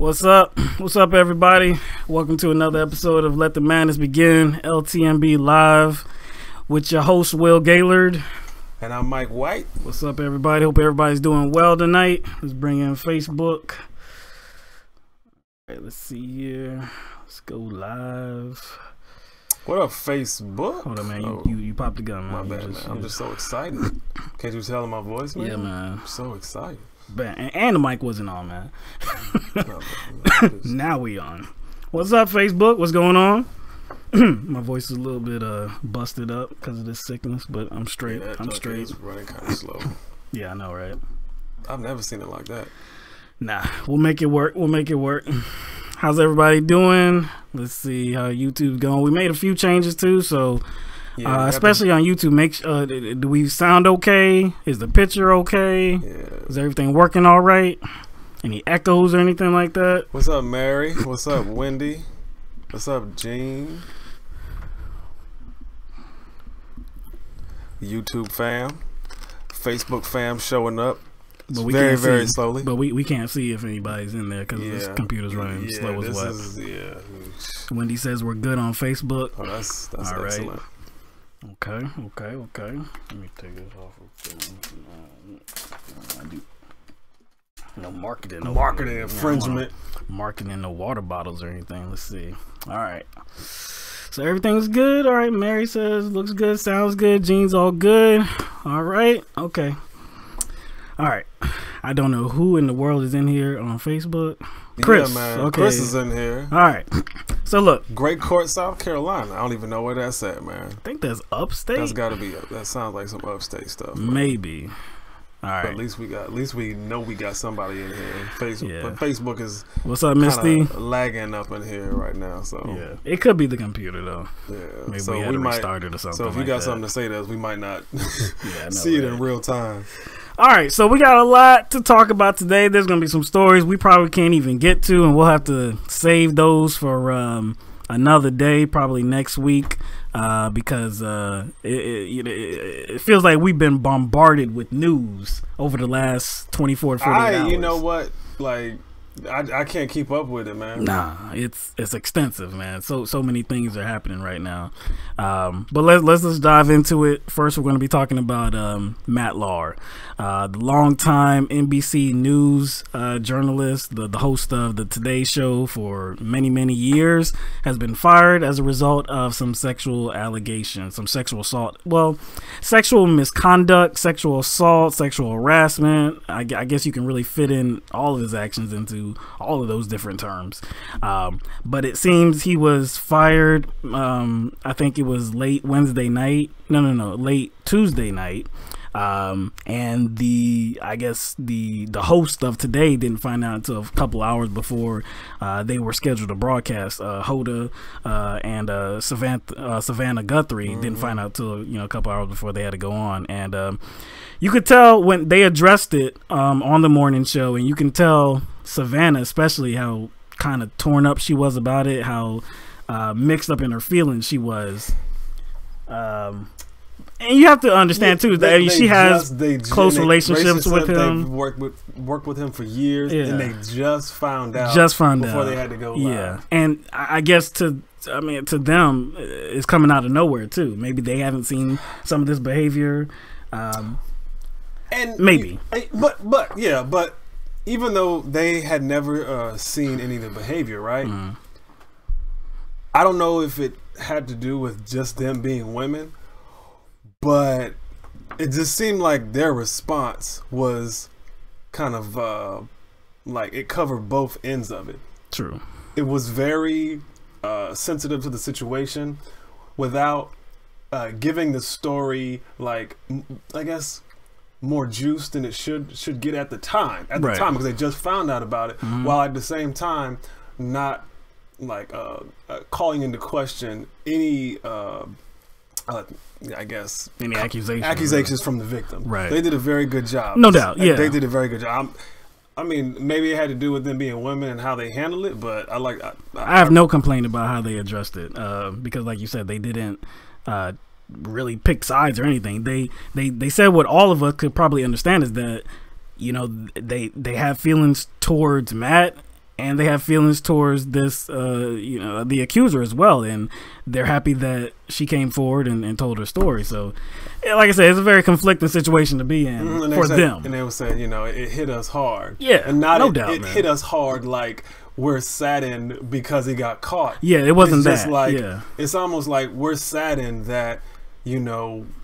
What's up? What's up, everybody? Welcome to another episode of Let the Madness Begin, LTMB Live, with your host, Will Gaillard. And I'm Mike White. What's up, everybody? Hope everybody's doing well tonight. Let's bring in Facebook. All right, let's see here. Let's go live. What up, Facebook? Hold on, man. You popped the gun, man. My bad, man. I'm just so excited. Can't you tell in my voice, man? Yeah, man. I'm so excited. And the mic wasn't on, man. Now we on. What's up, Facebook? What's going on? My voice is a little bit busted up because of this sickness, but I'm straight. Yeah, I'm straight. It's running kind of slow. Yeah, I know, right? I've never seen it like that. Nah, we'll make it work. We'll make it work. How's everybody doing? Let's see how YouTube's going. We made a few changes too, so yeah, especially on YouTube. Make do we sound okay? Is the picture okay? Yeah. Is everything working all right? Any echoes or anything like that? What's up, Mary? What's up, Wendy? What's up, Jean? YouTube fam, Facebook fam showing up. But we very slowly. But we can't see if anybody's in there because this computer's running slow as well. Wendy says we're good on Facebook. Oh, that's all excellent. Right. Okay. Let me take this off. No marketing. No marketing infringement. Marketing no water bottles or anything. Let's see. All right. So everything's good. All right. Mary says looks good, sounds good. Jean's all good. All right. Okay. All right. I don't know who in the world is in here on Facebook. Chris. Yeah, man. Okay. Chris is in here. All right. So look. Great Court, South Carolina. I don't even know where that's at, man. I think that's upstate. That's got to be. That sounds like some upstate stuff. Man. Maybe. All right. But at least we know we got somebody in here. Facebook, yeah. But Facebook is. What's up, Misty? Lagging up in here right now. So yeah, it could be the computer though. Yeah. Maybe so we had to restart it or something. So if you got something to say to us, we might not see it in real time. All right, so we got a lot to talk about today. There's going to be some stories we probably can't even get to, and we'll have to save those for another day, probably next week, because it feels like we've been bombarded with news over the last 24 to 48 hours. You know what? Like, I can't keep up with it, man. Nah, it's extensive, man. So many things are happening right now. But let's just dive into it. First, we're going to be talking about Matt Lauer, the longtime NBC News journalist, the host of the Today Show for many years, has been fired as a result of some sexual allegations, some sexual assault. Well, sexual misconduct, sexual assault, sexual harassment. I guess you can really fit in all of his actions into all of those different terms. But it seems he was fired. I think it was late Wednesday night. No, late Tuesday night. And I guess the host of Today didn't find out until a couple hours before they were scheduled to broadcast. Hoda and Savannah Guthrie didn't find out till a couple hours before they had to go on. And you could tell when they addressed it on the morning show, and you can tell Savannah especially how kind of torn up she was about it, how mixed up in her feelings she was. And you have to understand too that she has close relationships with him. They've worked with him for years, and they just found out before they had to go live. Yeah, and I guess to them, it's coming out of nowhere too. Maybe they haven't seen some of this behavior, and maybe. But even though they had never seen any of the behavior, right? I don't know if it had to do with just them being women. But it just seemed like their response was kind of like it covered both ends of it. True. It was very sensitive to the situation without giving the story, like, I guess, more juice than it should get at the time. At the time, because they just found out about it, while at the same time not like calling into question any I guess any accusations from the victim. Right. They did a very good job. No doubt. Yeah. They did a very good job. I mean, maybe it had to do with them being women and how they handled it, but I have no complaint about how they addressed it, because like you said, they didn't really pick sides or anything. They said what all of us could probably understand is that, you know, they have feelings towards Matt, and they have feelings towards this, the accuser as well, and they're happy that she came forward and told her story. So, like I said, it's a very conflicting situation to be in for them. And they would say, it hit us hard. Yeah, and not no doubt, it hit us hard like we're saddened because he got caught. Yeah, it wasn't it's just that. like yeah. It's almost like we're saddened that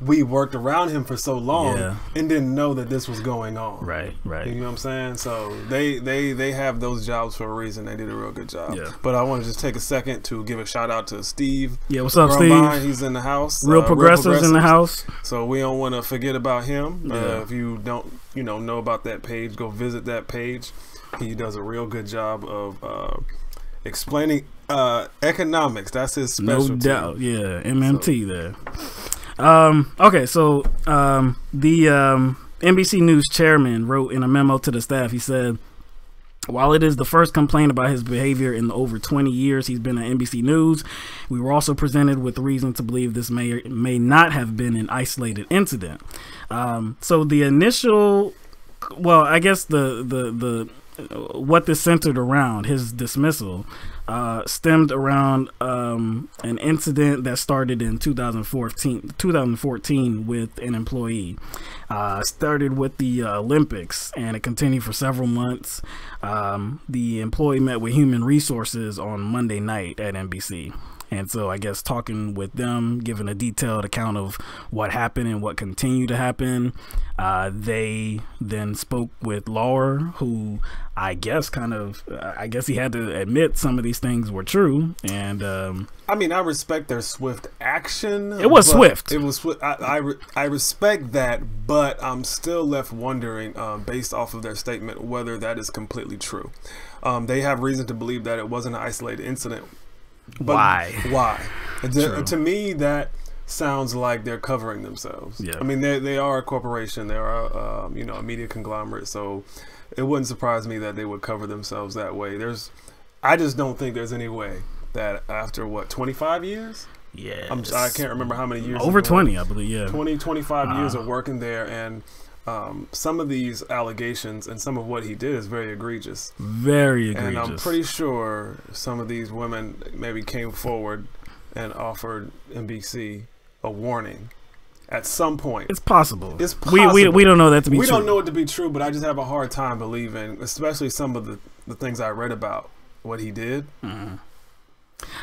we worked around him for so long and didn't know that this was going on. Right. You know what I'm saying? So they have those jobs for a reason. They did a real good job. Yeah. But I want to just take a second to give a shout out to Steve. Yeah, what's up, Grumbine. Steve? He's in the house. Real progressives in the house. So we don't want to forget about him. Yeah. If you don't, know about that page, go visit that page. He does a real good job of explaining economics. That's his specialty. No doubt. Yeah, MMT there. Okay, so the NBC News chairman wrote in a memo to the staff. He said, while it is the first complaint about his behavior in the over 20 years he's been at NBC News, we were also presented with reason to believe this may not have been an isolated incident. So the initial, well, I guess the what this centered around, his dismissal, stemmed around an incident that started in 2014 with an employee. Started with the Olympics, and it continued for several months. The employee met with Human Resources on Monday night at NBC. And so I guess talking with them, giving a detailed account of what happened and what continued to happen, they then spoke with Lauer, who I guess he had to admit some of these things were true. And I mean, I respect their swift action. It was swift. It was swift. I respect that, but I'm still left wondering, based off of their statement, whether that is completely true. They have reason to believe that it wasn't an isolated incident. But why? To me, that sounds like they're covering themselves. Yeah. I mean, they are a corporation. They are, a media conglomerate. So it wouldn't surprise me that they would cover themselves that way. I just don't think there's any way that after 25 years? Yeah. I can't remember how many years. Over 20, I believe. Yeah. 25 years of working there, and some of these allegations and some of what he did is very egregious. Very egregious. And I'm pretty sure some of these women maybe came forward and offered NBC a warning at some point. It's possible. It's possible. We don't know that to be true. We don't know it to be true, but I just have a hard time believing, especially some of the things I read about what he did. Mm-hmm.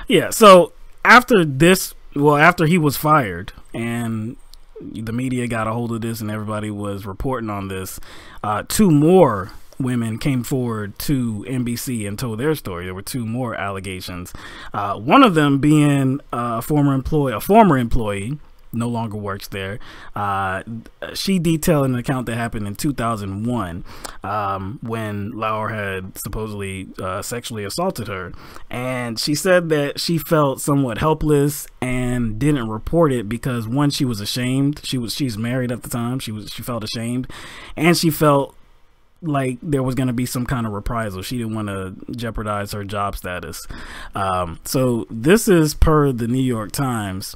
Yeah, so after he was fired and the media got a hold of this and everybody was reporting on this, two more women came forward to NBC and told their story. There were two more allegations. One of them being a former employee, no longer works there. She detailed an account that happened in 2001 when Lauer had supposedly sexually assaulted her, and she said that she felt somewhat helpless and didn't report it because, one, she was ashamed. She's married at the time. She felt ashamed, and she felt like there was going to be some kind of reprisal. She didn't want to jeopardize her job status. So this is per the New York Times.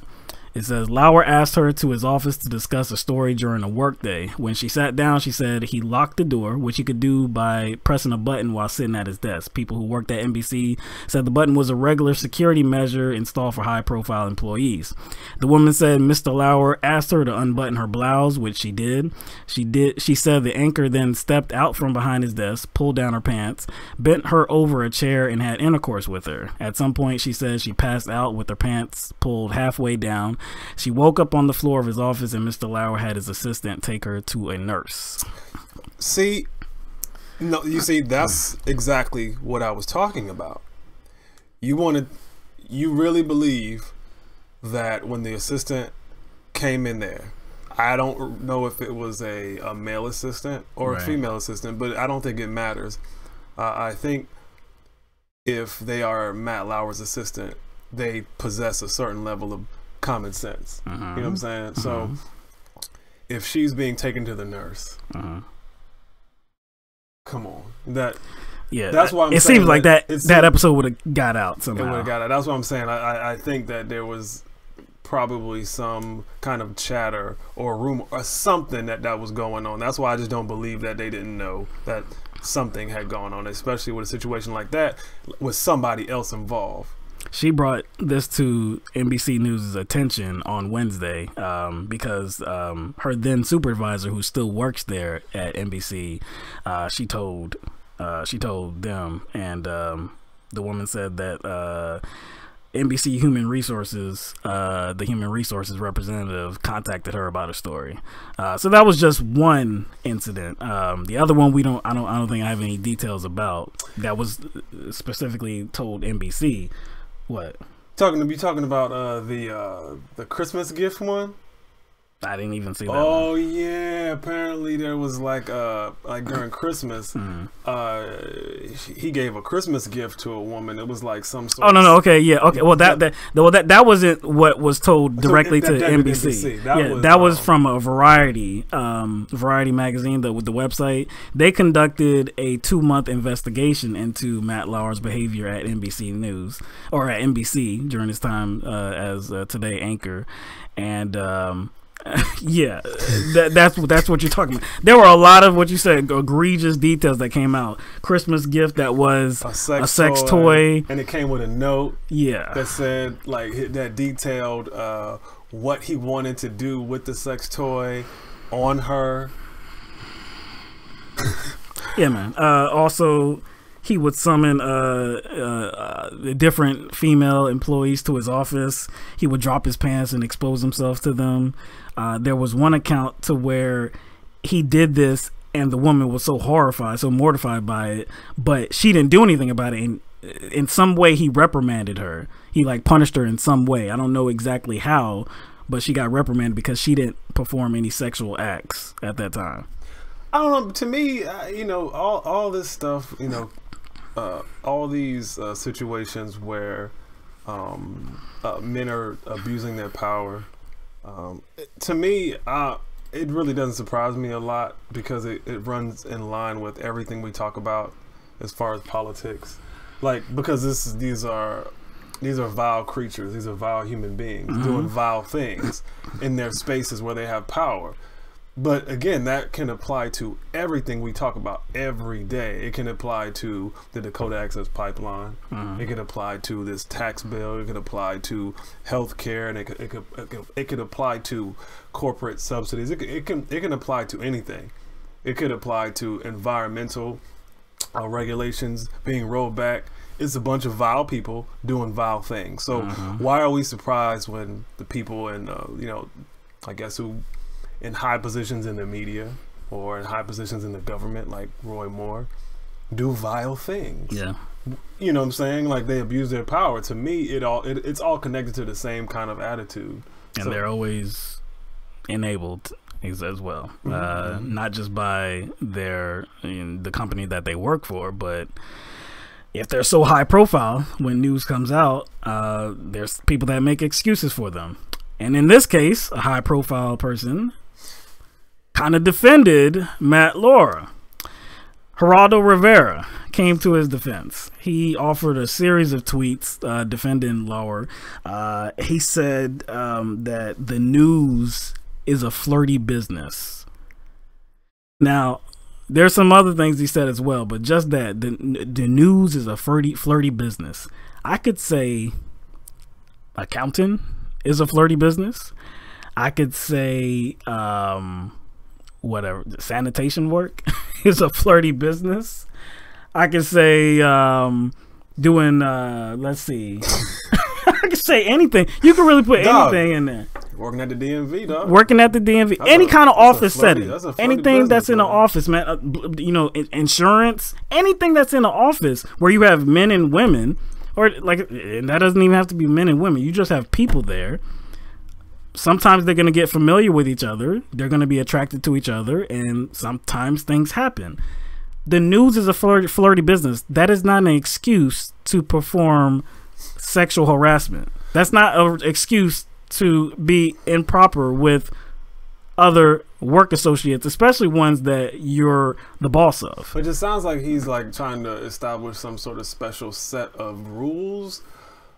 It says, Lauer asked her to his office to discuss a story during a workday. When she sat down, she said he locked the door, which he could do by pressing a button while sitting at his desk. People who worked at NBC said the button was a regular security measure installed for high-profile employees. The woman said Mr. Lauer asked her to unbutton her blouse, which she did. She said the anchor then stepped out from behind his desk, pulled down her pants, bent her over a chair, and had intercourse with her. At some point, she said she passed out with her pants pulled halfway down. She woke up on the floor of his office, and Mr. Lauer had his assistant take her to a nurse. See, that's exactly what I was talking about. You really believe that when the assistant came in there, I don't know if it was a male assistant or a female assistant, but I don't think it matters. I think if they are Matt Lauer's assistant, they possess a certain level of common sense. You know what I'm saying? So if she's being taken to the nurse, come on, that's why I'm saying seems like that episode would have got out somehow. It would have got out. That's what I'm saying. I think that there was probably some kind of chatter or rumor or something that was going on. That's why I just don't believe that they didn't know that something had gone on, especially with a situation like that with somebody else involved. She brought this to NBC News' attention on Wednesday because her then supervisor, who still works there at NBC, she told them, and the woman said that NBC Human Resources, the human resources representative, contacted her about her story. So that was just one incident. The other one I don't think I have any details about. That was specifically told NBC. What? You talking about the Christmas gift one? I didn't even see that. Oh one. Yeah, apparently there was like during Christmas, he gave a Christmas gift to a woman. It was like some sort. Oh no, okay, yeah, okay. Well, that wasn't what was told directly to NBC. That was from a Variety magazine, the website. They conducted a 2-month investigation into Matt Lauer's behavior at NBC News, or at NBC during his time as Today anchor, and yeah, that's what you're talking about. There were a lot of what you said egregious details that came out. Christmas gift that was a sex toy, and it came with a note. Yeah, that said that detailed what he wanted to do with the sex toy on her. Yeah, man. Also, he would summon different female employees to his office. He would drop his pants and expose himself to them. There was one account to where he did this and the woman was so horrified, so mortified by it, but she didn't do anything about it. And in some way, he reprimanded her. He punished her in some way. I don't know exactly how, but she got reprimanded because she didn't perform any sexual acts at that time. I don't know. To me, all this stuff, all these situations where men are abusing their power, to me, it really doesn't surprise me a lot because it runs in line with everything we talk about as far as politics. Because these are vile creatures, these are vile human beings doing vile things in their spaces where they have power. But again, that can apply to everything we talk about every day. It can apply to the Dakota Access Pipeline. It can apply to this tax bill. It can apply to health care, and it could apply to corporate subsidies. It can apply to anything. It could apply to environmental regulations being rolled back. It's a bunch of vile people doing vile things. So why are we surprised when the people in I guess who in high positions in the media or in high positions in the government, like Roy Moore, do vile things? Yeah. You know what I'm saying? They abuse their power. To me, it's all connected to the same kind of attitude. And they're always enabled as well. Not just by the company that they work for, but if they're so high profile, when news comes out, there's people that make excuses for them. And in this case, a high profile person kind of defended Matt Lauer. Geraldo Rivera came to his defense. He offered a series of tweets defending Lauer. He said that the news is a flirty business. Now, there's some other things he said as well, but just that the news is a flirty business. I could say accounting is a flirty business. I could say whatever, sanitation work is a flirty business. I could say doing let's see. I could say anything. You can really put anything in there. Working at the DMV, dog. Working at the DMV. Any kind of office setting. Anything that's in the office, man. Insurance. Anything that's in the office where you have men and women, and that doesn't even have to be men and women. You just have people there. Sometimes they're going to get familiar with each other. They're going to be attracted to each other, and sometimes things happen. The news is a flirty business. That is not an excuse to perform sexual harassment. That's not an excuse to be improper with other work associates, especially ones that you're the boss of. It just sounds like he's trying to establish some sort of special set of rules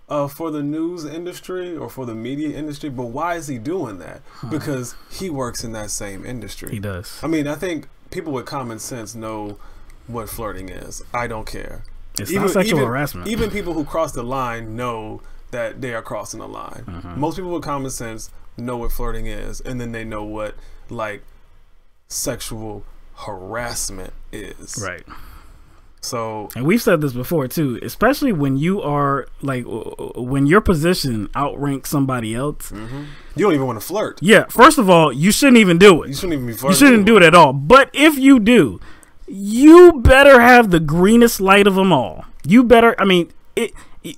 for the news industry or for the media industry, but why is he doing that? Because he works in that same industry. He does. I mean, I think people with common sense know what flirting is. I don't care. It's not sexual harassment. Even people who cross the line know that they are crossing the line. Most people with common sense know what flirting is, and then they know what like sexual harassment is. Right. So, and we've said this before too, especially when you are like, when your position outranks somebody else, you don't even want to flirt. Yeah. First of all, you shouldn't even do it. You shouldn't even be flirting. You shouldn't do it at all. But if you do, you better have the greenest light of them all. You better, I mean,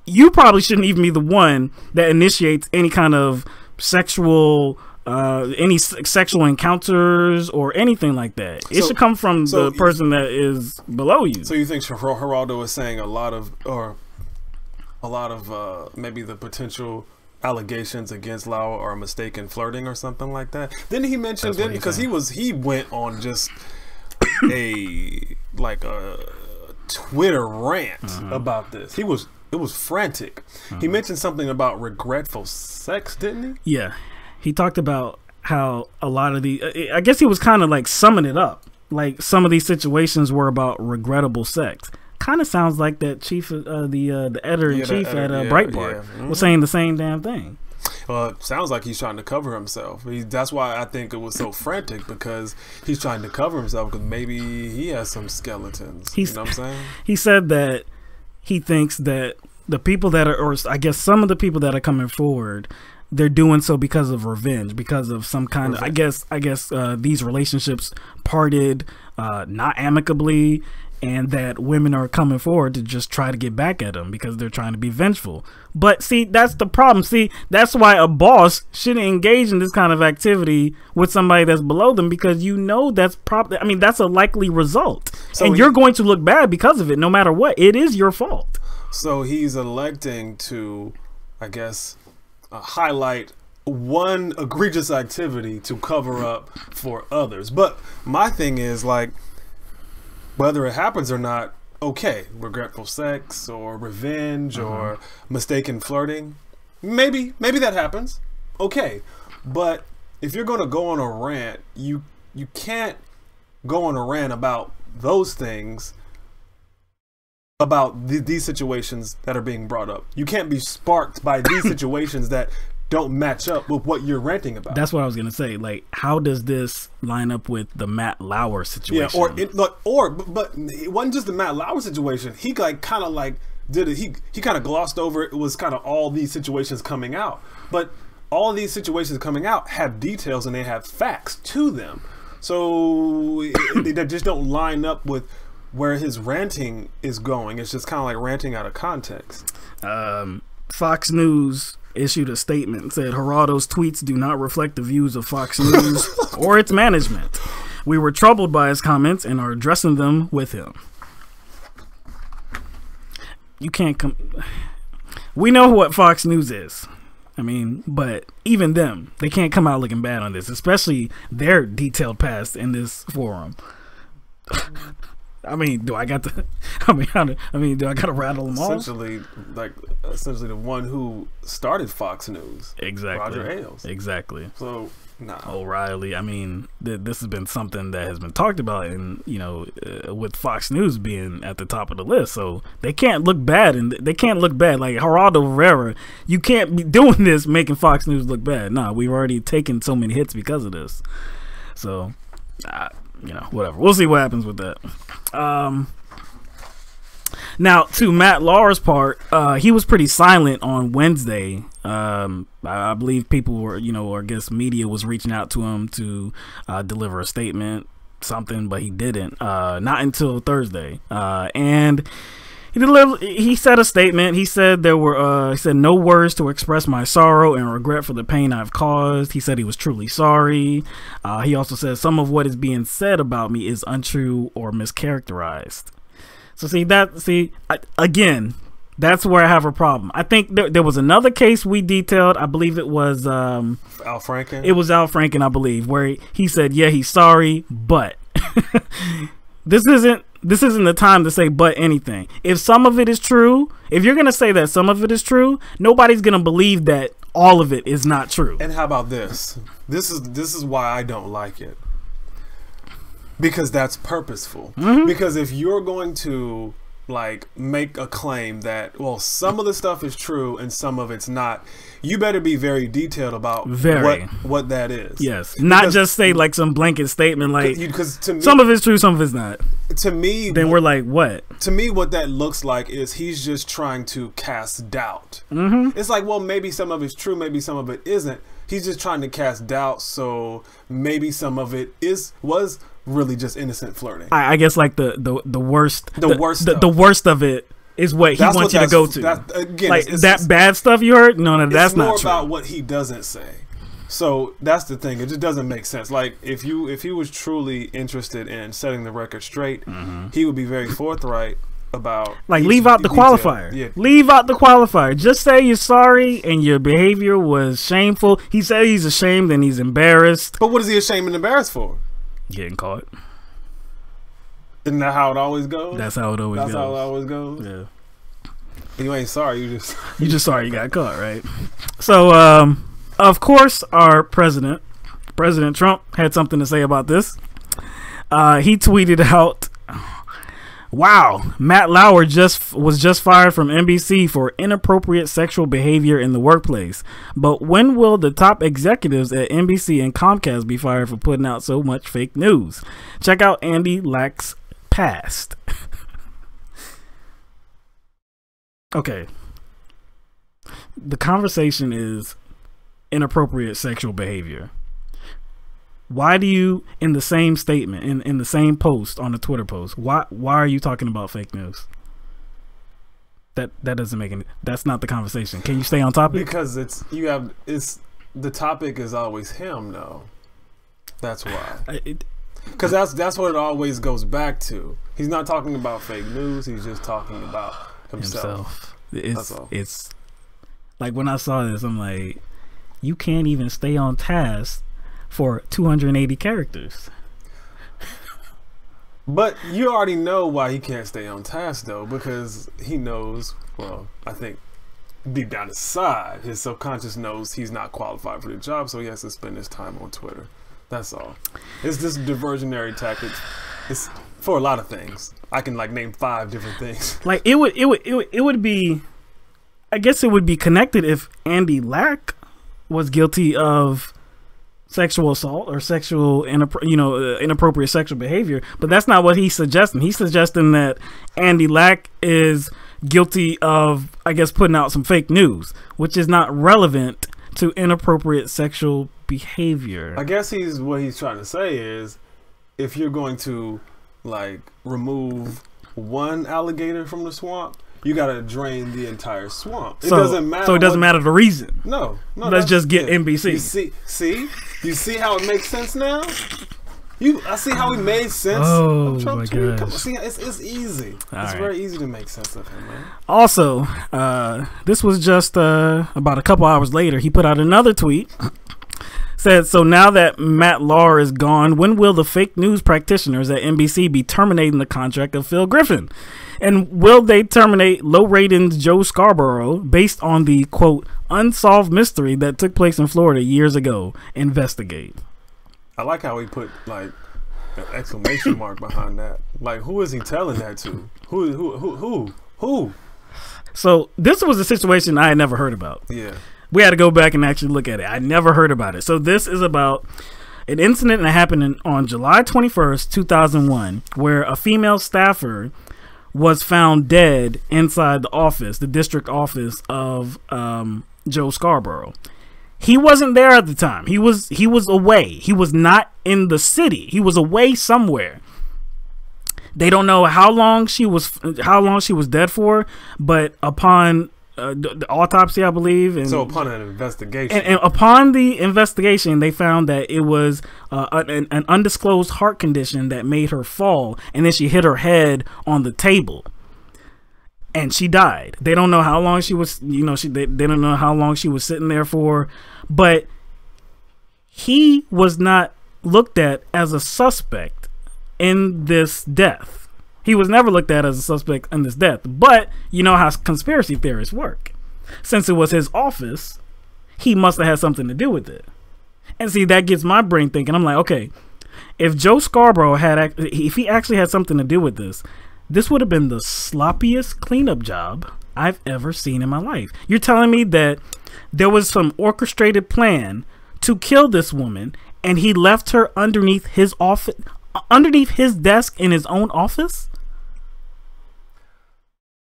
you probably shouldn't even be the one that initiates any kind of sexual encounters or anything like that. It should come from the person that is below you. So you think Geraldo is saying a lot of maybe the potential allegations against Lauer are mistaken flirting or something like that? Didn't he mention, because he went on just a Twitter rant about this. It was frantic. He mentioned something about regretful sex, didn't he? Yeah. He talked about how a lot of I guess he was kind of like summing it up. Like some of these situations were about regrettable sex. Kind of sounds like that chief, the editor-in-chief at Breitbart was saying the same damn thing. Well, it sounds like he's trying to cover himself. That's why I think it was so frantic, because he's trying to cover himself because maybe he has some skeletons. You know what I'm saying? He said that he thinks that the people that are, or I guess some of the people that are coming forward, they're doing so because of revenge, because of some kind of, I guess these relationships parted not amicably, and that women are coming forward to just try to get back at them because they're trying to be vengeful. But see, that's the problem. See, that's why a boss shouldn't engage in this kind of activity with somebody that's below them, because you know that's probably, I mean, that's a likely result. So and you're going to look bad because of it, no matter what. It is your fault. So he's electing to, I guess, highlight one egregious activity to cover up for others. But my thing is, like, whether it happens or not, okay, regretful sex or revenge or mistaken flirting, maybe that happens, okay. But if you're going to go on a rant, you can't go on a rant about those things, about these situations that are being brought up. You can't be sparked by these situations that don't match up with what you're ranting about. That's what I was gonna say. Like, how does this line up with the Matt Lauer situation? Yeah, but it wasn't just the Matt Lauer situation. He kind of did it. He kind of glossed over it. It was kind of all these situations coming out, but all of these situations coming out have details and they have facts to them. So they just don't line up with where his ranting is going. It's just kind of like ranting out of context. Fox News issued a statement and said Geraldo's tweets do not reflect the views of Fox News or its management. We were troubled by his comments and are addressing them with him. You can't come. We know what Fox News is. I mean, but even them, they can't come out looking bad on this, especially their detailed past in this forum. I mean, do I got to? Do I got to rattle them all? Essentially, the one who started Fox News, exactly, Roger Ailes, exactly. So, O'Reilly. I mean, this has been something that has been talked about, and with Fox News being at the top of the list, so they can't look bad, and they can't look bad. Like Geraldo Rivera, you can't be doing this, making Fox News look bad. Nah, we've already taken so many hits because of this. So. Whatever. We'll see what happens with that. Now, to Matt Lauer's part, he was pretty silent on Wednesday. I believe people were, I guess media was reaching out to him to deliver a statement, something, but he didn't. Not until Thursday. And he said a statement. He said he said no words to express my sorrow and regret for the pain I've caused. He said he was truly sorry. He also said some of what is being said about me is untrue or mischaracterized. So again, that's where I have a problem. I think there was another case we detailed. I believe it was Al Franken. It was Al Franken, I believe, where he said, yeah, he's sorry, but this isn't this isn't the time to say but anything. If some of it is true, if you're gonna say that some of it is true, nobody's gonna believe that all of it is not true. And how about this? This is why I don't like it. Because that's purposeful. Because if you're going to like make a claim that, well, some of the stuff is true and some of it's not, you better be very detailed about what that is. Yes. Not just say like some blanket statement like, because to me, some of it's true, some of it's not. To me, then we're like, what? To me, what that looks like is he's just trying to cast doubt. It's like, well, maybe some of it's true, maybe some of it isn't. He's just trying to cast doubt, so maybe some of it was really just innocent flirting. I guess like the worst of it is what he wants you to go to. Again, like that bad stuff you heard. No, that's not true. It's more about what he doesn't say. So that's the thing. It just doesn't make sense. Like if he was truly interested in setting the record straight, he would be very forthright about like leave out the qualifier. Yeah. Leave out the qualifier. Just say you're sorry and your behavior was shameful. He said he's ashamed and he's embarrassed. But what is he ashamed and embarrassed for? Getting caught. Isn't that how it always goes? That's how it always goes. That's how it always goes. Yeah. You ain't sorry. You just sorry you got caught, right? So, of course, our President Trump, had something to say about this. He tweeted out, "Wow, Matt Lauer was just fired from NBC for inappropriate sexual behavior in the workplace. But when will the top executives at NBC and Comcast be fired for putting out so much fake news? Check out Andy Lack's past." Okay. The conversation is inappropriate sexual behavior. Why do you, in the same statement, in the same post on a Twitter post, why are you talking about fake news? That doesn't make any. That's not the conversation. Can you stay on topic? Because the topic is always him, though. That's why. Because that's what it always goes back to. He's not talking about fake news. He's just talking about himself. That's all. It's like when I saw this, I'm like, you can't even stay on task for 280 characters. But you already know why he can't stay on task, though, because he knows, well, I think deep down inside, his subconscious knows he's not qualified for the job, so he has to spend his time on Twitter. That's all. It's this diversionary tactic. It's for a lot of things. I can like name 5 different things. Like it would be, I guess it would be connected if Andy Lack was guilty of sexual assault or inappropriate sexual behavior, but that's not what he's suggesting. He's suggesting that Andy Lack is guilty of, I guess, putting out some fake news, which is not relevant to inappropriate sexual behavior. I guess what he's trying to say is, if you're going to like remove one alligator from the swamp, you gotta drain the entire swamp. It doesn't matter. So it doesn't matter the reason. No. Let's just get NBC. You see how it makes sense now? I see how he made sense. Oh of Trump my tweet. gosh. See, it's easy. It's very easy to make sense of him, man. Also, this was just about a couple hours later. He put out another tweet. Said, so now that Matt Lauer is gone, when will the fake news practitioners at NBC be terminating the contract of Phil Griffin? And will they terminate low ratings Joe Scarborough based on the, quote, unsolved mystery that took place in Florida years ago? Investigate. I like how he put like an exclamation mark behind that. Like, who is he telling that to? Who? So this was a situation I had never heard about. Yeah. We had to go back and actually look at it. I never heard about it. So this is about an incident that happened on July 21st, 2001, where a female staffer was found dead inside the office, the district office of Joe Scarborough. He wasn't there at the time. He was away. He was not in the city. He was away somewhere. They don't know how long she was dead for, but upon the autopsy, I believe. And, so upon an investigation. And upon the investigation, they found that it was an undisclosed heart condition that made her fall, and then she hit her head on the table, and she died. They don't know how long she was, they don't know how long she was sitting there for, but he was not looked at as a suspect in this death. He was never looked at as a suspect in this death. But you know how conspiracy theorists work. Since it was his office, he must have had something to do with it. And see, that gets my brain thinking. I'm like, okay, if Joe Scarborough if he actually had something to do with this would have been the sloppiest cleanup job I've ever seen in my life. You're telling me that there was some orchestrated plan to kill this woman, and he left her underneath his office, underneath his desk in his own office?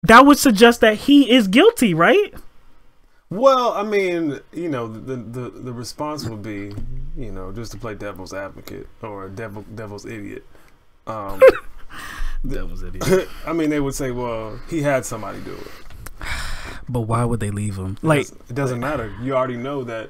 That would suggest that he is guilty, right? Well, I mean, you know, the response would be, you know, just to play devil's advocate or devil's idiot. Devil's idiot. I mean, they would say, well, he had somebody do it. But why would they leave him? Like, it doesn't matter. You already know that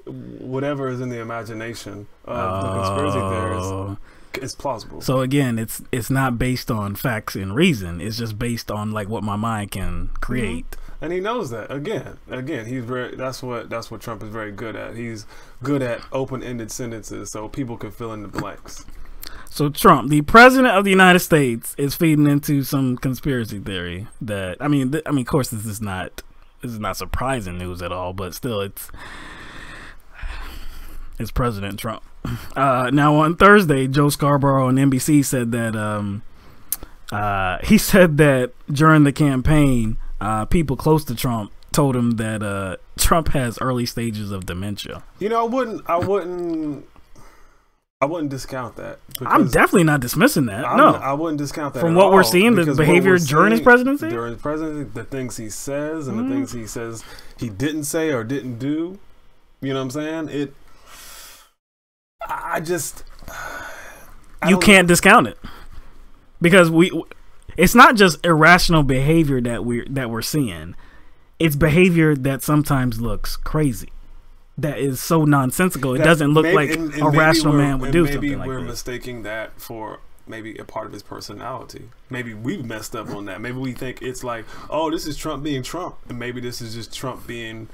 whatever is in the imagination of the conspiracy theorists is plausible. So again, it's not based on facts and reason. It's just based on like what my mind can create. Mm-hmm. And he knows that. Again, he's very. That's what Trump is very good at. He's good at open-ended sentences, so people can fill in the blanks. So Trump, the president of the United States, is feeding into some conspiracy theory that I mean, of course, this is not surprising news at all, but still, it's President Trump. Now on Thursday, Joe Scarborough on NBC said that he said that during the campaign, people close to Trump told him that Trump has early stages of dementia. You know, I wouldn't discount that. I'm definitely not dismissing that. I wouldn't discount that. From what we're seeing, the behavior during his presidency? During his presidency, the things he says and the things he says he didn't say or didn't do. You know what I'm saying? You can't discount it. Because it's not just irrational behavior that we're seeing. It's behavior that sometimes looks crazy. That is so nonsensical. It doesn't look like a rational man would do something like that. Maybe we're mistaking that for maybe a part of his personality. Maybe we've messed up on that. Maybe we think it's like, oh, this is Trump being Trump, and maybe this is just Trump being.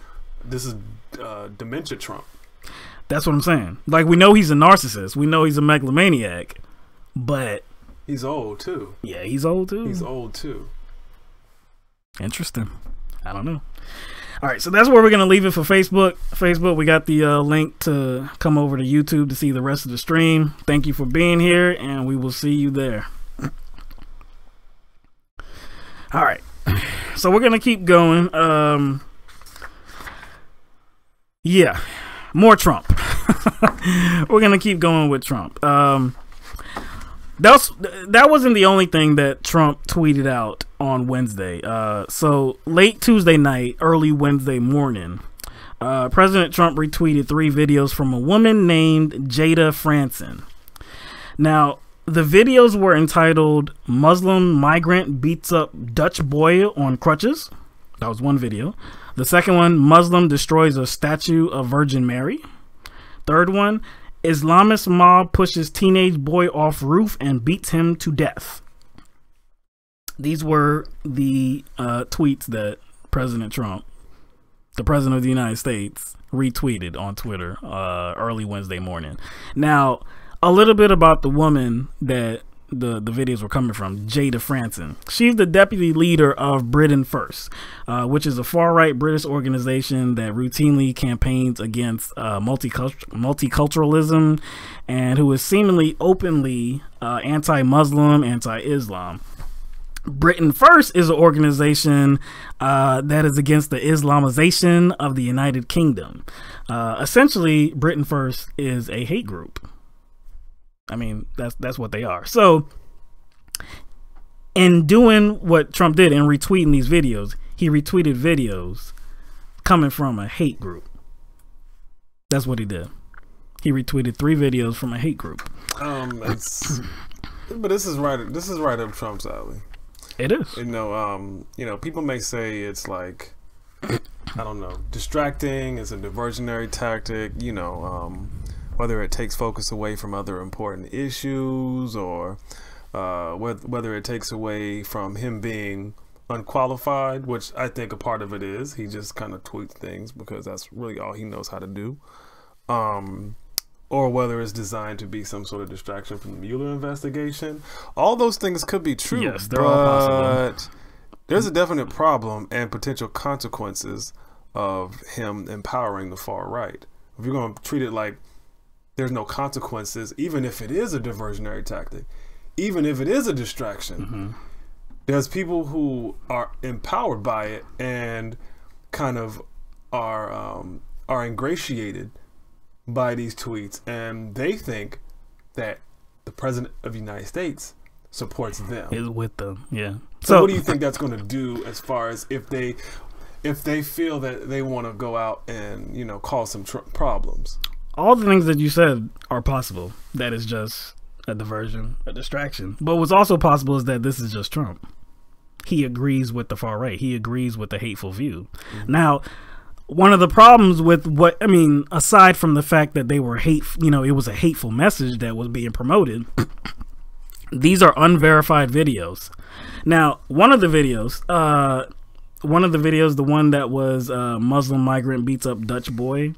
This is dementia Trump. That's what I'm saying. Like, we know he's a narcissist. We know he's a megalomaniac, but he's old too. Yeah, he's old too. He's old too. Interesting. I don't know. All right, so that's where we're going to leave it for Facebook. Facebook, we got the link to come over to YouTube to see the rest of the stream. Thank you for being here, and we will see you there. All right, so we're going to keep going. Yeah, more Trump. We're going to keep going with Trump. That wasn't the only thing that Trump tweeted out on Wednesday. So late Tuesday night, early Wednesday morning, President Trump retweeted 3 videos from a woman named Jada Franson. Now, the videos were entitled "Muslim Migrant Beats Up Dutch Boy on Crutches." That was one video. The second one, "Muslim Destroys a Statue of Virgin Mary." Third one, "Islamist mob pushes teenage boy off roof and beats him to death." These were the tweets that President Trump, the president of the United States, retweeted on Twitter early Wednesday morning. Now, a little bit about the woman that the videos were coming from, Jada Franson. She's the deputy leader of Britain First, which is a far-right British organization that routinely campaigns against multiculturalism and who is seemingly openly anti-Muslim, anti-Islam. Britain First is an organization that is against the Islamization of the United Kingdom. Essentially, Britain First is a hate group. I mean, that's what they are. So, in doing what Trump did and retweeting these videos, he retweeted videos coming from a hate group. That's what he did. He retweeted 3 videos from a hate group. But this is right. This is right up Trump's alley. It is. You know, people may say it's like, I don't know, distracting. It's a diversionary tactic. You know, whether it takes focus away from other important issues or whether it takes away from him being unqualified, which I think a part of it is. He just kind of tweets things because that's really all he knows how to do. or whether it's designed to be some sort of distraction from the Mueller investigation. All those things could be true. Yes, they're all possible. But there's a definite problem and potential consequences of him empowering the far right. If you're going to treat it like there's no consequences, even if it is a diversionary tactic, even if it is a distraction, there's people who are empowered by it and kind of are ingratiated by these tweets, and they think that the president of the United States supports them, is with them. Yeah. So what do you think that's going to do as far as if they feel that they want to go out and, you know, cause some problems? All the things that you said are possible. That is just a diversion, a distraction. But what's also possible is that this is just Trump. He agrees with the far right. He agrees with the hateful view. Now, one of the problems with what, I mean, aside from the fact that they were you know, it was a hateful message that was being promoted, these are unverified videos. Now, one of the videos, the one that was Muslim migrant beats up Dutch boy,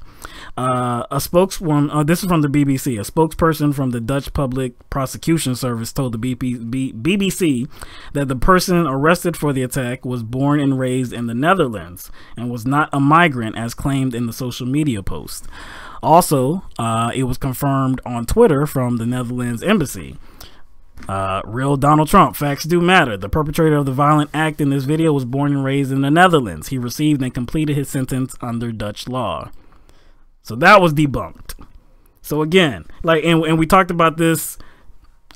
a spokeswoman, this is from the BBC, a spokesperson from the Dutch Public Prosecution Service told the BBC that the person arrested for the attack was born and raised in the Netherlands and was not a migrant as claimed in the social media post. Also, it was confirmed on Twitter from the Netherlands embassy. Real Donald Trump, facts do matter. The perpetrator of the violent act in this video was born and raised in the Netherlands. He received and completed his sentence under Dutch law. So that was debunked. So again, like, and we talked about this,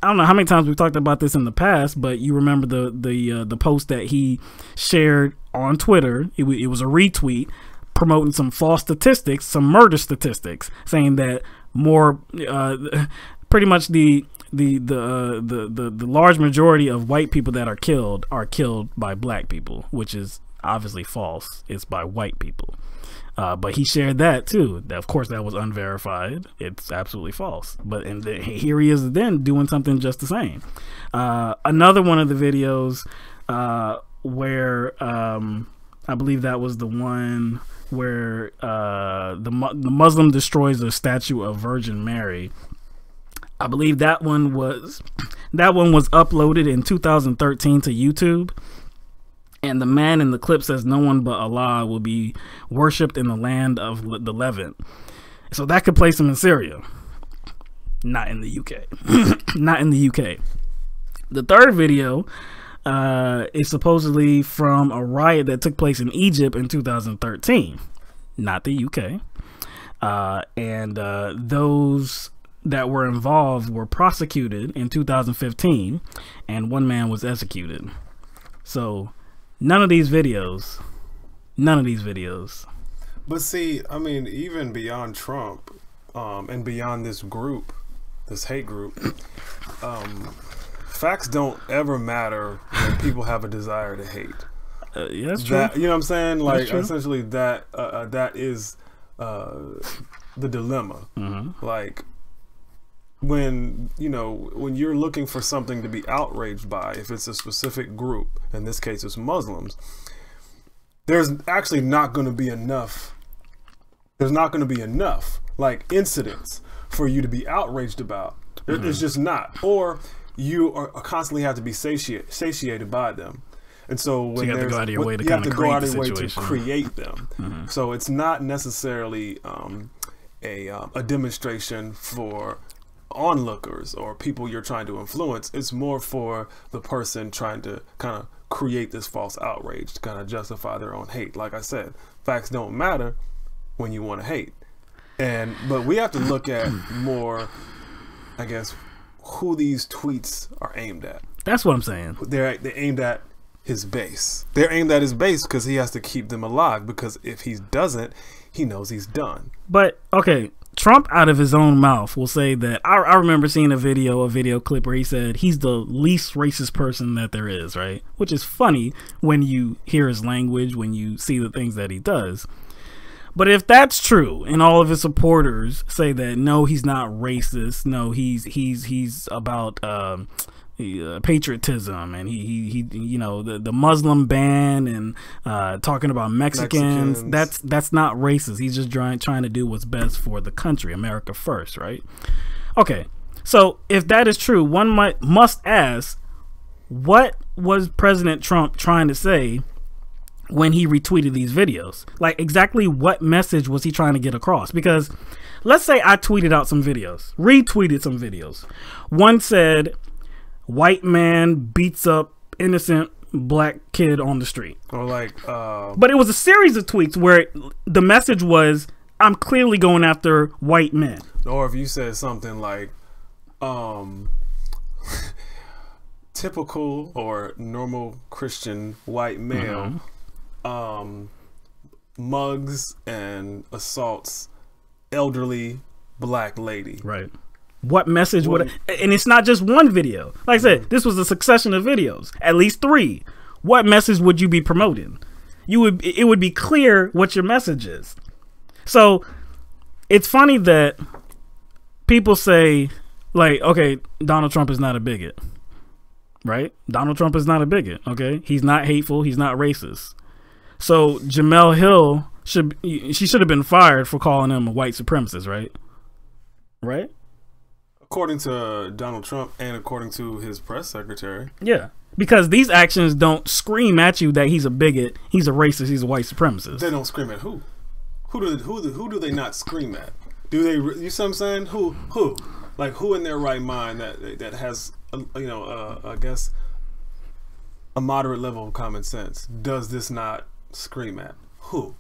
I don't know how many times we've talked about this in the past, but you remember the post that he shared on Twitter. It was a retweet promoting some false statistics, some murder statistics, saying that more, pretty much the large majority of white people that are killed by black people, which is obviously false. It's by white people. But he shared that too. Of course, that was unverified. It's absolutely false. But here he is then doing something just the same. Another one of the videos where I believe that was the one where the Muslim destroys the statue of Virgin Mary. I believe that one was uploaded in 2013 to YouTube. And the man in the clip says no one but Allah will be worshipped in the land of the Levant. So that could place him in Syria. Not in the UK. Not in the UK. The third video is supposedly from a riot that took place in Egypt in 2013. Not the UK. And those that were involved were prosecuted in 2015. And one man was executed. So none of these videos. But see, I mean, even beyond Trump, and beyond this group, this hate group, facts don't ever matter when people have a desire to hate. Yeah, that's true. You know what I'm saying? Like, essentially, that is the dilemma. Like, when you're looking for something to be outraged by, if it's a specific group, in this case it's Muslims, there's actually not going to be enough. There's not going to be enough like incidents for you to be outraged about. It's just not. Or you are constantly have to be satiated by them. And so when you have to go out of your way to kind of create them. So it's not necessarily a demonstration for onlookers or people you're trying to influence. It's more for the person trying to kind of create this false outrage to kind of justify their own hate. Like I said, facts don't matter when you want to hate. But we have to look at more, I guess, who these tweets are aimed at. That's what I'm saying. They're aimed at his base. They're aimed at his base because he has to keep them alive, because if he doesn't, he knows he's done. But okay, Trump out of his own mouth will say that I remember seeing a video clip where he said he's the least racist person that there is, right? Which is funny when you hear his language, when you see the things that he does. But if that's true, and all of his supporters say that no, he's not racist, no, he's about patriotism, and he you know, the Muslim ban, and talking about Mexicans. That's not racist. He's just trying to do what's best for the country, America first, right? Okay, so if that is true, one must ask, what was President Trump trying to say when he retweeted these videos? Like, exactly what message was he trying to get across? Because let's say I tweeted out some videos, retweeted some videos. One said, white man beats up innocent black kid on the street. Or like, but it was a series of tweets where the message was, I'm clearly going after white men. Or if you said something like, typical or normal Christian white male, mugs and assaults elderly black lady. Right. What message would and it's not just one video. Like I said, this was a succession of videos, at least 3. What message would you be promoting? It would be clear what your message is. So it's funny that people say, like, okay, Donald Trump is not a bigot, right? Donald Trump is not a bigot. Okay, he's not hateful, he's not racist. So Jemele Hill should have been fired for calling him a white supremacist, right? Right? According to Donald Trump and according to his press secretary. Yeah, because these actions don't scream at you that he's a bigot, he's a racist, he's a white supremacist. They don't scream at who? Who do they not scream at? Do they? You see what I'm saying? Who? Like, who in their right mind that has I guess a moderate level of common sense does this not scream at? Who?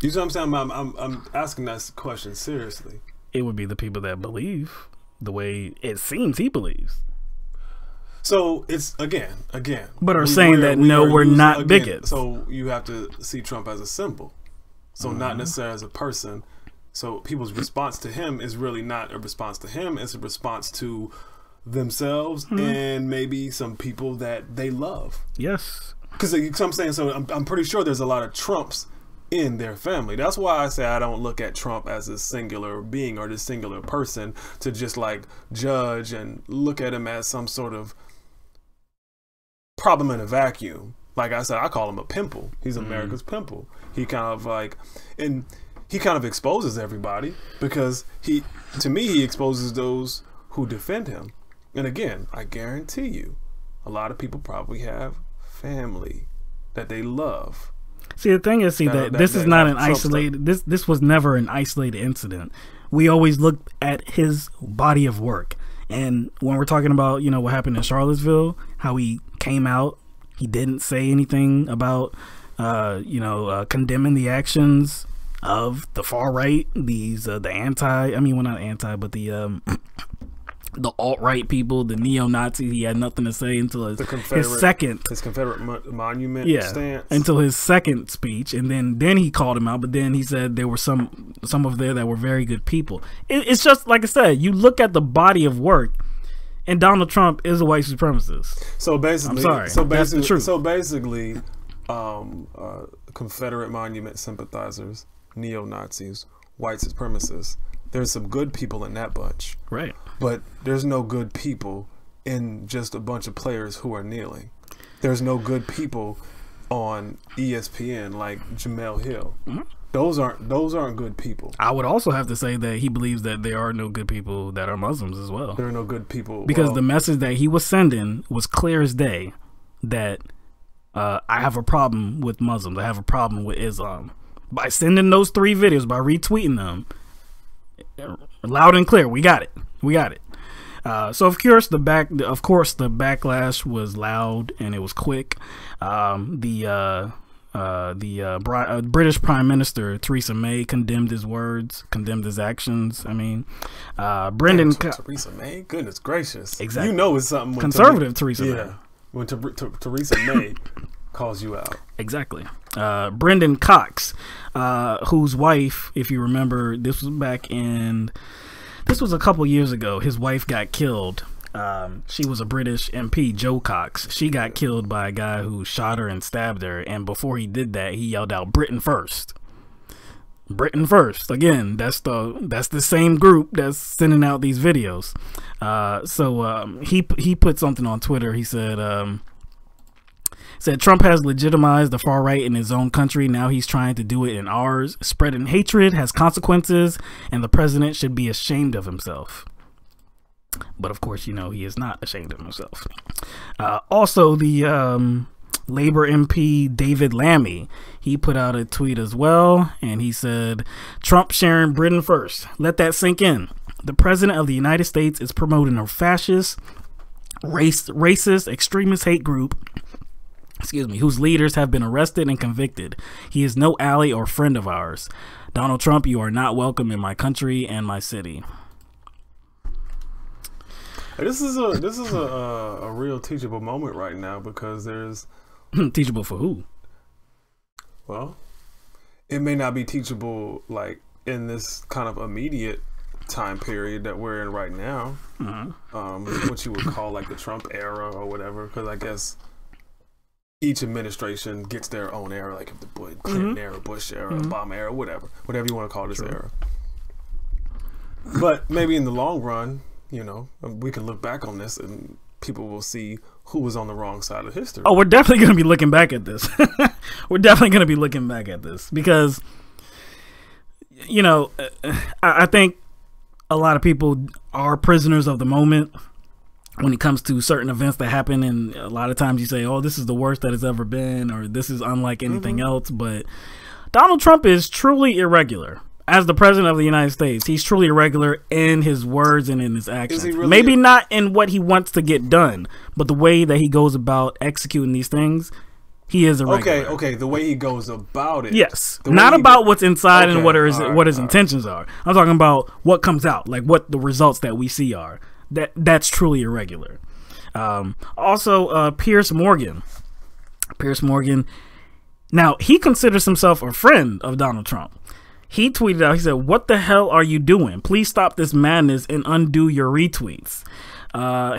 You see what I'm saying? I'm asking that question seriously. It would be the people that believe the way it seems he believes. So it's again. But are saying that we're not bigots. So you have to see Trump as a symbol. So not necessarily as a person. So people's response to him is really not a response to him. It's a response to themselves and maybe some people that they love. Yes. Because I'm saying, so I'm pretty sure there's a lot of Trumps in their family. That's why I say I don't look at Trump as a singular being or this singular person to just like judge and look at him as some sort of problem in a vacuum. Like I said, I call him a pimple. He's America's pimple. He kind of like, and he kind of exposes everybody because to me, he exposes those who defend him. And again, I guarantee you, a lot of people probably have family that they love. See, the thing is, this is not an isolated. This was never an isolated incident. We always look at his body of work, and when we're talking about what happened in Charlottesville, how he came out, he didn't say anything about condemning the actions of the far right, these the anti. I mean, well, not anti, but the alt-right people, the neo-Nazis. He had nothing to say until his Confederate monument stance. Until his second speech, and then he called him out. But then he said there were some of there that were very good people. It's just like I said, you look at the body of work, and Donald Trump is a white supremacist. So basically, I'm sorry, that's the truth. So basically, Confederate monument sympathizers, neo-Nazis, white supremacists. There's some good people in that bunch. Right. But there's no good people in just a bunch of players who are kneeling. There's no good people on ESPN like Jemele Hill. Those aren't good people. I would also have to say that he believes that there are no good people that are Muslims as well. There are no good people. Because the message that he was sending was clear as day that I have a problem with Muslims. I have a problem with Islam. By sending those 3 videos, by retweeting them, loud and clear, we got it. So of course the backlash was loud and it was quick. The British Prime Minister Theresa May condemned his words, condemned his actions. I mean, Theresa May, goodness gracious, exactly. It's something when conservative Theresa May. When Theresa May calls you out. Exactly. Brendan Cox, whose wife, if you remember, this was a couple years ago. His wife got killed. She was a British MP, Joe Cox. She got killed by a guy who shot her and stabbed her. And before he did that, he yelled out "Britain first." Britain first. Again, that's the same group that's sending out these videos. So he put something on Twitter. He said Trump has legitimized the far right in his own country. Now he's trying to do it in ours. Spreading hatred has consequences, and the president should be ashamed of himself. But of course, you know, he is not ashamed of himself. Also, the Labor MP David Lammy, he put out a tweet as well, and he said, Trump sharing Britain first. Let that sink in. The president of the United States is promoting a fascist, racist, extremist hate group, whose leaders have been arrested and convicted. He is no ally or friend of ours. Donald Trump, you are not welcome in my country and my city. This is a real teachable moment right now, because there's teachable for who? Well, it may not be teachable like in this kind of immediate time period that we're in right now, what you would call like the Trump era or whatever, because I guess each administration gets their own era, like the Clinton era, Bush era, Obama era, whatever you want to call this era. But maybe in the long run, you know, we can look back on this and people will see who was on the wrong side of history. Oh, we're definitely going to be looking back at this. We're definitely going to be looking back at this because, you know, I think a lot of people are prisoners of the moment when it comes to certain events that happen, and a lot of times you say, oh, this is the worst that it's ever been, or this is unlike anything else. But Donald Trump is truly irregular. As the president of the United States, he's truly irregular in his words and in his actions. Really Maybe not in what he wants to get done, but the way that he goes about executing these things, he is irregular. Okay, the way he goes about it. Yes, not about what's inside and what his intentions are. I'm talking about what comes out, like what the results that we see are. That's truly irregular. Also, Piers Morgan. Now, he considers himself a friend of Donald Trump. He tweeted out, he said, what the hell are you doing? Please stop this madness and undo your retweets.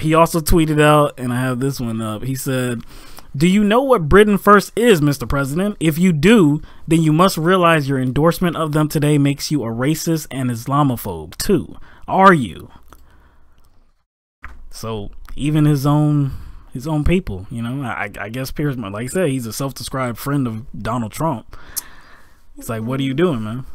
He also tweeted out, and I have this one up, he said, do you know what Britain first is, Mr. President? If you do, then you must realize your endorsement of them today makes you a racist and Islamophobe too. Are you? So even his own people, you know, I guess Piers, like I said, he's a self-described friend of Donald Trump. It's like, what are you doing, man?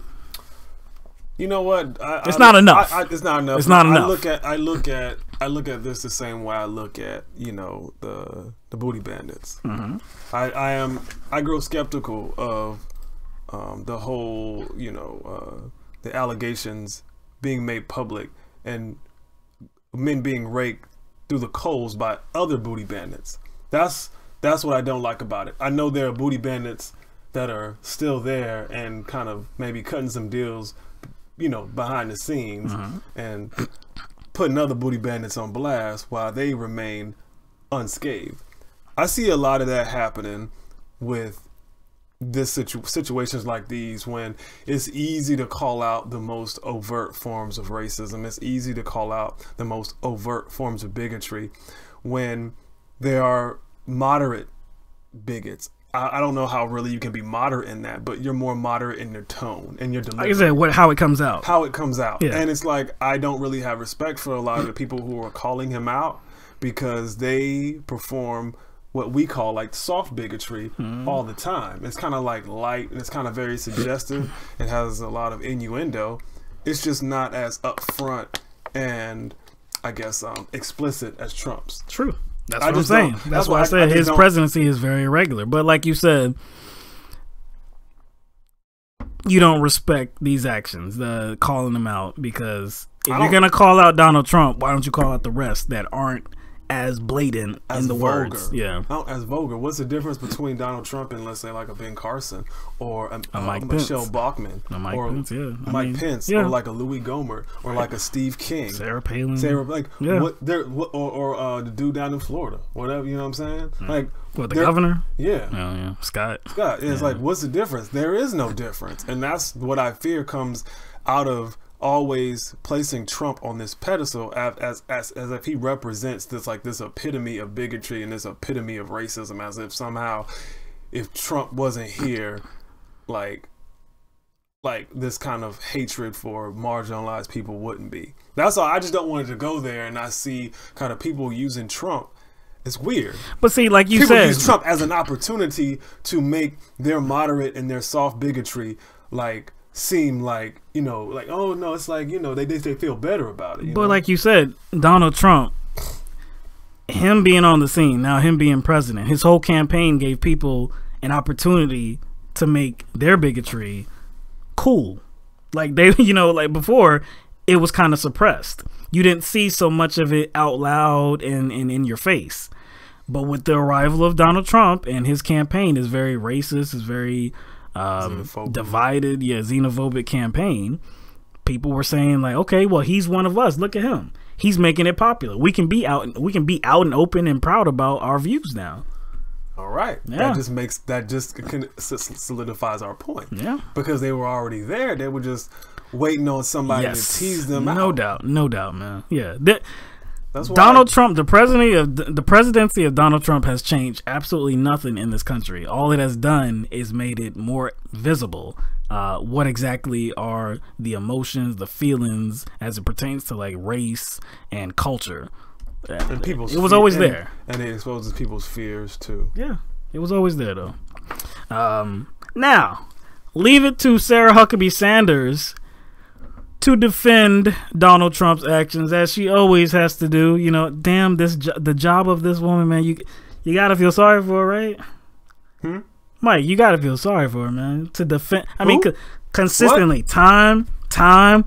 You know what? It's not enough. It's not enough. It's not enough. I look at this the same way I look at, you know, the booty bandits. I grow skeptical of the whole, you know, the allegations being made public and men being raked through the coals by other booty bandits. That's what I don't like about it. I know there are booty bandits that are still there and kind of maybe cutting some deals, you know, behind the scenes and putting other booty bandits on blast while they remain unscathed. I see a lot of that happening with this situations like these, when it's easy to call out the most overt forms of racism. It's easy to call out the most overt forms of bigotry when there are moderate bigots. I don't know how really you can be moderate in that, but you're more moderate in your tone and your delivery. Like I said, how it comes out. How it comes out. Yeah. And it's like, I don't really have respect for a lot of the people who are calling him out, because they perform what we call like soft bigotry all the time. It's kind of like light, and it's kind of very suggestive. It has a lot of innuendo. It's just not as upfront and, I guess, explicit as Trump's. True. That's what I'm saying. That's why I said his presidency is very irregular. But like you said, you don't respect these actions, calling them out, because if you're going to call out Donald Trump, why don't you call out the rest that aren't as blatant in the words? Yeah. As vulgar. What's the difference between Donald Trump and, let's say, like a Ben Carson or a Michelle Bachmann or Mike Pence or like a Louis Gohmert or like a Steve King, Sarah Palin, what the dude down in Florida, whatever, you know what I'm saying? Like, what, the governor? Yeah. Scott. It's like, what's the difference? There is no difference, and that's what I fear comes out of always placing Trump on this pedestal as if he represents this epitome of bigotry and this epitome of racism, as if somehow if Trump wasn't here, like, like this kind of hatred for marginalized people wouldn't be. That's all. I just don't want it to go there, and I see kind of people using Trump. It's weird. But see, like you people said, use Trump as an opportunity to make their moderate and their soft bigotry like seem like, you know, like, oh no, it's like, you know, they feel better about it. But like you said, Donald Trump, him being on the scene, now him being president, his whole campaign gave people an opportunity to make their bigotry cool. Like they, you know, like before it was kind of suppressed. You didn't see so much of it out loud and in your face. But with the arrival of Donald Trump and his campaign is very racist, is very divided, xenophobic campaign, people were saying like, okay, well, he's one of us. Look at him. He's making it popular. We can be out and open and proud about our views now. All right. Yeah. That just solidifies our point. Yeah. Because they were already there. They were just waiting on somebody to tease them out. No doubt, man. Yeah. That's why Donald Trump, the presidency of Donald Trump has changed absolutely nothing in this country. All it has done is made it more visible. What exactly are the emotions, the feelings as it pertains to like race and culture? And it was always there, and it exposes people's fears too. Yeah, it was always there though. Now, leave it to Sarah Huckabee Sanders to defend Donald Trump's actions, as she always has to do. You know, damn, the job of this woman, man. You gotta feel sorry for her, right? Mike, you gotta feel sorry for her, man. To defend, I mean, consistently, time again.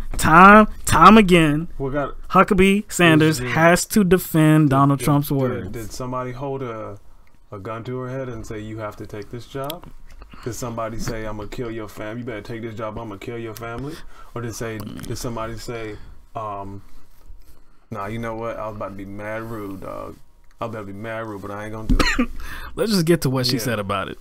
Huckabee Sanders has to defend Donald Trump's words. Did somebody hold a gun to her head and say, you have to take this job? Did somebody say, I'm gonna kill your family, you better take this job, I'm gonna kill your family? Or did somebody say, nah, you know what, I was about to be mad rude, dog. I was about to be mad rude, but I ain't gonna do it. Let's just get to what she said about it.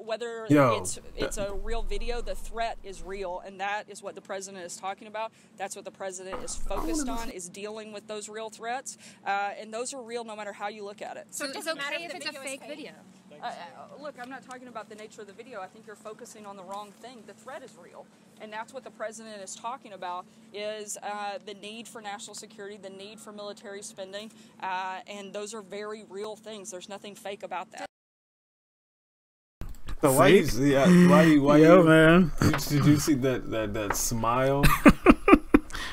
Whether it's a real video, the threat is real, and that is what the president is talking about. That's what the president is focused on, is dealing with those real threats, and those are real no matter how you look at it. So does it matter if it's a fake video? Look, I'm not talking about the nature of the video. I think you're focusing on the wrong thing. The threat is real, and that's what the president is talking about, is the need for national security, the need for military spending, and those are very real things. There's nothing fake about that. So why man? Did you see that smile?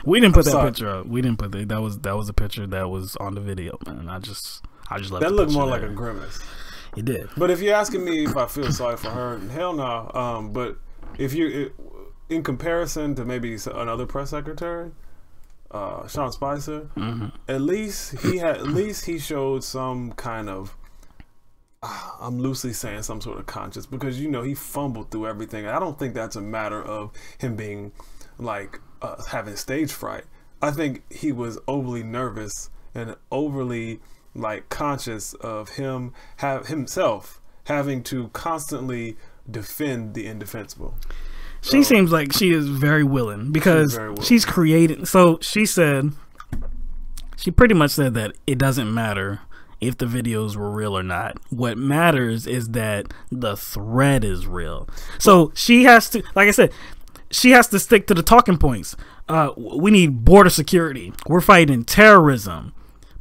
We didn't put that picture up. We didn't put that. That was a picture that was on the video, man. I just left that. Looked more like a grimace. It did. But if you're asking me if I feel sorry for her, hell no. But if you, in comparison to maybe another press secretary, Sean Spicer, at least he showed some kind of. I'm loosely saying some sort of conscience, because, you know, he fumbled through everything. I don't think that's a matter of him being like having stage fright. I think he was overly nervous and overly like conscious of himself having to constantly defend the indefensible. She seems like she is very willing, because she's creating. So she pretty much said that it doesn't matter if the videos were real or not. What matters is that the threat is real. So she has to, like I said, she has to stick to the talking points. We need border security. We're fighting terrorism.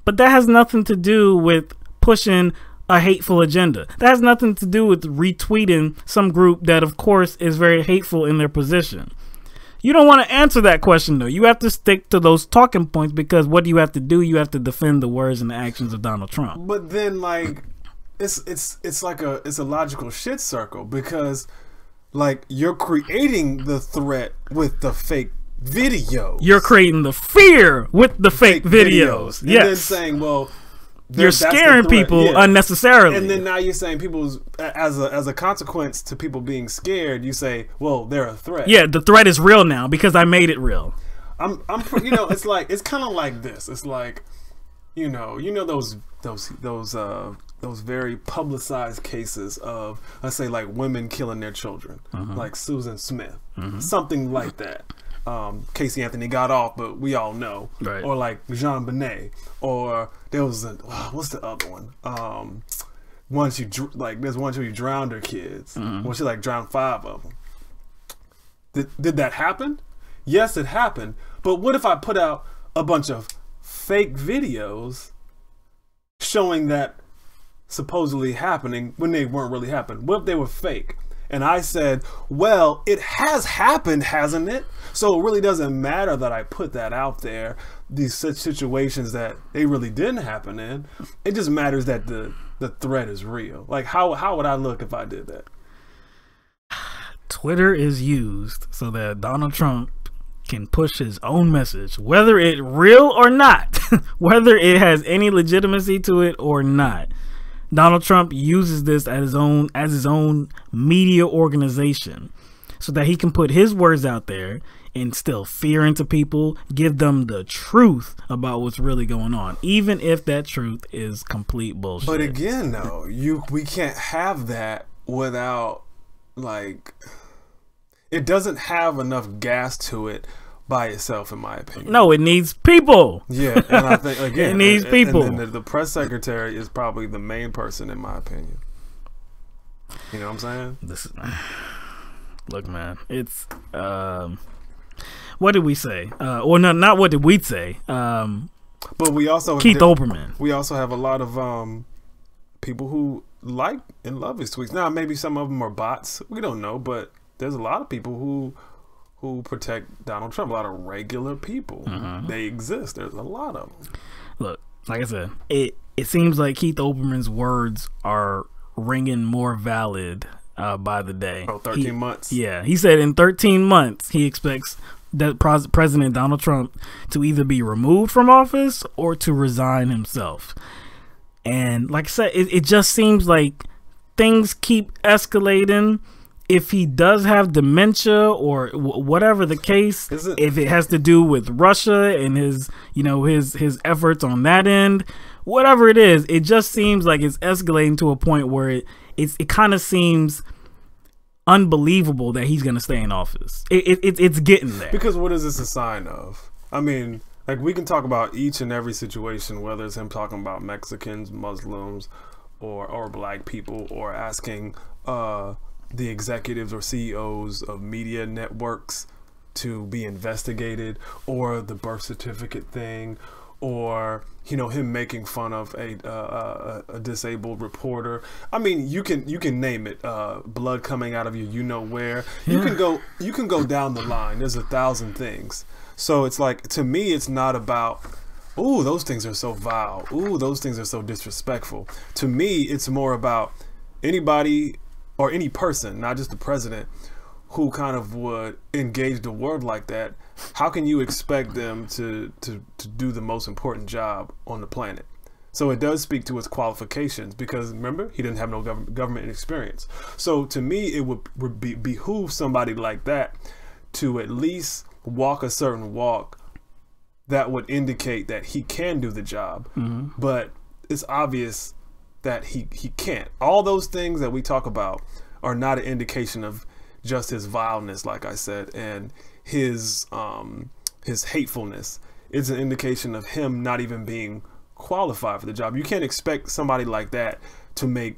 But that has nothing to do with pushing a hateful agenda. That has nothing to do with retweeting some group that, of course, is very hateful in their position. You don't want to answer that question, though. You have to stick to those talking points, because what do you have to do? You have to defend the words and the actions of Donald Trump. But then, like, it's like a logical shit circle, because, like, you're creating the threat with the fake videos. You're creating the fear with the fake videos. And then saying, well, you're scaring people unnecessarily. And then now you're saying people's, as a consequence to people being scared, you say, well, they're a threat. Yeah, the threat is real now because I made it real. You know, it's like, it's kind of like this. It's like, you know those very publicized cases of, let's say, like women killing their children, like Susan Smith, something like that. Casey Anthony got off, but we all know. Right. Or like Jean Bonnet, or there was what's the other one? There's one where you drowned her kids. Well, she like drowned 5 of them. Did that happen? Yes, it happened. But what if I put out a bunch of fake videos showing that supposedly happening when they weren't really happening? What if they were fake? And I said, well, it has happened, hasn't it? So it really doesn't matter that I put that out there, these such situations that they really didn't happen in. It just matters that the threat is real. Like, how would I look if I did that? Twitter is used so that Donald Trump can push his own message, whether it's real or not, whether it has any legitimacy to it or not. Donald Trump uses this as his own media organization so that he can put his words out there, instill fear into people, give them the truth about what's really going on, even if that truth is complete bullshit. But again, though, we can't have that without, like, it doesn't have enough gas to it by itself, in my opinion. No, it needs people. Yeah, and I think, again, it needs people. And then the press secretary is probably the main person, in my opinion. You know what I'm saying? Look, man, it's what did we say? Or no, not what did we say? But we also Keith Olbermann. We also have a lot of people who like and love his tweets. Now, maybe some of them are bots. We don't know, but there's a lot of people who protect Donald Trump. A lot of regular people. They exist. There's a lot of them. Look, like I said, it seems like Keith Olbermann's words are ringing more valid by the day. 13 months. Yeah, he said in 13 months he expects that President Donald Trump to either be removed from office or to resign himself. And like I said, it just seems like things keep escalating. If he does have dementia or whatever the case, if it has to do with Russia and his efforts on that end, whatever it is, it just seems like it's escalating to a point where it kind of seems unbelievable that he's going to stay in office. It's getting there. Because what is this a sign of? I mean, like, we can talk about each and every situation, whether it's him talking about Mexicans, Muslims, or black people, or asking the executives or CEOs of media networks to be investigated, or the birth certificate thing, or him making fun of a disabled reporter. I mean, you can name it. Blood coming out of you know where. You can go down the line. There's 1,000 things. So it's like, to me, it's not about, ooh, those things are so vile. Ooh, those things are so disrespectful. To me, it's more about anybody or any person, not just the president, who kind of would engage the word like that. How can you expect them to do the most important job on the planet? So it does speak to his qualifications, because remember, he didn't have no government experience. So to me, it would behoove somebody like that to at least walk a certain walk that would indicate that he can do the job. But it's obvious that he can't. All those things that we talk about are not an indication of just his vileness, like I said, and his hatefulness. It's an indication of him not even being qualified for the job. You can't expect somebody like that to make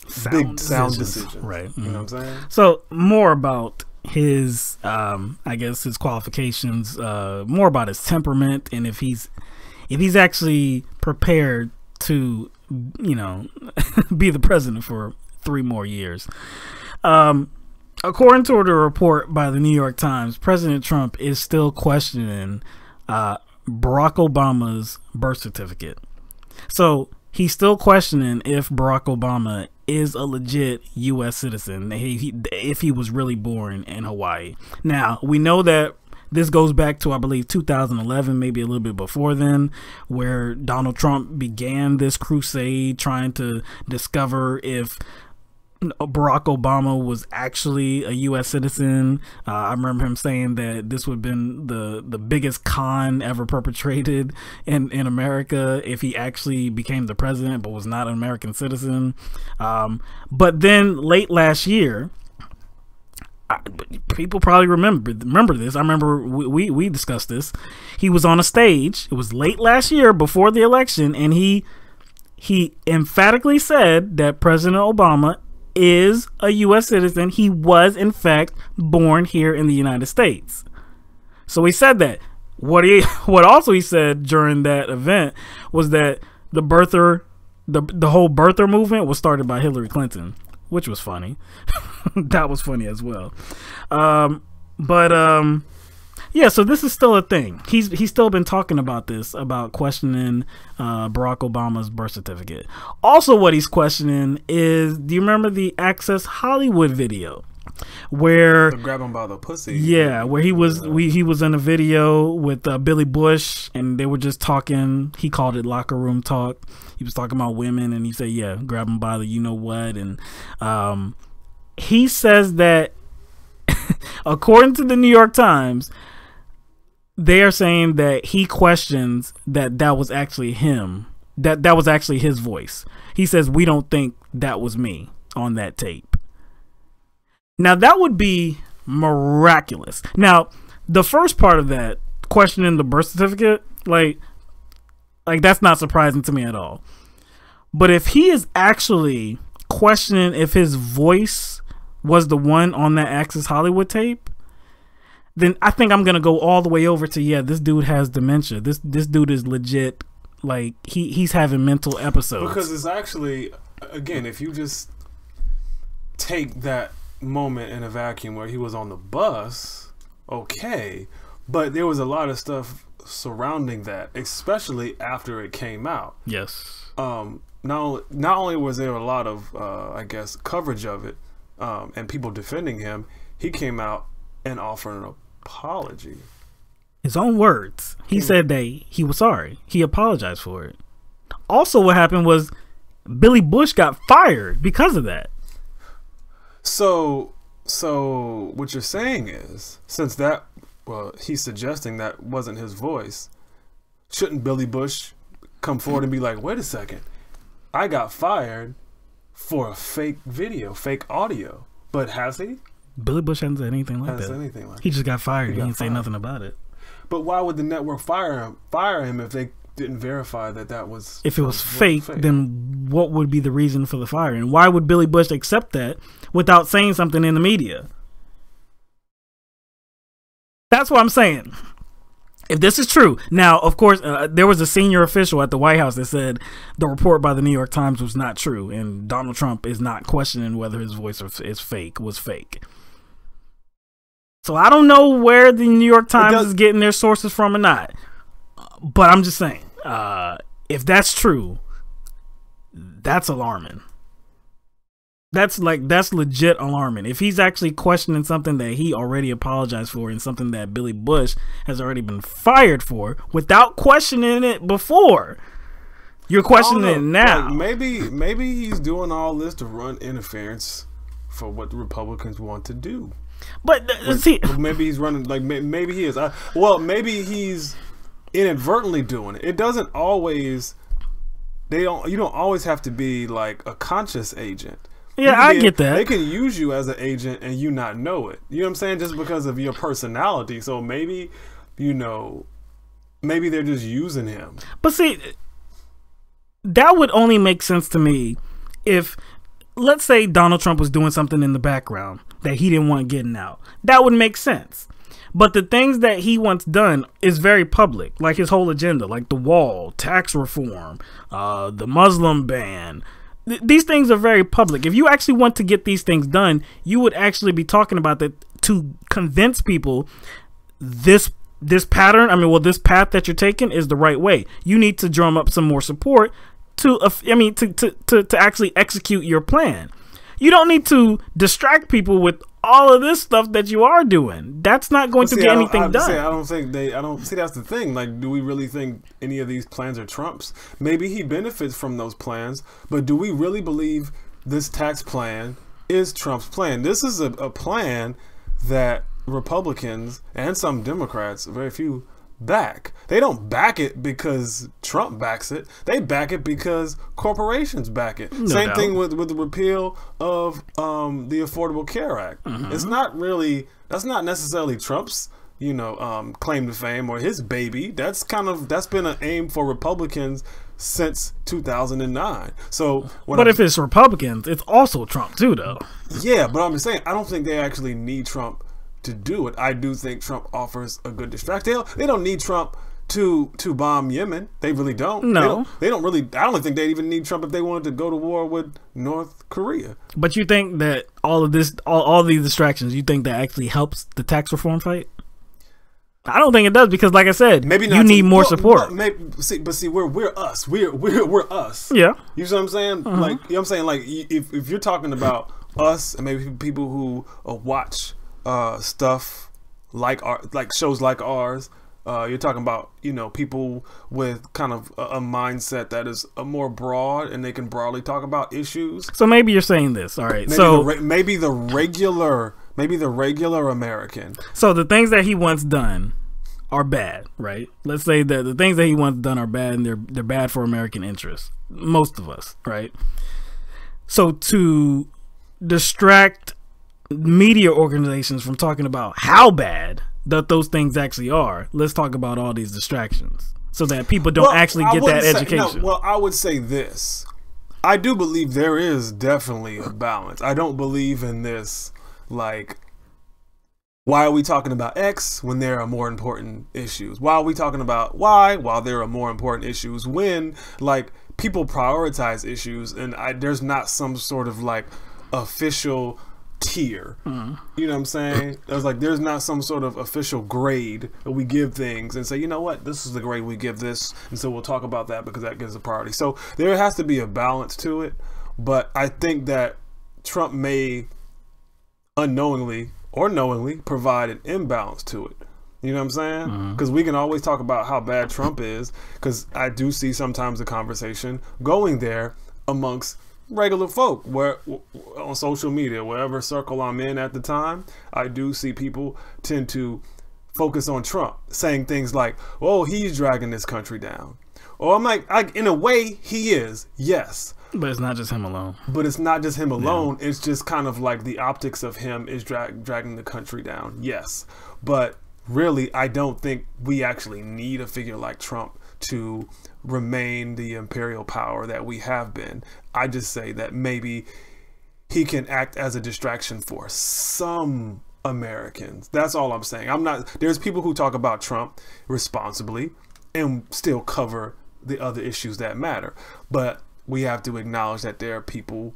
sound decisions. Right. You know what I'm saying? So more about his I guess his qualifications, more about his temperament, and if he's actually prepared to be the president for 3 more years. According to a report by the New York Times, President Trump is still questioning Barack Obama's birth certificate. So he's still questioning if Barack Obama is a legit U.S. citizen, if he was really born in Hawaii. Now, we know that this goes back to, I believe, 2011, maybe a little bit before then, where Donald Trump began this crusade trying to discover if Barack Obama was actually a U.S. citizen. I remember him saying that this would have been the biggest con ever perpetrated in America if he actually became the president but was not an American citizen. But then late last year, people probably remember this. I remember we discussed this. He was on a stage. It was late last year before the election, and he emphatically said that President Obama is a U.S. citizen. He was, in fact, born here in the United States. So he said that. What also he said during that event was that the whole birther movement was started by Hillary Clinton, which was funny. That was funny as well. Yeah, so this is still a thing. He's still been talking about this, about questioning Barack Obama's birth certificate. Also, what he's questioning is, do you remember the Access Hollywood video where grab him by the pussy? Yeah, where he was in a video with Billy Bush, and they were just talking. He called it locker room talk. He was talking about women, and he said, "Yeah, grab him by the you know what." And he says that, according to the New York Times, they are saying that he questions that was actually him, that was actually his voice. He says, we don't think that was me on that tape. Now, that would be miraculous. Now, the first part of that, questioning the birth certificate, like that's not surprising to me at all. But if he is actually questioning if his voice was the one on that Access Hollywood tape, then I think I'm going to go all the way over to, yeah, this dude has dementia. This dude is legit, like, he's having mental episodes. Because it's actually, again, if you just take that moment in a vacuum where he was on the bus, okay, but there was a lot of stuff surrounding that, especially after it came out. Yes. Not only was there a lot of, I guess, coverage of it, and people defending him, he came out and offered an apology. His own words. He said that he was sorry. He apologized for it. Also, what happened was Billy Bush got fired because of that. So what you're saying is, since that, well, he's suggesting that wasn't his voice, shouldn't Billy Bush come forward and be like, wait a second, I got fired for a fake video, fake audio? But has he? Billy Bush hasn't said anything like that. He just got fired. He didn't say nothing about it. But why would the network fire him if they didn't verify that was... If it was fake, then what would be the reason for the firing? Why would Billy Bush accept that without saying something in the media? That's what I'm saying. If this is true. Now, of course, there was a senior official at the White House that said the report by the New York Times was not true, and Donald Trump is not questioning whether his voice was fake. So I don't know where the New York Times is getting their sources from or not. But I'm just saying, if that's true, that's alarming. That's legit alarming. If he's actually questioning something that he already apologized for and something that Billy Bush has already been fired for without questioning it before, you're questioning it now. Like maybe he's doing all this to run interference for what the Republicans want to do. But see, maybe he's running, like, maybe he is. Well, maybe he's inadvertently doing it. It doesn't always. You don't always have to be like a conscious agent. Yeah, I get that. They can use you as an agent and you not know it. You know what I'm saying? Just because of your personality. So maybe, maybe they're just using him. But see, that would only make sense to me if, let's say Donald Trump was doing something in the background that he didn't want getting out. That would make sense. But the things that he wants done is very public, like his whole agenda, like the wall, tax reform, the Muslim ban. These things are very public. If you actually want to get these things done, you would actually be talking about that to convince people this pattern, this path that you're taking is the right way. You need to drum up some more support to actually execute your plan. You don't need to distract people with all of this stuff that you are doing. That's not going to get anything done. I don't see, that's the thing. Like, do we really think any of these plans are Trump's? Maybe he benefits from those plans, but do we really believe this tax plan is Trump's plan? This is a plan that Republicans and some Democrats, very few, back. They don't back it because Trump backs it. They back it because corporations back it. Same thing with the repeal of the Affordable Care Act. It's not really, that's not necessarily Trump's claim to fame or his baby. That's been an aim for Republicans since 2009. So, but if it's Republicans, it's also Trump too, though. Yeah, but I'm just saying, I don't think they actually need Trump to do it. I do think Trump offers a good distraction. They don't need Trump to bomb Yemen. They really don't. No, they don't really. I don't think they even need Trump if they wanted to go to war with North Korea. But you think that all of this, all these distractions, you think that actually helps the tax reform fight? I don't think it does, because, like I said, maybe you need more support. See, we're us. We're us. Yeah, you see what I'm saying? Like, you know what I'm saying? Like, if you're talking about us and maybe people who watch stuff like shows like ours, you're talking about, you know, people with kind of a mindset that is more broad, and they can broadly talk about issues. So maybe you're saying this. All right. Maybe the regular American. So the things that he wants done are bad, right? Let's say that the things that he wants done are bad, and they're bad for American interests. Most of us, right? So to distract media organizations from talking about how bad that those things actually are, let's talk about all these distractions so that people don't actually get that education. Well, I would say this. I do believe there is definitely a balance. I don't believe in this, like, why are we talking about X when there are more important issues? Why are we talking about Y while there are more important issues? When, like, people prioritize issues, and there's not some sort of, like, official tier. You know what I'm saying? There's not some sort of official grade that we give things and say, you know what, this is the grade we give this, and so we'll talk about that because that gives a priority. So there has to be a balance to it, but I think that Trump may unknowingly or knowingly provide an imbalance to it. You know what I'm saying? Because we can always talk about how bad Trump is, because I do see sometimes the conversation going there amongst regular folk, where on social media, wherever circle I'm in at the time, I do see people tend to focus on Trump, saying things like, "Oh, he's dragging this country down," or I'm like, in a way, he is, yes. But it's not just him alone. But it's not just him alone. Yeah. It's just kind of like the optics of him is dragging the country down, yes. But really, I don't think we actually need a figure like Trump to remain the imperial power that we have been. I just say that maybe he can act as a distraction for some Americans. That's all I'm saying. There's people who talk about Trump responsibly and still cover the other issues that matter. But we have to acknowledge that there are people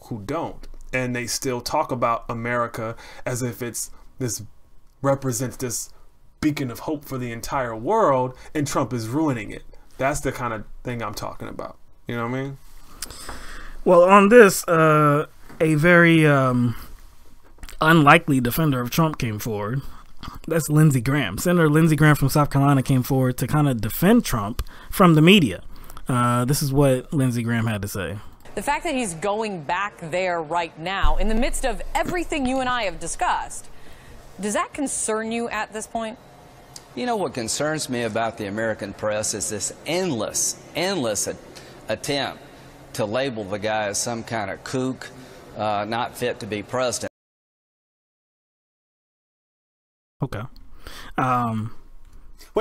who don't, and they still talk about America as if represents this beacon of hope for the entire world, and Trump is ruining it. That's the kind of thing I'm talking about. You know what I mean? Well, on this, a very unlikely defender of Trump came forward. That's Lindsey Graham. Senator Lindsey Graham from South Carolina came forward to kind of defend Trump from the media. This is what Lindsey Graham had to say. The fact that he's going back there right now, in the midst of everything you and I have discussed, does that concern you at this point? You know, what concerns me about the American press is this endless attempt to label the guy as some kind of kook, not fit to be president. Okay.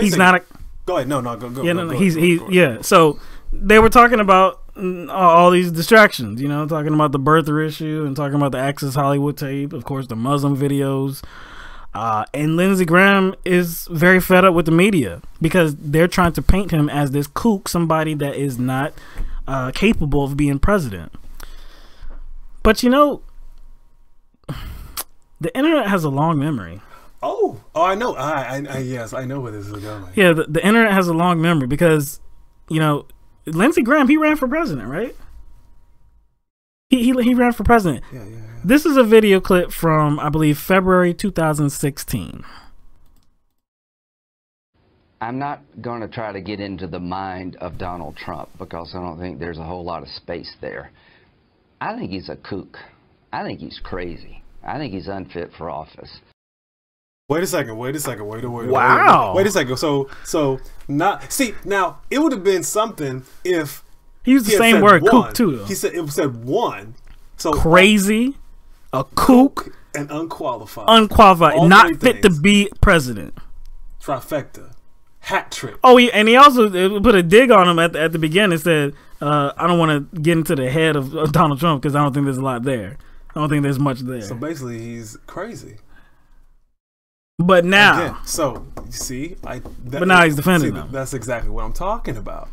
He's not a... Go ahead. No, go. Yeah, yeah. So they were talking about all these distractions, you know, talking about the birther issue and talking about the Access Hollywood tape, of course, the Muslim videos. And Lindsey Graham is very fed up with the media because they're trying to paint him as this kook, somebody that is not capable of being president. But, you know, the internet has a long memory. Oh, I know. Yes, I know where this is going. Yeah, the internet has a long memory because, you know, Lindsey Graham, he ran for president, right? He ran for president. Yeah. This is a video clip from, I believe, February 2016. I'm not going to try to get into the mind of Donald Trump because I don't think there's a whole lot of space there. I think he's a kook. I think he's crazy. I think he's unfit for office. Wait a second. Wait. Wow. Wait a second. So not see now. It would have been something if he used the same word, kook, too. Though. He said one. So crazy, a kook, and unqualified. All not fit to be president. Trifecta. hat trick. Oh, and he also put a dig on him at the beginning and said, I don't want to get into the head of Donald Trump because I don't think there's a lot there. I don't think there's much there. So basically, he's crazy. But now, again, so you see, but now he's defending them. That's exactly what I'm talking about.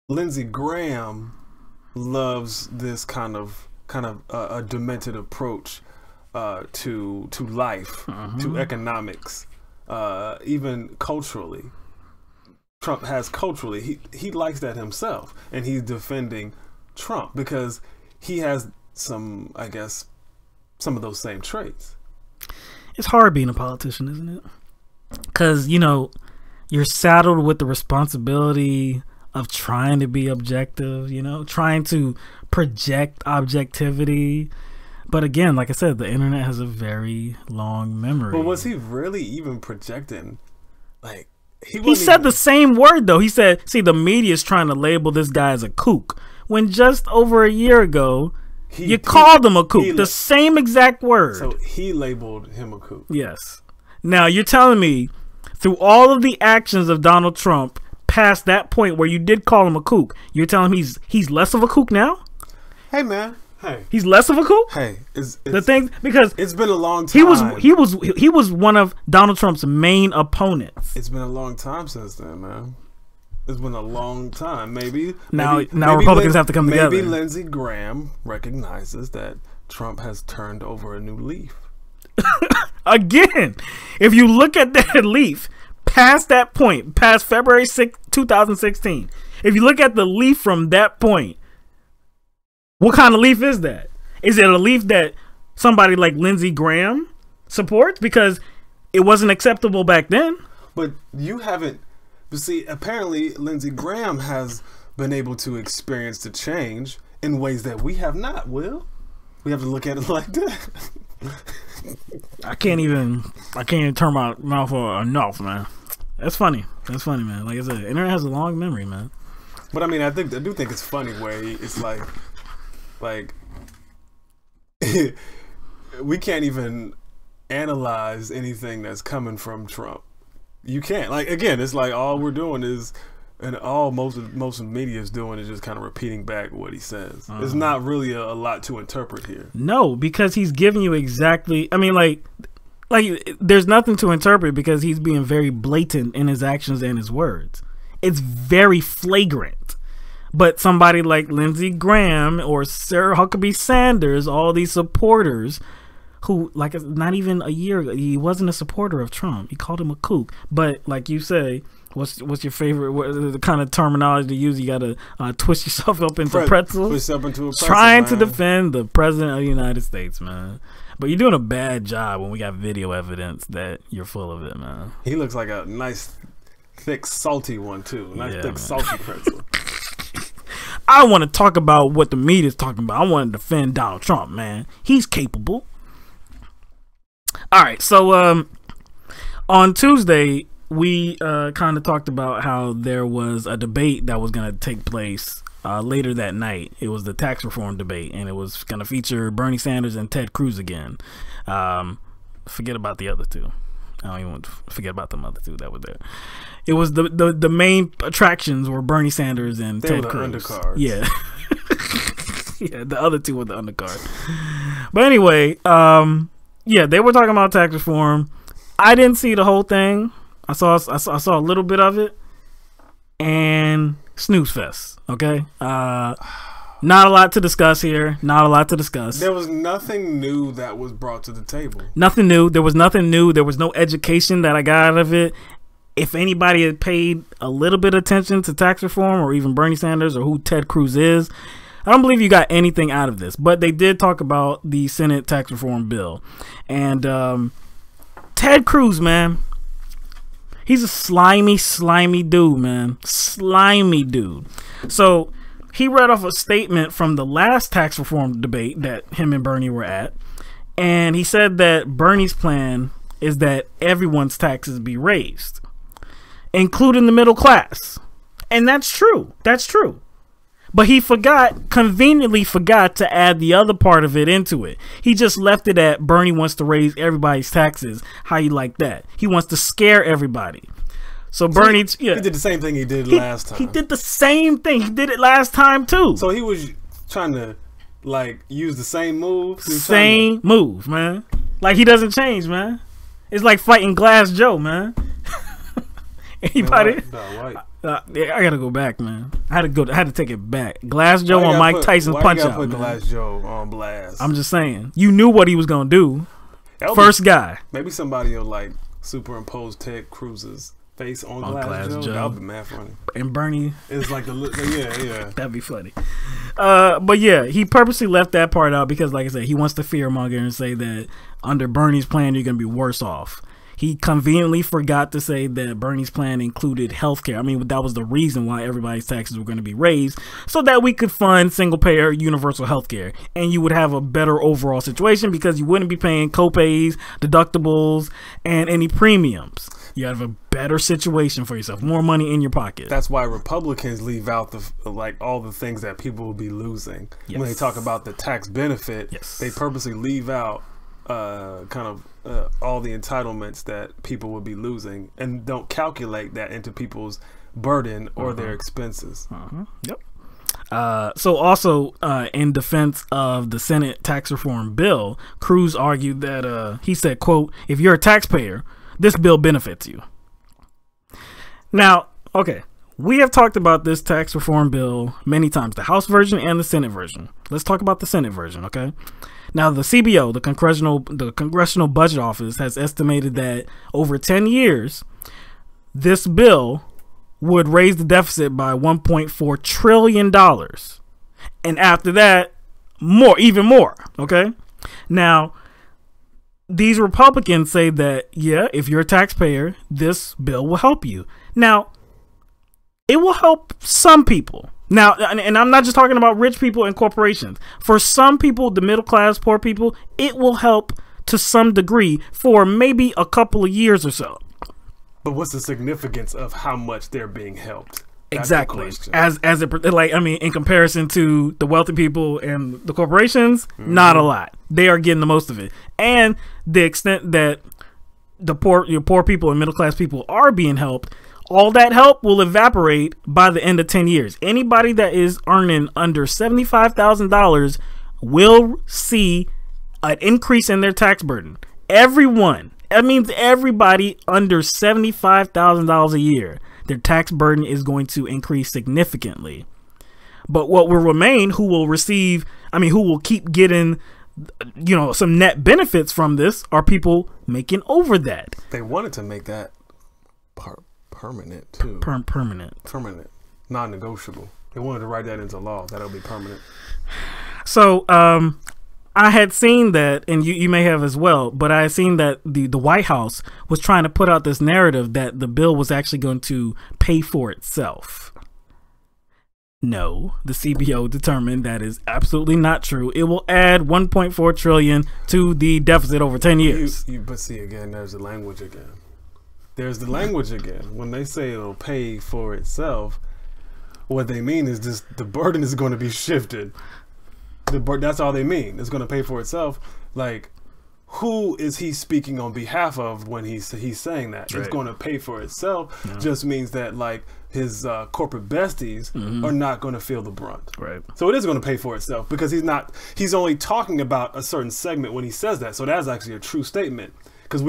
Lindsey Graham loves this kind of a demented approach to life, to economics, even culturally. Trump has culturally. He likes that himself, and he's defending Trump because he has some, I guess, some of those same traits. It's hard being a politician, isn't it? Because, you know, you're saddled with the responsibility of trying to be objective, you know, trying to project objectivity. But again, like I said, the internet has a very long memory. But was he really even projecting? Like, he said the same word, though. He said, see, the media's trying to label this guy as a kook. When just over a year ago, you called him a kook. The same exact word. So he labeled him a kook. Yes. Now, you're telling me, through all of the actions of Donald Trump, past that point where you did call him a kook, you're telling me he's less of a kook now? Hey, man. Hey. He's less of a kook? Hey. The thing, because it's been a long time. He was one of Donald Trump's main opponents. It's been a long time since then, man. It's been a long time. Maybe Republicans have to come together. Maybe Lindsey Graham recognizes that Trump has turned over a new leaf. Again, if you look at that leaf, past that point, past February 6, 2016, if you look at the leaf from that point, what kind of leaf is that? Is it a leaf that somebody like Lindsey Graham supports because it wasn't acceptable back then? But you haven't. But see, apparently Lindsey Graham has been able to experience the change in ways that we have not, Will. We have to look at it like that. I can't even turn my mouth enough, man. That's funny, man. Like I said, the internet has a long memory, man. But I mean, I do think it's funny where it's like we can't even analyze anything that's coming from Trump. You can't. Like, again, it's like all we're doing is, and all most of the media is doing is just kind of repeating back what he says. It's not really a lot to interpret here. No, because he's giving you exactly. I mean, like there's nothing to interpret because he's being very blatant in his actions and his words. It's very flagrant. But somebody like Lindsey Graham or Sarah Huckabee Sanders, all these supporters who, like, not even a year ago, he wasn't a supporter of Trump. He called him a kook. But like you say, what's your favorite, the kind of terminology to use? You got to twist yourself up into pretzels. Twist yourself into a pretzel, trying to defend the president of the United States, man. But you're doing a bad job when we got video evidence that you're full of it, man. He looks like a nice, thick, salty one, too. Thick, salty pretzel. I want to talk about what the media's talking about. I want to defend Donald Trump, man. He's capable. All right, so on Tuesday, we kind of talked about how there was a debate that was going to take place later that night. It was the tax reform debate, and it was going to feature Bernie Sanders and Ted Cruz again. Forget about the other two. I don't even want to forget about them other two that were there. It was the main attractions were Bernie Sanders and Ted Cruz. Undercards. Yeah. Yeah, the other two were the undercard. But anyway, yeah, they were talking about tax reform. I didn't see the whole thing. I saw a little bit of it, and snooze fest. Okay, not a lot to discuss here. Not a lot to discuss. There was nothing new that was brought to the table. Nothing new. There was nothing new. There was no education that I got out of it. If anybody had paid a little bit of attention to tax reform, or even Bernie Sanders, or who Ted Cruz is, I don't believe you got anything out of this. But they did talk about the Senate tax reform bill. And Ted Cruz, man, he's a slimy dude, man. Slimy dude. So he read off a statement from the last tax reform debate that him and Bernie were at. And he said that Bernie's plan is that everyone's taxes be raised, including the middle class. And that's true. That's true. But he conveniently forgot to add the other part of it into it. He just left it at Bernie wants to raise everybody's taxes. How you like that? He wants to scare everybody. So Bernie, he did the same thing he did last time. He did the same thing. He did it last time too. So he was trying to like use the same move. Same move, man. Like he doesn't change, man. It's like fighting Glass Joe, man. Anybody? I gotta go back, man. I had to take it back. Glass Joe on Mike Tyson's Punch Out. Put Glass Joe on blast. I'm just saying. You knew what he was gonna do. First guy. Maybe somebody will like superimpose Ted Cruz's face on Glass Joe. That would be mad funny. And Bernie. It's like yeah. That'd be funny. But yeah, he purposely left that part out because, like I said, he wants to fearmonger and say that under Bernie's plan, you're gonna be worse off. He conveniently forgot to say that Bernie's plan included healthcare. I mean, that was the reason why everybody's taxes were going to be raised, so that we could fund single-payer universal healthcare, and you would have a better overall situation because you wouldn't be paying copays, deductibles, and any premiums. You have a better situation for yourself, more money in your pocket. That's why Republicans leave out all the things that people will be losing. Yes. When they talk about the tax benefit, they purposely leave out all the entitlements that people would be losing and don't calculate that into people's burden or their expenses. Yep. So also in defense of the Senate tax reform bill, Cruz argued that he said, quote, if you're a taxpayer, this bill benefits you. Now, okay, we have talked about this tax reform bill many times, the House version and the Senate version. Let's talk about the Senate version, okay? Now, the CBO, the Congressional Budget Office, has estimated that over 10 years, this bill would raise the deficit by $1.4 trillion. And after that, even more, okay? Now, these Republicans say that, yeah, if you're a taxpayer, this bill will help you. Now, it will help some people. Now, and I'm not just talking about rich people and corporations. For some people, the middle class, poor people, it will help to some degree for maybe a couple of years or so. But what's the significance of how much they're being helped? That's exactly. As it, like, I mean, in comparison to the wealthy people and the corporations, not a lot. They are getting the most of it. And the extent that your poor people and middle class people are being helped, all that help will evaporate by the end of 10 years. Anybody that is earning under $75,000 will see an increase in their tax burden. Everyone. That means everybody under $75,000 a year, their tax burden is going to increase significantly. But what will remain, who will keep getting, some net benefits from this are people making over that. They wanted to make that permanent too. Permanent, non-negotiable. They wanted to write that into law. That'll be permanent. So, I had seen that, and you may have as well, but I had seen that the White House was trying to put out this narrative that the bill was actually going to pay for itself. No, the CBO determined that is absolutely not true. It will add $1.4 trillion to the deficit over 10 years. But see, again, there's the language again. When they say it'll pay for itself, what they mean is just the burden is going to be shifted. That's all they mean. It's going to pay for itself. Like, who is he speaking on behalf of when he's saying that? Right. It's going to pay for itself. Yeah. Just means that, like, his corporate besties are not going to feel the brunt. Right. So it is going to pay for itself because he's only talking about a certain segment when he says that. So that's actually a true statement because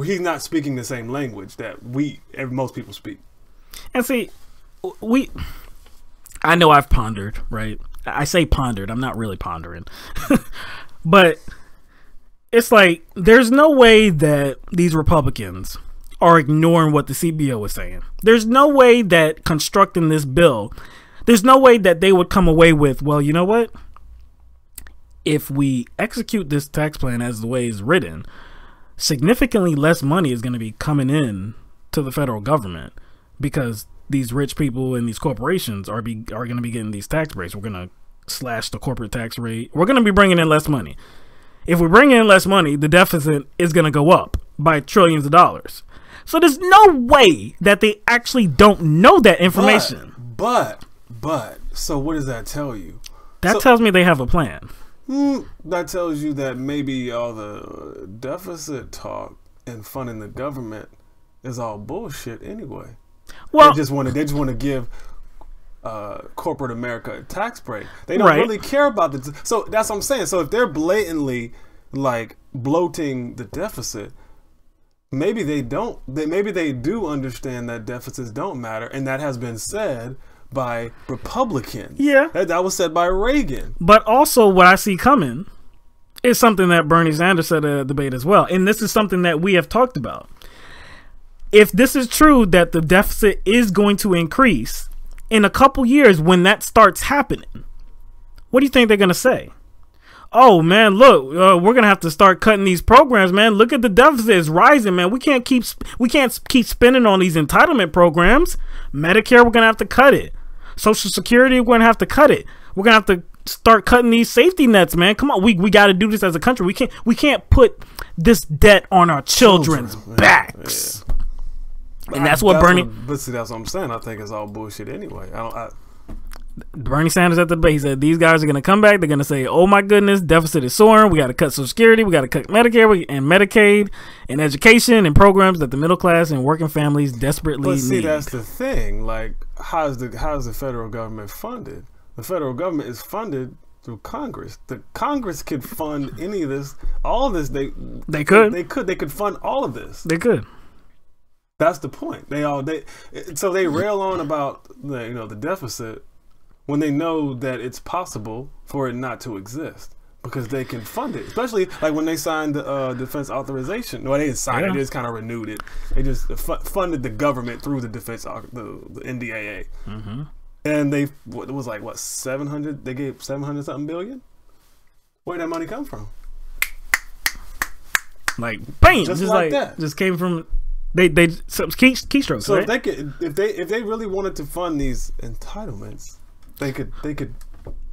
he's not speaking the same language that most people speak. And see, I know I've pondered, right? I say pondered, I'm not really pondering. But it's like, there's no way that these Republicans are ignoring what the CBO is saying. There's no way that constructing this bill, there's no way that they would come away with, well, you know what? If we execute this tax plan as the way it's written, significantly less money is going to be coming in to the federal government because these rich people and these corporations are going to be getting these tax breaks. We're going to slash the corporate tax rate. We're going to be bringing in less money. If we bring in less money, the deficit is going to go up by trillions of dollars. So there's no way that they actually don't know that information. But But so what does that tell you? That tells me they have a plan. That tells you that maybe all the deficit talk and funding the government is all bullshit anyway. Well, they just want to give corporate America a tax break. They don't really care about the. So that's what I'm saying. So if they're blatantly like bloating the deficit, maybe they don't. Maybe they do understand that deficits don't matter, and that has been said by Republicans. Yeah, that was said by Reagan. But also, what I see coming is something that Bernie Sanders said at a debate as well, and this is something that we have talked about. If this is true that the deficit is going to increase in a couple years, when that starts happening, what do you think they're going to say? Oh man, look, we're going to have to start cutting these programs, man. Look at the deficit, it's rising, man. We can't keep spending on these entitlement programs. Medicare, we're going to have to cut it. Social Security, we're going to have to cut it. We're going to have to start cutting these safety nets, man. Come on, we got to do this as a country. We can't put this debt on our children's backs. Yeah. And that's what Bernie. But see, that's what I'm saying. I think it's all bullshit anyway. Bernie Sanders at the debate, he said these guys are going to come back. They're going to say, "Oh my goodness, deficit is soaring. We got to cut Social Security. We got to cut Medicare and Medicaid and education and programs that the middle class and working families desperately need." But see, that's the thing. Like, how's the federal government funded? The federal government is funded through Congress. The Congress could fund any of this. All of this, they could fund all of this. They could. That's the point. So they rail on about the deficit when they know that it's possible for it not to exist because they can fund it. Especially like when they signed the defense authorization. No, they didn't sign it. They just kind of renewed it. They just funded the government through the defense the NDAA. Mm-hmm. And it was like what 700? They gave 700 something billion. Where'd that money come from? Like bam, just like that. Just came from. They keystrokes. So right? if they really wanted to fund these entitlements, they could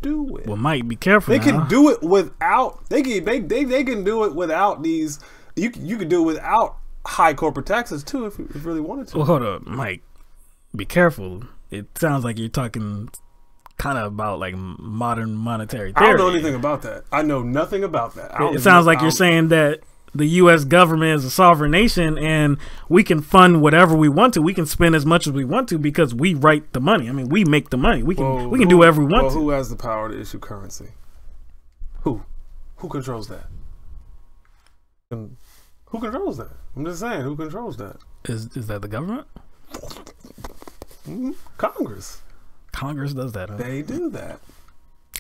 do it. Well, Mike, be careful. They can do it without. They can do it without these. You could do it without high corporate taxes too, if you really wanted to. Well, hold up, Mike. Be careful. It sounds like you're talking kind of about like modern monetary theory. I don't know anything about that. I know nothing about that. It sounds like you're saying that the U.S. government is a sovereign nation and we can fund whatever we want to. We can spend as much as we want to because we write the money. I mean, we make the money. We can do whatever we want to. Who has the power to issue currency? Who controls that? And who controls that? I'm just saying, who controls that? Is that the government? Congress. Congress does that, huh? They do that.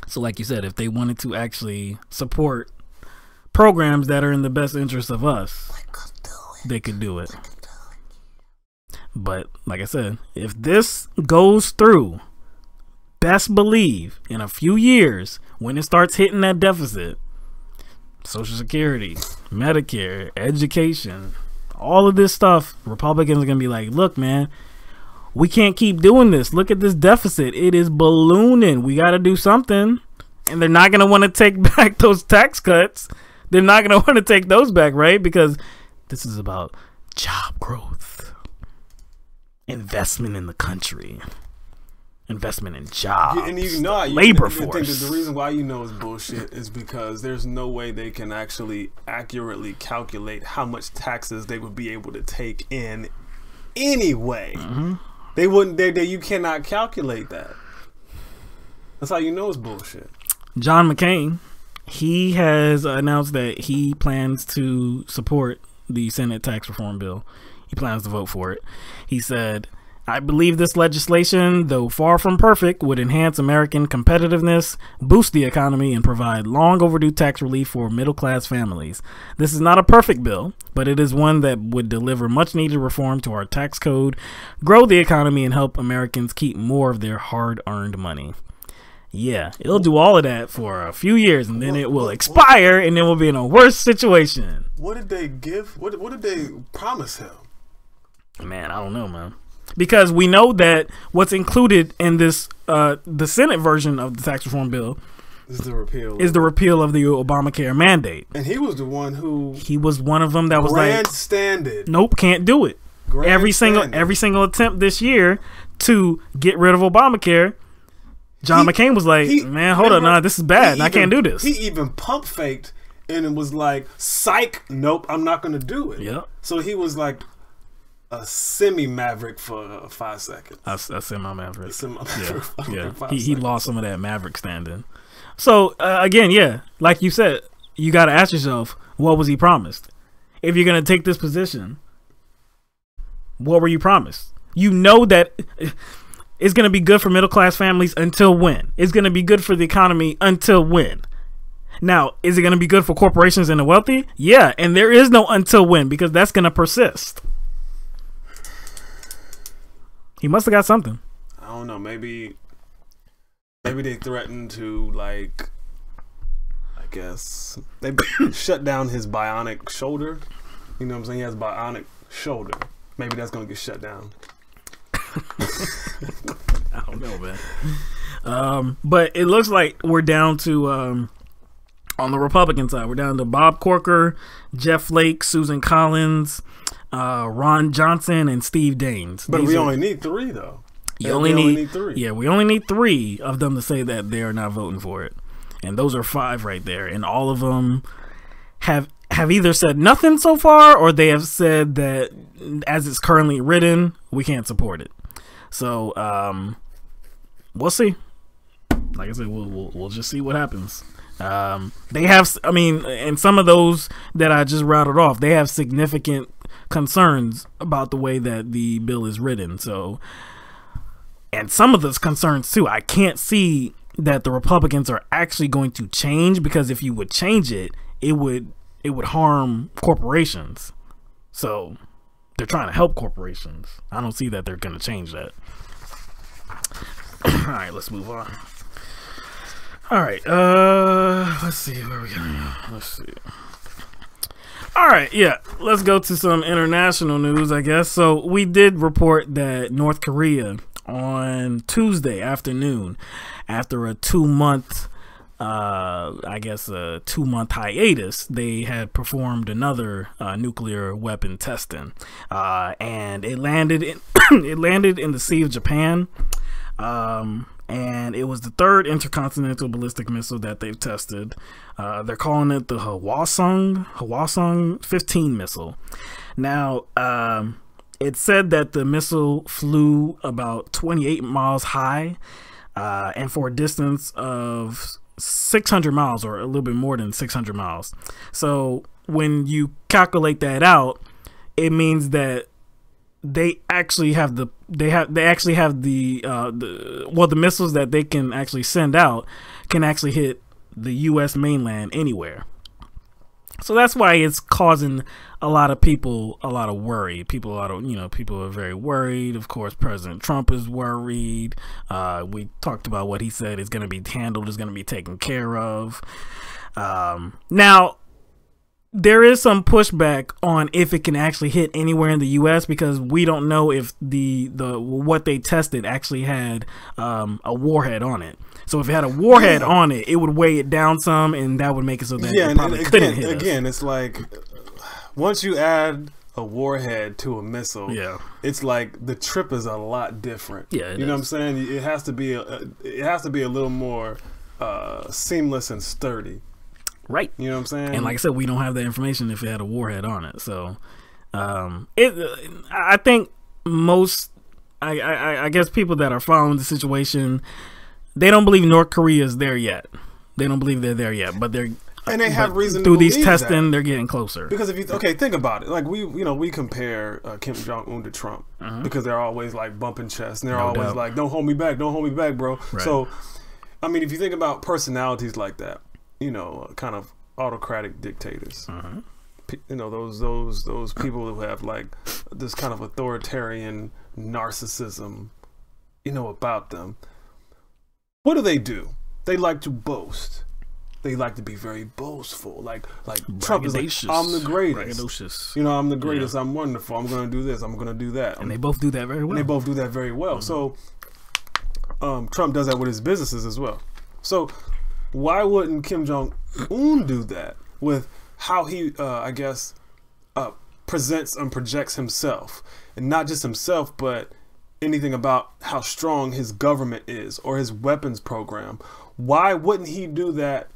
So like you said, if they wanted to actually support programs that are in the best interest of us, they could do it. But like I said, if this goes through, best believe in a few years when it starts hitting that deficit, Social Security, Medicare, education, all of this stuff, Republicans are gonna be like, look man, we can't keep doing this. Look at this deficit. It is ballooning. We got to do something. And they're not going to want to take back those tax cuts. They're not going to want to take those back, right? Because this is about job growth, investment in the country, investment in jobs, and labor force. The reason why it's bullshit is because there's no way they can actually accurately calculate how much taxes they would be able to take in anyway. Mm-hmm. They wouldn't. You cannot calculate that. That's how you know it's bullshit. John McCain, he has announced that he plans to support the Senate tax reform bill. He plans to vote for it. He said, I believe this legislation, though far from perfect, would enhance American competitiveness, boost the economy, and provide long overdue tax relief for middle-class families. This is not a perfect bill, but it is one that would deliver much-needed reform to our tax code, grow the economy, and help Americans keep more of their hard-earned money. Yeah, it'll do all of that for a few years, and then it will expire, and then we'll be in a worse situation. What did they give? What did they promise him? Man, I don't know, man. Because we know that what's included in this, the Senate version of the tax reform bill is the repeal of the Obamacare mandate. And he was the one who... He was one of them that was like... grandstanded. Nope, can't do it. Every single attempt this year to get rid of Obamacare John McCain was like, man, hold on, nah, this is bad. I can't do this. He even pump faked and it was like, psych, nope, I'm not going to do it. Yep. So he was like a semi-maverick for 5 seconds. A semi-maverick. Yeah. He lost some of that maverick standing. So, again, yeah, like you said, you got to ask yourself, what was he promised? If you're going to take this position, what were you promised? You know that it's going to be good for middle-class families until when? It's going to be good for the economy until when? Now, is it going to be good for corporations and the wealthy? Yeah, and there is no until when, because that's going to persist. He must have got something. I don't know. Maybe they threatened to, like, I guess they shut down his bionic shoulder. You know what I'm saying? He has bionic shoulder. Maybe that's gonna get shut down. I don't know, man. But it looks like we're down to on the Republican side, we're down to Bob Corker, Jeff Flake, Susan Collins, Ron Johnson, and Steve Daines. But we only need 3, though. You only need 3. Yeah, we only need 3 of them to say that they are not voting for it, and those are 5 right there. And all of them have either said nothing so far, or they have said that as it's currently written, we can't support it. So we'll see. Like I said, we'll just see what happens. They have, I mean, and some of those that I just rattled off, they have significant concerns about the way that the bill is written. So, and some of those concerns too, I can't see that the Republicans are actually going to change, because if you would change it, it would harm corporations. So they're trying to help corporations. I don't see that they're going to change that. All right, let's move on. All right, let's see where we going. Let's see. All right, yeah, let's go to some international news, I guess. So we did report that North Korea on Tuesday afternoon, after a 2-month a 2-month hiatus, they had performed another nuclear weapon testing, and it landed in the Sea of Japan, and it was the 3rd intercontinental ballistic missile that they've tested. They're calling it the Hwasong 15 missile. Now, it said that the missile flew about 28 miles high, and for a distance of 600 miles, or a little bit more than 600 miles. So when you calculate that out, it means that they actually have the missiles that they can actually send out can actually hit the U.S. mainland anywhere. So that's why it's causing a lot of people a lot of worry. People are very worried. Of course, President Trump is worried. We talked about what he said is going to be handled, is going to be taken care of. Now, there is some pushback on if it can actually hit anywhere in the U.S. because we don't know if the what they tested actually had a warhead on it. So if it had a warhead on it, it would weigh it down some, and that would make it so that it probably couldn't hit us. Again, it's like once you add a warhead to a missile, it's like the trip is a lot different. Yeah, you know what I'm saying? It has to be a little more seamless and sturdy. Right. You know what I'm saying? And like I said, we don't have the information if it had a warhead on it. So I think most I guess people that are following the situation, they don't believe North Korea is there yet. They don't believe they're there yet, but they're they have reason through to these believe testing, that. they're getting closer. Because if you think about it, like we compare Kim Jong-un to Trump because they're always like bumping chests and they're always like, don't hold me back, bro. Right. So I mean, if you think about personalities like that, kind of autocratic dictators, those people who have like this kind of authoritarian narcissism, about them. What do? They like to boast. They like to be very boastful. Like Trump is like, I'm the greatest. I'm the greatest. Yeah. I'm wonderful. I'm going to do this. I'm going to do that. And they both do that very well. So Trump does that with his businesses as well. So why wouldn't Kim Jong-un do that with how he, presents and projects himself? And not just himself, but anything about how strong his government is or his weapons program, why wouldn't he do that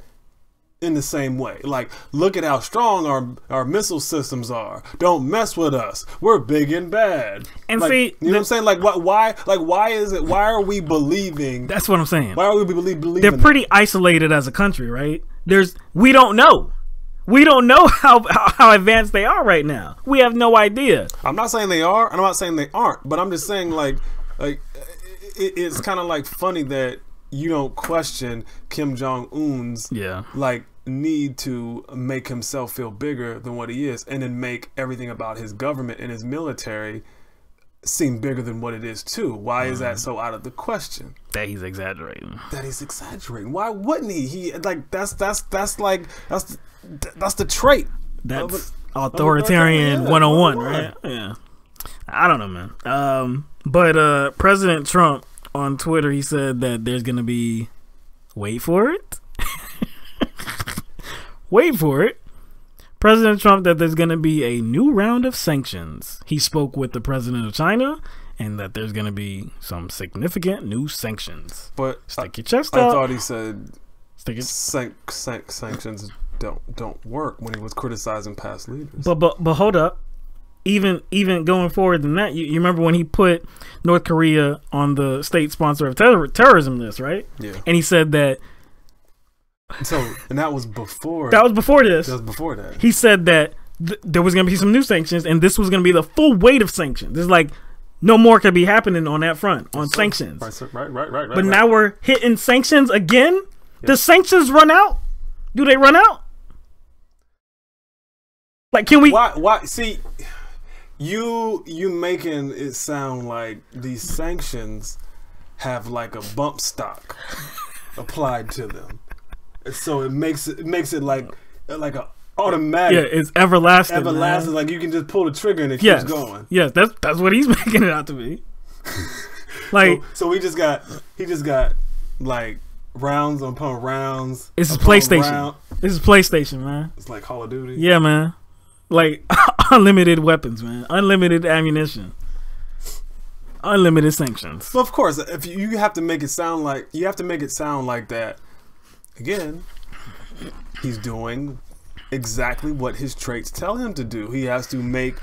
in the same way? Like, look at how strong our missile systems are. Don't mess with us. We're big and bad. And like, see, you know what I'm saying? Like, why is it? Why are we believing? That's what I'm saying. Why are we believing? They're pretty isolated as a country, right? We don't know. We don't know how advanced they are right now. We have no idea. I'm not saying they are. I'm not saying they aren't. But I'm just saying, like it's kind of like funny that you don't question Kim Jong-un's like need to make himself feel bigger than what he is, and then make everything about his government and his military seem bigger than what it is too. Why is that so out of the question? That he's exaggerating. Why wouldn't he? He like that's the trait. That's authoritarian 101, right? Yeah. I don't know, man. But President Trump on Twitter, he said that there's gonna be, wait for it, wait for it, President Trump, that there's gonna be a new round of sanctions. He spoke with the president of China, and that there's gonna be some significant new sanctions. But stick your chest out. I thought he said sanctions don't work when he was criticizing past leaders. But hold up. Even going forward than that, you remember when he put North Korea on the state sponsor of terrorism list, right? Yeah. And he said that. And that was before. That was before this. That was before that. He said that there was going to be some new sanctions, and this was going to be the full weight of sanctions. It's like no more could be happening on that front on sanctions. Right. But now we're hitting sanctions again. Yes. Does sanctions run out? Do they run out? Like, can we? Why? See. You making it sound like these sanctions have like a bump stock applied to them, so it makes it like a automatic. Yeah, it's everlasting. Everlasting, man. Like you can just pull the trigger and it keeps going. Yes, that's what he's making it out to be. Like, so he just got like rounds upon rounds. This is PlayStation. This is PlayStation, man. It's like Call of Duty. Yeah, man. Like unlimited weapons, man. Unlimited ammunition. Unlimited sanctions. Well, of course, if you have to make it sound like that. Again, he's doing exactly what his traits tell him to do. He has to make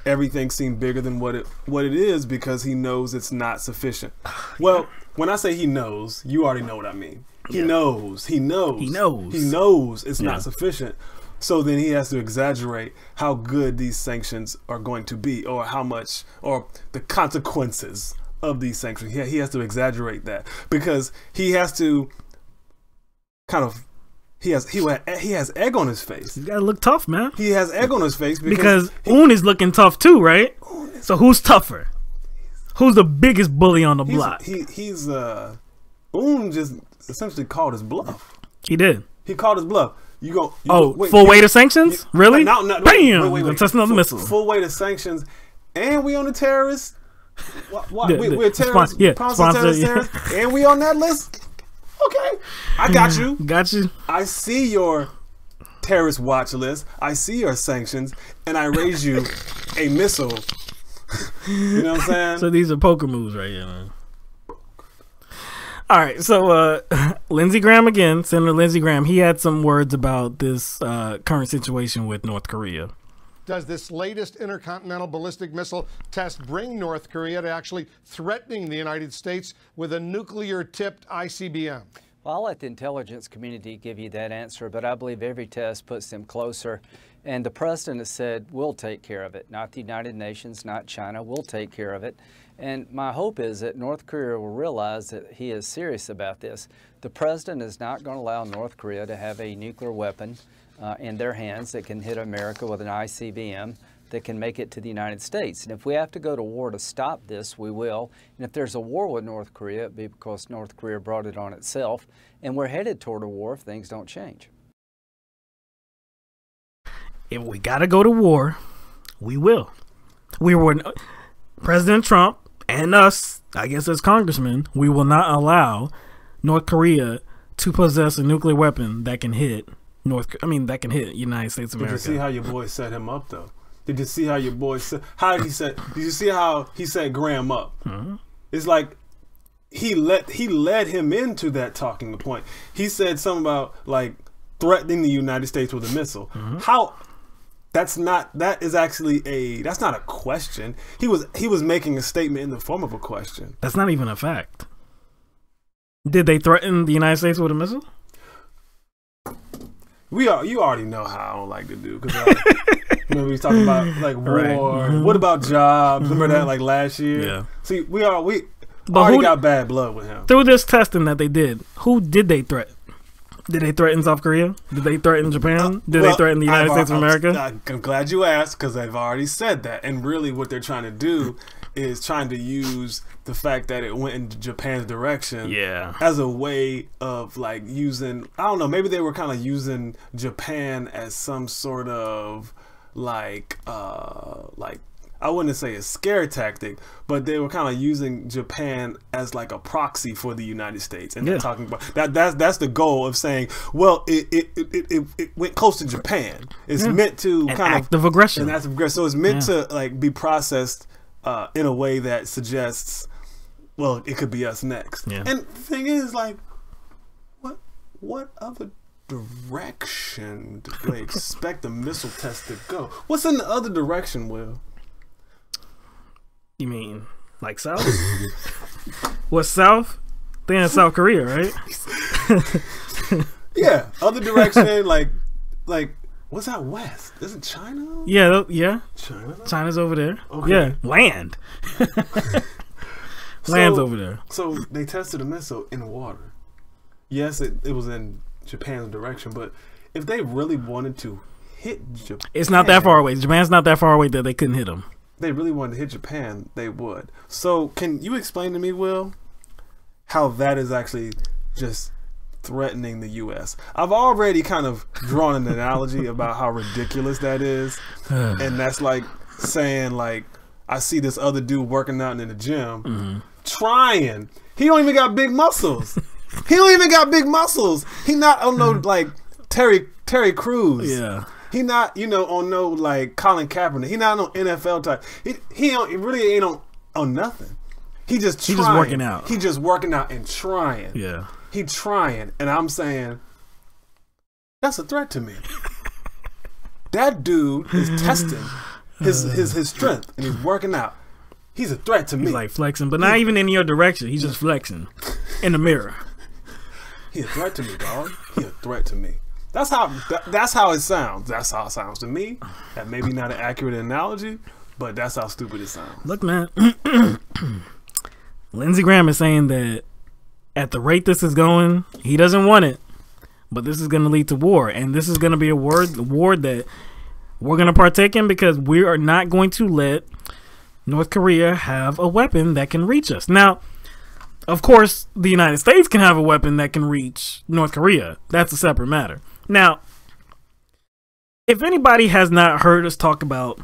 everything seem bigger than what it is because he knows it's not sufficient. Well, when I say he knows, you already know what I mean. He knows it's not sufficient. So then he has to exaggerate how good these sanctions are going to be, or how much, or the consequences of these sanctions. He has to exaggerate that because he has to kind of he has egg on his face. He's gotta look tough, man. He has egg on his face because Un is looking tough too, right? So who's tougher? Who's the biggest bully on the block? He's Un just essentially called his bluff. He did. He called his bluff. Full weight of sanctions? Really? No, bam! Wait. Test another missile. Full weight of sanctions, and we on the terrorists. We're terrorists. Terrorists, and we on that list. Okay, I got you. Got you. I see your terrorist watch list. I see your sanctions, and I raise you a missile. You know what I'm saying? So these are poker moves right here, man. All right, so Lindsey Graham again, Senator Lindsey Graham, he had some words about this current situation with North Korea. Does this latest intercontinental ballistic missile test bring North Korea to actually threatening the United States with a nuclear-tipped ICBM? Well, I'll let the intelligence community give you that answer, but I believe every test puts them closer. And the president has said, we'll take care of it. Not the United Nations, not China. We'll take care of it. And my hope is that North Korea will realize that he is serious about this. The president is not going to allow North Korea to have a nuclear weapon in their hands that can hit America with an ICBM that can make it to the United States. And if we have to go to war to stop this, we will. And if there's a war with North Korea, it'll be because North Korea brought it on itself. And we're headed toward a war if things don't change. If we got to go to war, we will. President Trump and us, I guess as congressmen, we will not allow North Korea to possess a nuclear weapon that can hit United States of America. Did you see how your boy set him up, though? Did you see how your boy said? Did you see how he set Graham up? Mm-hmm. it's like he led him into that talking point. He said something about like threatening the United States with a missile. How? That's not a question. He was making a statement in the form of a question. That's not even a fact. Did they threaten the United States with a missile? You already know how I don't like to do, because we was talking about like war. Right. What about jobs? Remember that like last year? Yeah. See, we already got bad blood with him. Through this testing that they did, who did they threaten? Did they threaten South Korea? Did they threaten Japan? Did they threaten the United States of America? I'm glad you asked, because I've already said that. And really what they're trying to do is trying to use the fact that it went in Japan's direction as a way of like using, I don't know, maybe they were kind of using Japan as some sort of like I wouldn't say a scare tactic, but they were kind of using Japan as like a proxy for the United States, and they're talking about that's the goal of saying, well, it went close to Japan. It's meant to kind of active aggression, and active aggression. So it's meant to like be processed in a way that suggests, well, it could be us next. And the thing is, like, what other direction do they expect the missile test to go? What's in the other direction, Will? You mean like south? What's south? They in South Korea, right? Yeah, other direction, like what's that west? Isn't China? Yeah. China? China's over there. Okay. Yeah, land. Land's over there. So they tested a missile in water. Yes, it was in Japan's direction, but if they really wanted to hit Japan, it's not that far away. Japan's not that far away that they couldn't hit them. They really wanted to hit Japan, they would. So can you explain to me, Will, how that is actually just threatening the U.S.? I've already kind of drawn an analogy about how ridiculous that is. And that's like saying, like, I see this other dude working out in the gym, trying. He don't even got big muscles. He not on no, like, Terry Crews. Yeah. He not, on no like Colin Kaepernick. He not on NFL type. He really ain't on nothing. He just working out. He just working out and trying. Yeah. He trying, and I'm saying that's a threat to me. That dude is testing his strength, and he's working out. He's a threat to me. He's like flexing, but not even in your direction. He's just flexing in the mirror. He's a threat to me, dog. He's a threat to me. That's how it sounds. That's how it sounds to me. That may be not an accurate analogy, but that's how stupid it sounds. Look, man. Lindsey Graham is saying that at the rate this is going, he doesn't want it, but this is going to lead to war, and this is going to be a war that we're going to partake in, because we are not going to let North Korea have a weapon that can reach us. Now, of course, the United States can have a weapon that can reach North Korea. That's a separate matter. Now, if anybody has not heard us talk about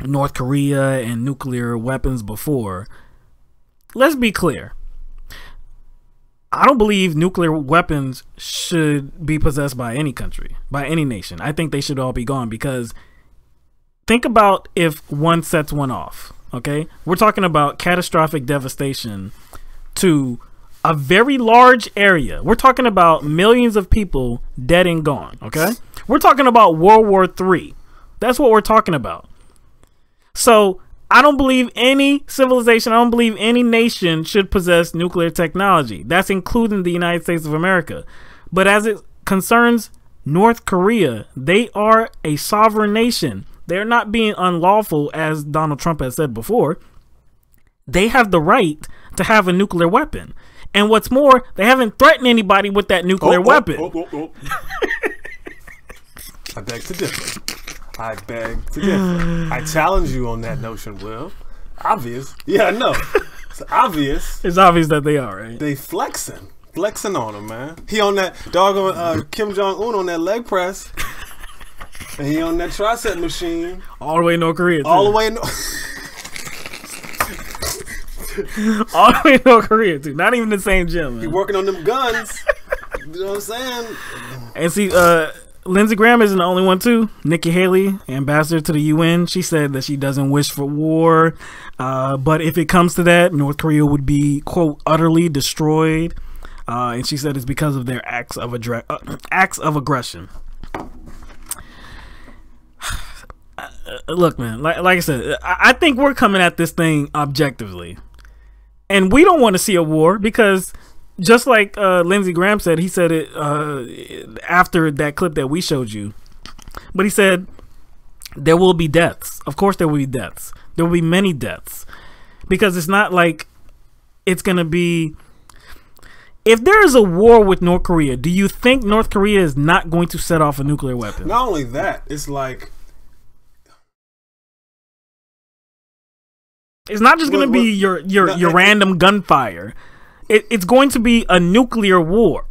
North Korea and nuclear weapons before, let's be clear. I don't believe nuclear weapons should be possessed by any country, by any nation. I think they should all be gone, because think about if one sets one off, okay? We're talking about catastrophic devastation to a very large area. We're talking about millions of people dead and gone, okay? We're talking about World War III. That's what we're talking about. So I don't believe any civilization, I don't believe any nation should possess nuclear technology. That's including the United States of America. But as it concerns North Korea, they are a sovereign nation. They're not being unlawful, as Donald Trump has said before. They have the right to have a nuclear weapon. And what's more, they haven't threatened anybody with that nuclear weapon. I beg to differ. I challenge you on that notion, Will. Obvious. Yeah, I know. It's obvious. It's obvious that they are, right? They flexing on him, man. He on that doggone Kim Jong-un on that leg press. And he on that tricep machine. All the way in North Korea, too. All the way in all the way in North Korea, too. Not even the same gym, man. He working on them guns. You know what I'm saying? And see, Lindsey Graham isn't the only one too. Nikki Haley, ambassador to the UN, she said that she doesn't wish for war, but if it comes to that, North Korea would be, quote, utterly destroyed. And she said it's because of their acts of aggression. Look, man, like I said, I think we're coming at this thing objectively, and we don't want to see a war because, just like Lindsey Graham said, he said it after that clip that we showed you, but he said there will be deaths. Of course, there will be deaths. There will be many deaths because it's not like it's gonna be. If there is a war with North Korea, do you think North Korea is not going to set off a nuclear weapon? Not only that, it's like. It's not just going to be your random gunfire. It's going to be a nuclear war.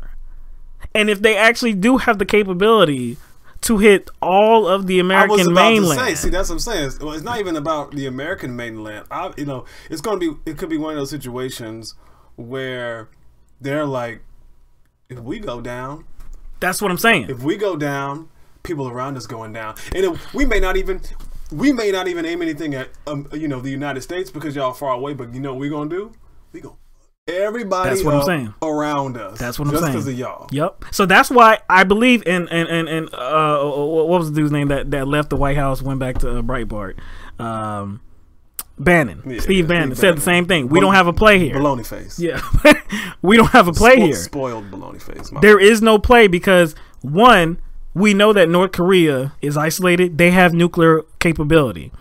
And if they actually do have the capability to hit all of the American mainland. See, that's what I'm saying. Well, it's not even about the American mainland. It's going to be. It could be one of those situations where they're like, if we go down. That's what I'm saying. If we go down, people around us going down, and we may not even aim anything at the United States because y'all far away. But you know what we're gonna do? We gonna everybody. That's what I'm saying. Around us. That's what I'm saying. Just because of y'all. Yep. So that's why I believe in what was the dude's name that left the White House, went back to Breitbart. Bannon. Steve Bannon said the same thing. We don't have a play here. Baloney face. Yeah. We don't have a play here. Spoiled baloney face. There is no play because, one, we know that North Korea is isolated. They have nuclear capability.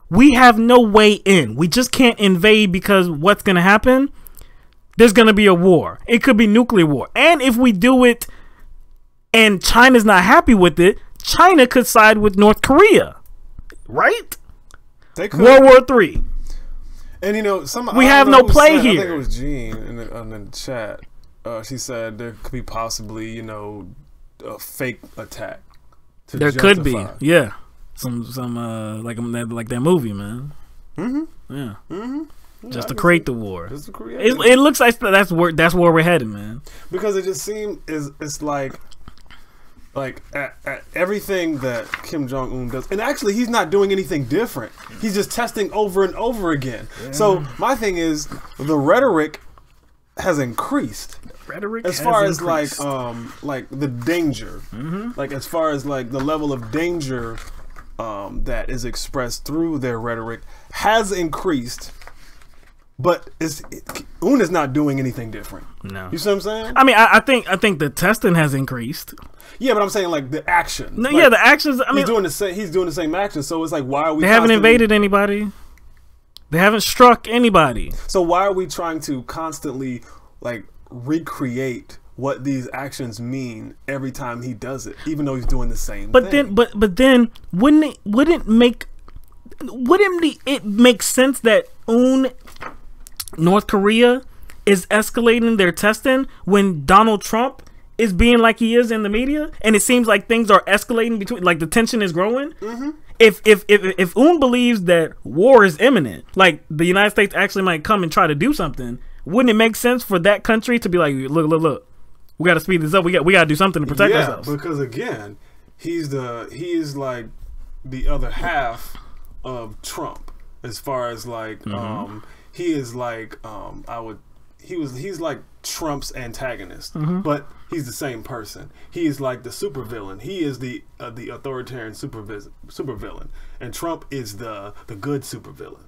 We have no way in. We just can't invade because what's going to happen? There's going to be a war. It could be nuclear war. And if we do it and China's not happy with it, China could side with North Korea. Right? They could. World War III. And we have no play here. I think it was Jean in the chat. She said there could be possibly, a fake attack. There could be, yeah. Some like that movie, man. Mm-hmm. Yeah. Mm-hmm. Just to create the war. Just to create it looks like that's where we're headed, man. Because it just seems it's like at everything that Kim Jong-un does, and actually he's not doing anything different. He's just testing over and over again. Yeah. So my thing is the rhetoric has increased. As far as like the danger, like as far as like the level of danger that is expressed through their rhetoric has increased, but Un is not doing anything different. No, you see what I'm saying? I mean, I think the testing has increased. Yeah, but I'm saying like the action. No, yeah, the actions. I mean, he's doing the same action. So it's like, why are we? They haven't invaded anybody. They haven't struck anybody. So why are we trying to constantly like recreate what these actions mean every time he does it, even though he's doing the same thing? But then wouldn't it make sense that North Korea is escalating their testing when Donald Trump is being like he is in the media, and it seems like things are escalating between, like the tension is growing. Mm-hmm. If Un believes that war is imminent, like the United States actually might come and try to do something, wouldn't it make sense for that country to be like, look, we got to speed this up. We got to do something to protect ourselves. Because again, he is like the other half of Trump as far as like he is like he's like Trump's antagonist, but he's the same person. He is like the supervillain. He is the authoritarian supervillain, and Trump is the good supervillain.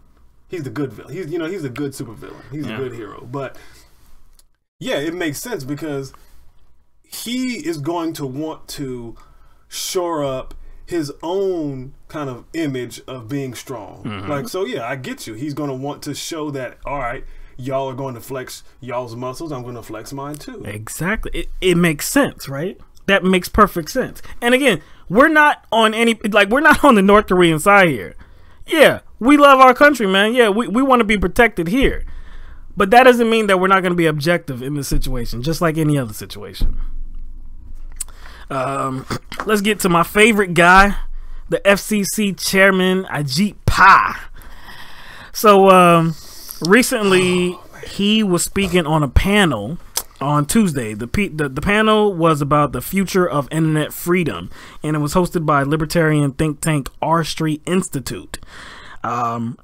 He's the good villain. He's the good supervillain. He's the good hero. But yeah, it makes sense because he is going to want to shore up his own kind of image of being strong. Like, so yeah, I get you. He's going to want to show that, all right, y'all are going to flex y'all's muscles, I'm going to flex mine too. Exactly. It makes sense, right? That makes perfect sense. And again, we're not on the North Korean side here. Yeah, we love our country, man. Yeah, we want to be protected here. But that doesn't mean that we're not going to be objective in this situation, just like any other situation. Let's get to my favorite guy, the FCC chairman, Ajit Pai. So, recently, he was speaking on a panel on Tuesday. The panel was about the future of internet freedom, and it was hosted by libertarian think tank R Street Institute. And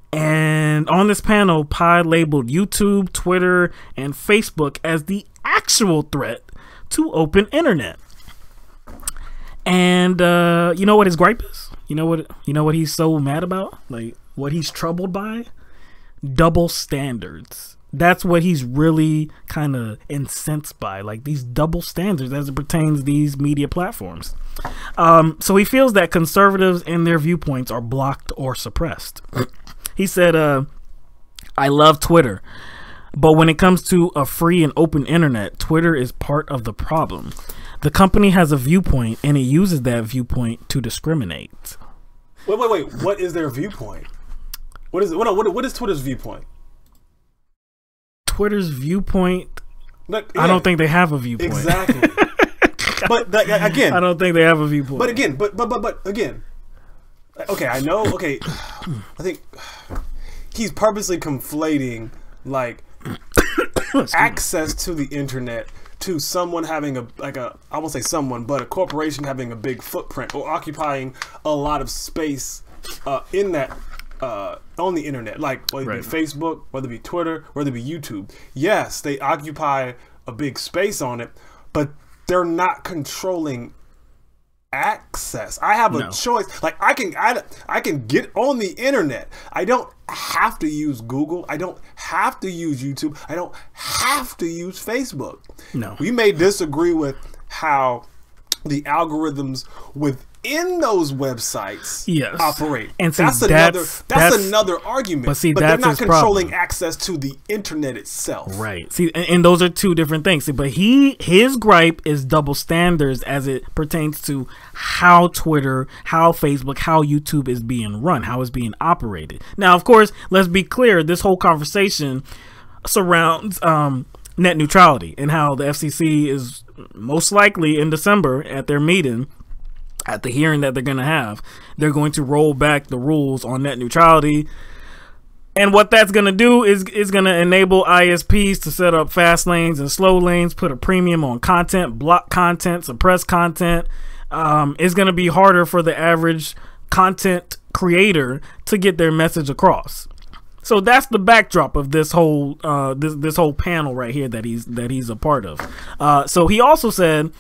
on this panel, Pi labeled YouTube, Twitter, and Facebook as the actual threat to open internet. And you know what his gripe is? You know what he's so mad about? Like, what he's troubled by? Double standards. That's what he's really kind of incensed by, like these double standards as it pertains to these media platforms. So he feels that conservatives and their viewpoints are blocked or suppressed. He said, I love Twitter, but when it comes to a free and open internet, Twitter is part of the problem. The company has a viewpoint and it uses that viewpoint to discriminate. Wait. What is their viewpoint? What is Twitter's viewpoint? Twitter's viewpoint? Like, yeah, I don't think they have a viewpoint. Exactly. But again, I don't think they have a viewpoint. But again, okay, I know. Okay, I think he's purposely conflating like access to the internet to someone having I won't say someone, but a corporation having a big footprint or occupying a lot of space in that on the internet, like whether it be Facebook, whether it be Twitter, whether it be YouTube. Yes, they occupy a big space on it, but they're not controlling access. I have a choice. Like I can get on the internet. I don't have to use Google. I don't have to use YouTube. I don't have to use Facebook. No. We may disagree with how the algorithms within those websites operate. And see, that's another argument. But see, they're that's not his controlling problem. access to the internet itself. Right. See, and those are two different things. See, but his gripe is double standards as it pertains to how Twitter, how Facebook, how YouTube is being run, how it's being operated. Now, of course, let's be clear, this whole conversation surrounds net neutrality and how the FCC is most likely in December at their meeting, at the hearing that they're going to have, they're going to roll back the rules on net neutrality. And what that's going to do is going to enable ISPs to set up fast lanes and slow lanes, put a premium on content, block content, suppress content. It's going to be harder for the average content creator to get their message across. So that's the backdrop of this whole this whole panel right here that he's a part of. So he also said,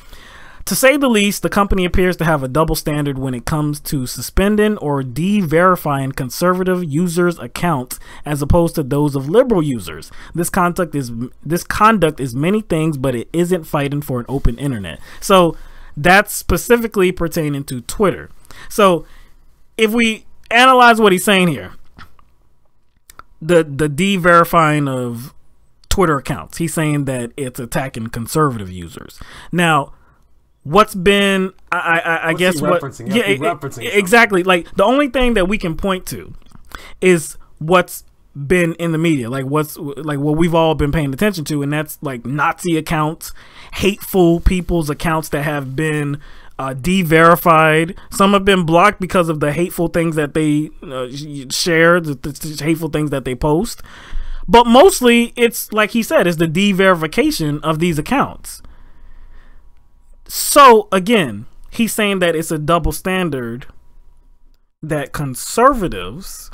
to say the least, the company appears to have a double standard when it comes to suspending or de-verifying conservative users' accounts as opposed to those of liberal users. This conduct is many things, but it isn't fighting for an open internet. So that's specifically pertaining to Twitter. So if we analyze what he's saying here, the de-verifying of Twitter accounts, he's saying that it's attacking conservative users. Now, what's been I guess what exactly, like the only thing that we can point to is what's been in the media, like what we've all been paying attention to, and that's like Nazi accounts, hateful people's accounts that have been de-verified. Some have been blocked because of the hateful things that they share, the hateful things that they post. But mostly, it's like he said, it's the de-verification of these accounts. So again, he's saying that it's a double standard that conservatives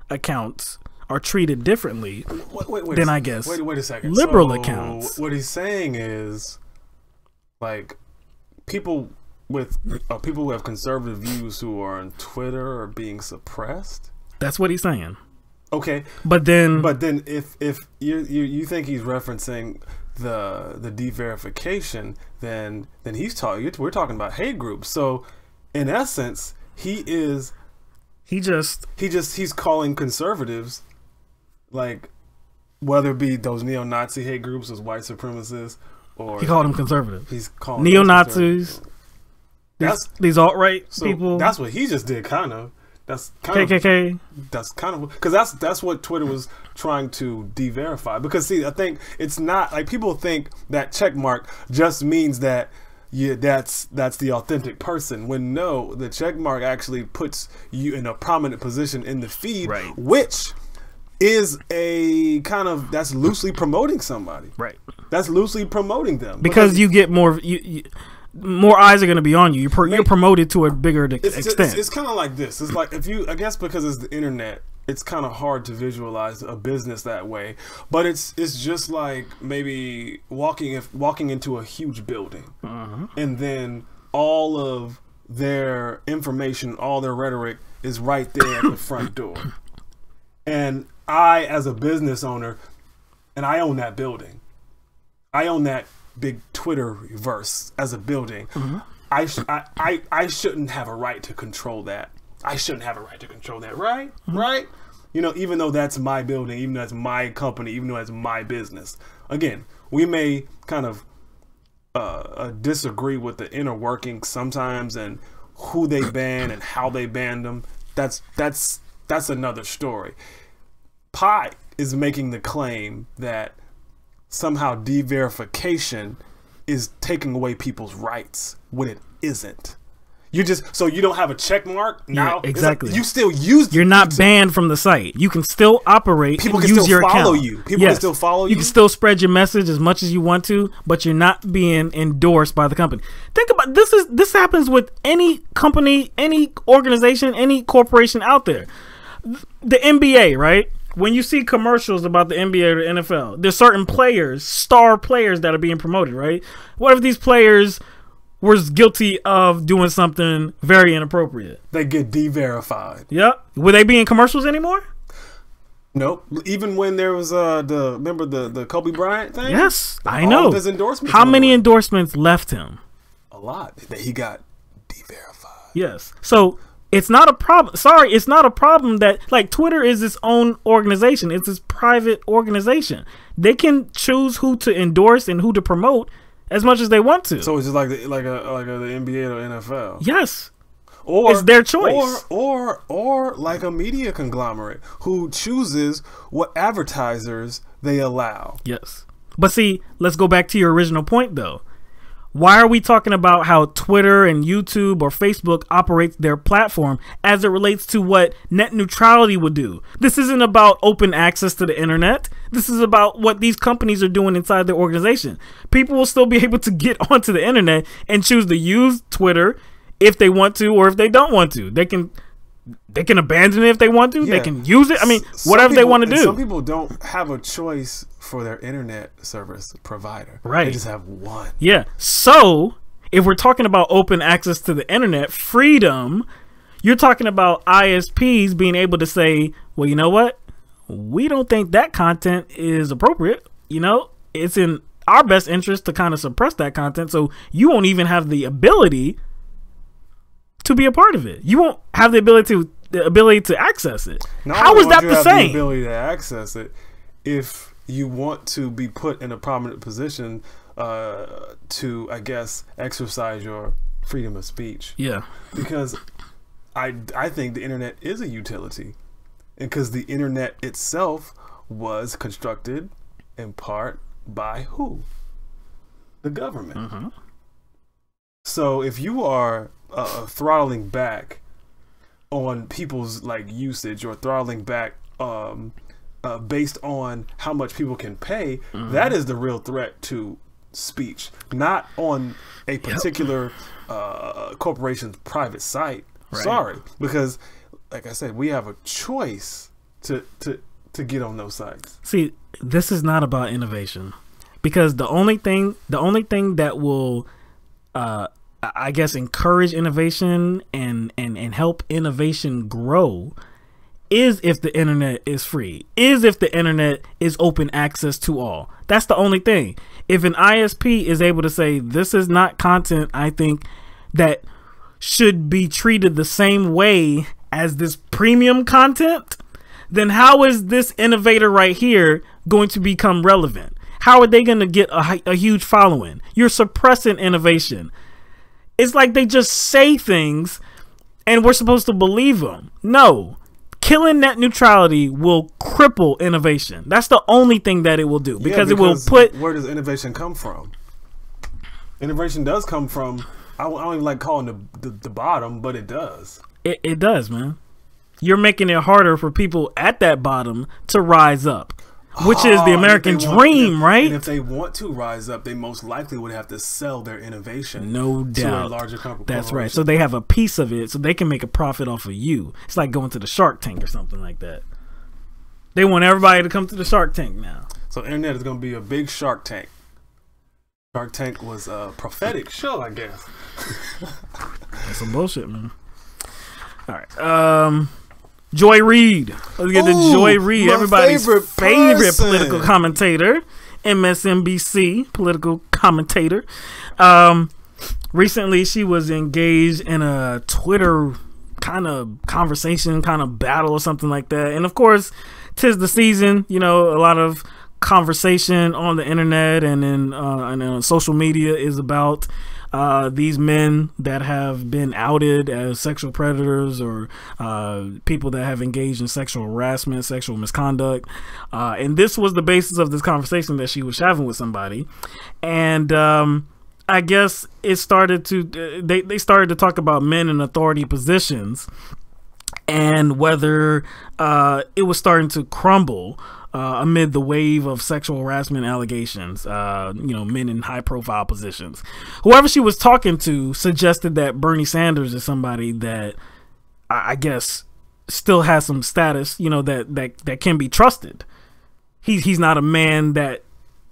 accounts are treated differently than, I guess, wait a second, liberal accounts. What he's saying is, like, people who have conservative views who are on Twitter are being suppressed. That's what he's saying. Okay, but then if you think he's referencing the de-verification, then we're talking about hate groups. So in essence, he's calling conservatives, like, whether it be those neo-Nazi hate groups, those white supremacists, or he called them conservative. He's calling neo-Nazis. These alt-right people. That's what he just did, kind of. That's kind KKK. That's kind of because that's what Twitter was trying to de-verify. Because see, I think it's not like people think that check mark just means that that's the authentic person. When no, the check mark actually puts you in a prominent position in the feed, which is a kind of, that's loosely promoting somebody. Right. That's loosely promoting them because you get more. More eyes are going to be on you. You're promoted to a bigger extent. It's kind of like this. It's like if you, I guess because it's the internet, it's kind of hard to visualize a business that way. But it's just like maybe walking into a huge building, and then all of their information, all their rhetoric is right there at the front door. And I, as a business owner, and I own that building. I own that big Twitterverse as a building. I shouldn't have a right to control that. I shouldn't have a right to control that, right? Right? You know, even though that's my building, even though that's my company, even though that's my business. Again, we may kind of disagree with the inner workings sometimes and who they ban and how they ban them. That's another story. Pi is making the claim that somehow de-verification is taking away people's rights when it isn't. You just, so you don't have a check mark now. Yeah, exactly. Like you still use. You're not banned from the site. You can still operate. People and can use still your follow account. you. People can still follow you. You can still spread your message as much as you want to, but you're not being endorsed by the company. Think about this. This happens with any company, any organization, any corporation out there. The NBA, right? When you see commercials about the NBA or the NFL, there's certain players, star players that are being promoted, right? What if these players was guilty of doing something very inappropriate? They get de-verified. Yep. Would they be in commercials anymore? Nope. Even when there was remember the Kobe Bryant thing? Yes, I all know. of his endorsements. How many endorsements left him? A lot. That he got de-verified. Yes. So it's not a problem. Sorry, it's not a problem that, like, Twitter is its own organization. It's its private organization. They can choose who to endorse and who to promote as much as they want to. So it's just like the NBA or NFL. Yes. Or it's their choice. Or like a media conglomerate who chooses what advertisers they allow. Yes. But see, let's go back to your original point though. Why are we talking about how Twitter and YouTube or Facebook operates their platform as it relates to what net neutrality would do? This isn't about open access to the internet. This is about what these companies are doing inside their organization. People will still be able to get onto the internet and choose to use Twitter if they want to or if they don't want to. They can abandon it if they want to. Yeah. They can use it. I mean, whatever they want to do. Some people don't have a choice for their internet service provider. Right. They just have one. Yeah. So if we're talking about open access to the internet, freedom, you're talking about ISPs being able to say, well, you know what? We don't think that content is appropriate. You know, it's in our best interest to kind of suppress that content. So you won't even have the ability to be a part of it. You won't have the ability to access it. How is that the same? The ability to access it if you want to be put in a prominent position to, I guess, exercise your freedom of speech. Yeah. Because I think the internet is a utility, and because the internet itself was constructed in part by who? The government. So if you are throttling back on people's usage or throttling back based on how much people can pay, that is the real threat to speech, not on a particular corporation's private site. Right. Sorry, because like I said, we have a choice to get on those sites. See, this is not about innovation, because the only thing that will I guess encourage innovation and help innovation grow is if the internet is free, is if the internet is open access to all. That's the only thing. If an ISP is able to say, this is not content I think that should be treated the same way as this premium content, then how is this innovator right here going to become relevant? How are they going to get a huge following? You're suppressing innovation. It's like they just say things and we're supposed to believe them. No. Killing net neutrality will cripple innovation. That's the only thing that it will do, because it will put... Where does innovation come from? Innovation does come from... I don't even like calling the bottom, but it does. It does, man. you're making it harder for people at that bottom to rise up, which is the American dream, right? And if they want to rise up, they most likely would have to sell their innovation. No doubt. To a larger company. That's right. So they have a piece of it, so they can make a profit off of you. It's like going to the Shark Tank or something like that. They want everybody to come to the Shark Tank now. So internet is going to be a big Shark Tank. Shark Tank was a prophetic show, I guess. That's some bullshit, man. All right. Joy Reid. Let's get to Joy Reid, everybody's favorite political commentator, MSNBC political commentator. Recently, she was engaged in a Twitter kind of conversation, kind of battle or something like that. And of course, 'tis the season, you know, a lot of conversation on the internet and in social media is about these men that have been outed as sexual predators or people that have engaged in sexual harassment, sexual misconduct. And this was the basis of this conversation that she was having with somebody. And I guess it started to, they started to talk about men in authority positions and whether it was starting to crumble amid the wave of sexual harassment allegations, men in high profile positions. Whoever she was talking to suggested that Bernie Sanders is somebody that I guess still has some status, that can be trusted. He's not a man that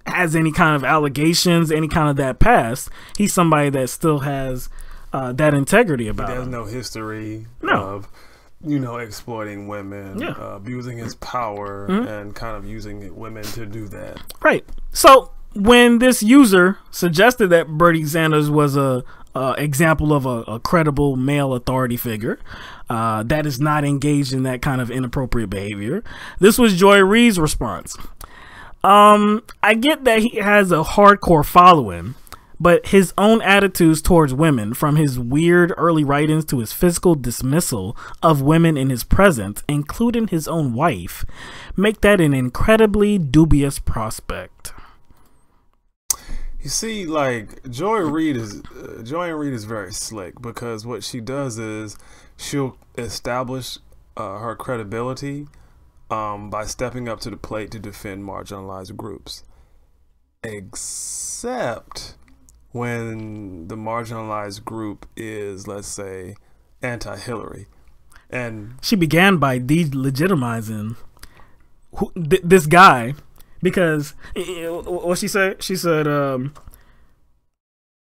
has any kind of allegations, any kind of that past. He's somebody that still has that integrity about him. There's no history of exploiting women, abusing his power, and kind of using women to do that. Right. So when this user suggested that Bernie Sanders was a example of a credible male authority figure that is not engaged in that kind of inappropriate behavior, this was Joy Reid's response. I get that he has a hardcore following, but his own attitudes towards women, from his weird early writings to his physical dismissal of women in his presence, including his own wife, make that an incredibly dubious prospect. You see, like, Joy Reid is very slick, because what she does is she'll establish her credibility by stepping up to the plate to defend marginalized groups, except when the marginalized group is, let's say, anti-Hillary. And she began by delegitimizing this guy, because what she said,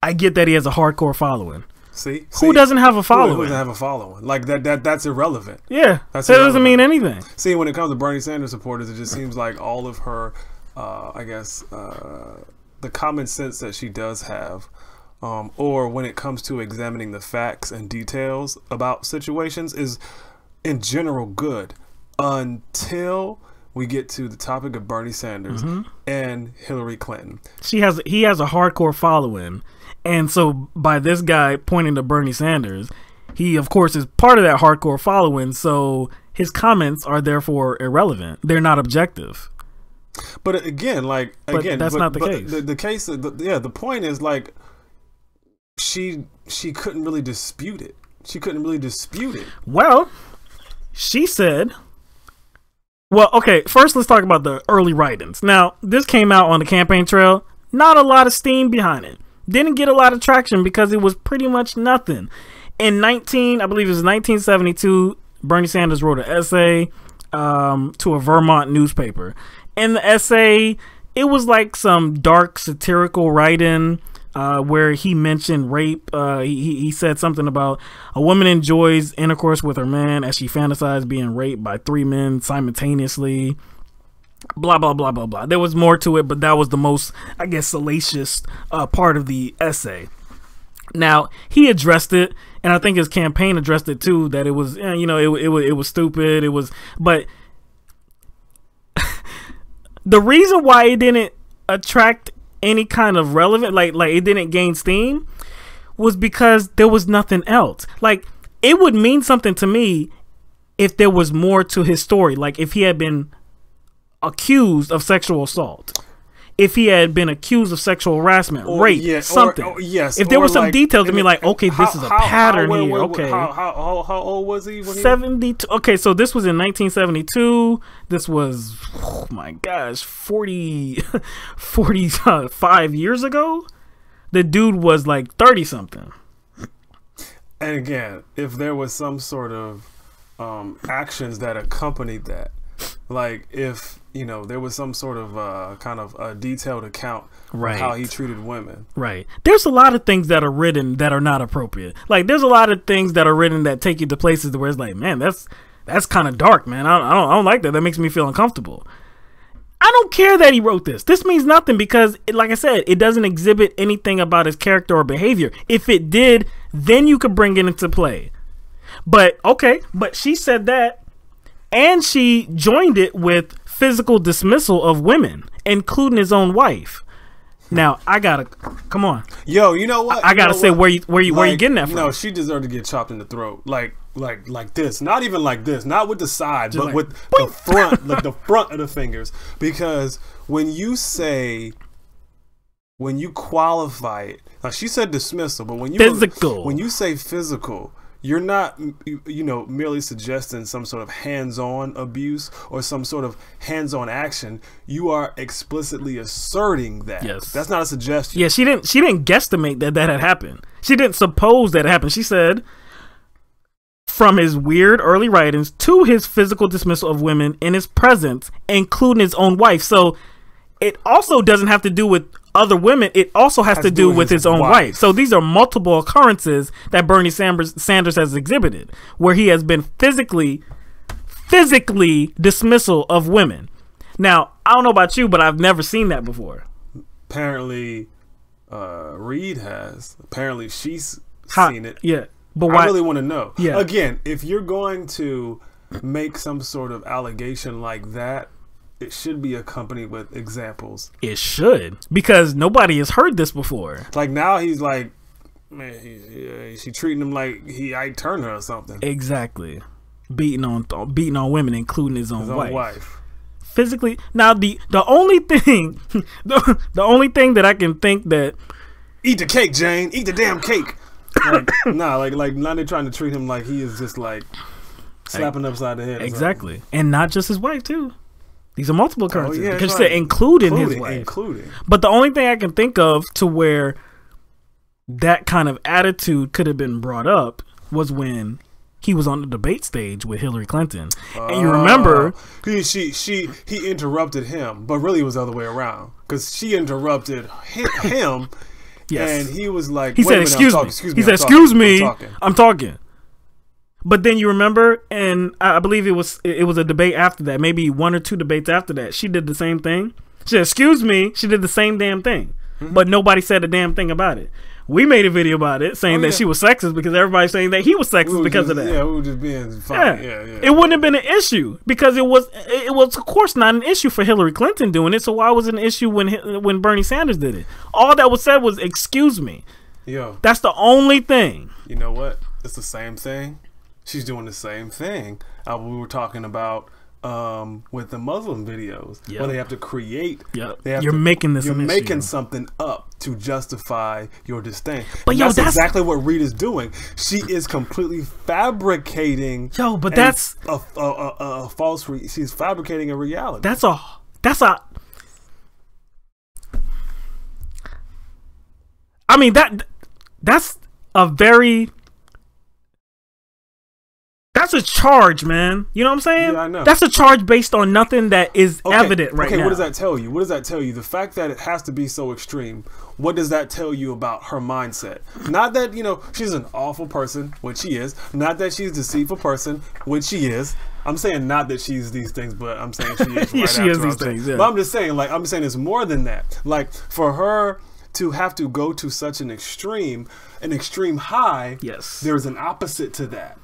I get that he has a hardcore following. See, who doesn't have a following? Who doesn't have a following? Like that's irrelevant. Yeah, that doesn't mean anything. See, when it comes to Bernie Sanders supporters, it just seems like all of her, the common sense that she does have, or when it comes to examining the facts and details about situations, is in general good, until we get to the topic of Bernie Sanders and Hillary Clinton. He has a hardcore following, and so by this guy pointing to Bernie Sanders, he of course is part of that hardcore following, so his comments are therefore irrelevant. They're not objective. But again, that's not the case. The case, the point is, like, she couldn't really dispute it. Well, she said, well, okay, first let's talk about the early writings. Now, this came out on the campaign trail. Not a lot of steam behind it. Didn't get a lot of traction because it was pretty much nothing. In 1972, Bernie Sanders wrote an essay to a Vermont newspaper. In the essay, it was like some dark satirical writing where he mentioned rape. He said something about a woman enjoys intercourse with her man as she fantasized being raped by 3 men simultaneously. Blah, blah, blah, blah, blah. There was more to it, but that was the most, I guess, salacious part of the essay. Now, he addressed it, and I think his campaign addressed it too, that it was, it was stupid. It was, but the reason why it didn't attract any kind of relevant, like it didn't gain steam, was because there was nothing else. Like, it would mean something to me if there was more to his story. Like, if he had been accused of sexual assault, if he had been accused of sexual harassment, rape, something. Yes. If there was some like, details to me, like, okay, this is a pattern here. Okay. How old was he? When 72. Okay, so this was in 1972. This was, oh my gosh, 45 years ago. The dude was like 30 something. And again, if there was some sort of actions that accompanied that, like if there was some sort of kind of a detailed account of how he treated women. Right. There's a lot of things that are written that are not appropriate. Like there's a lot of things that are written that take you to places where it's like, man, that's kind of dark, man. I don't like that. That makes me feel uncomfortable. I don't care that he wrote this. This means nothing because, like I said, it doesn't exhibit anything about his character or behavior. If it did, then you could bring it into play. But, okay, but she said that, and she joined it with physical dismissal of women, including his own wife. Now, I gotta, come on. Yo, you know what? I gotta say, where you getting that from? No, she deserved to get chopped in the throat. Like this. Not even like this. Not with the side, but like, with boing. The front, like the front of the fingers. Because when you qualify it, now she said dismissal, but when you say physical, you're not, merely suggesting some sort of hands-on abuse or some sort of hands-on action. You are explicitly asserting that. Yes. That's not a suggestion. Yeah, she didn't guesstimate that had happened. She didn't suppose that it happened. She said, from his weird early writings to his physical dismissal of women in his presence, including his own wife. So it also doesn't have to do with other women. It also has to do with his own wife. So these are multiple occurrences that Bernie Sanders has exhibited where he has been physically dismissal of women. Now, I don't know about you, but I've never seen that before. Apparently, Reed has. Apparently, she's seen it. Yeah. But why? I really want to know. Yeah. Again, if you're going to make some sort of allegation like that, it should be accompanied with examples. It should, because nobody has heard this before. Like now he's like, man, she treating him like I turned her or something. Exactly, beating on women, including his own wife. Physically. Now the only thing, the only thing that I can think that eat the cake, Jane. Eat the damn cake. Like, like now they're trying to treat him like he is just like slapping upside the head. Exactly, and not just his wife too. These are multiple occurrences because they including his wife. But the only thing I can think of to where that kind of attitude could have been brought up was when he was on the debate stage with Hillary Clinton, and you remember he interrupted him, but really it was the other way around because she interrupted him. Yes. And he was like, he said, "Excuse me." He said, "Excuse me, I'm talking." But then you remember, and I believe it was a debate after that, maybe one or two debates after that. She did the same thing. She said, "Excuse me." She did the same damn thing, but nobody said a damn thing about it. We made a video about it saying that she was sexist because everybody's saying that he was sexist because of that. Yeah, we were just being fine. Yeah. It wouldn't have been an issue because it was of course not an issue for Hillary Clinton doing it. So why was it an issue when Bernie Sanders did it? All that was said was "excuse me." Yo, that's the only thing. You know what? It's the same thing. She's doing the same thing. We were talking about with the Muslim videos where they have to create. You're making something up to justify your disdain. But that's exactly what Reed is doing. She is completely fabricating. But that's a false. She's fabricating a reality. That's I mean that's a very. That's a charge, man. You know what I'm saying? Yeah, I know. That's a charge based on nothing that is evident right now. Okay, what does that tell you? What does that tell you? The fact that it has to be so extreme, what does that tell you about her mindset? Not that, she's an awful person, which she is. Not that she's a deceitful person, which she is. I'm saying not that she's these things, but I'm saying she is. Yeah, she is these things, yeah. But I'm just saying, it's more than that. Like, for her to have to go to such an extreme high, yes, there's an opposite to that.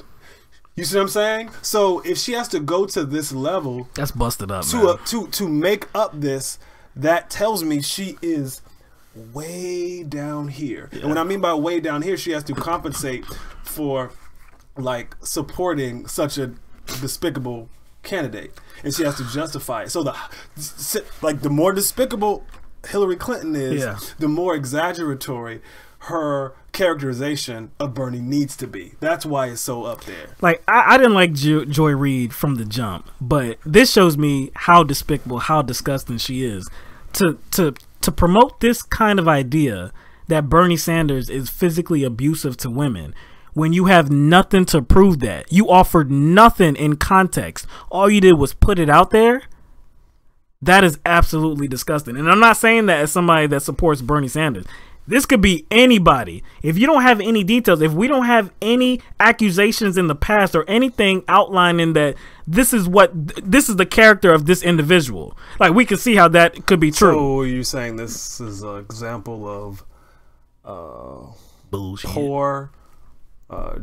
You see what I'm saying? So if she has to go to this level, that's busted up, to make up this, that tells me she is way down here. Yeah. And what I mean by way down here, she has to compensate for like supporting such a despicable candidate, and she has to justify it. So the more despicable Hillary Clinton is, the more exaggeratory her characterization of Bernie needs to be. That's why it's so up there. Like, I didn't like Joy Reid from the jump, but this shows me how despicable, how disgusting she is. To promote this kind of idea that Bernie Sanders is physically abusive to women when you have nothing to prove that. You offered nothing in context. All you did was put it out there. That is absolutely disgusting. And I'm not saying that as somebody that supports Bernie Sanders. This could be anybody. If you don't have any details, if we don't have any accusations in the past or anything outlining that this is the character of this individual, like, we can see how that could be true. So you're saying this is an example of bullshit, poor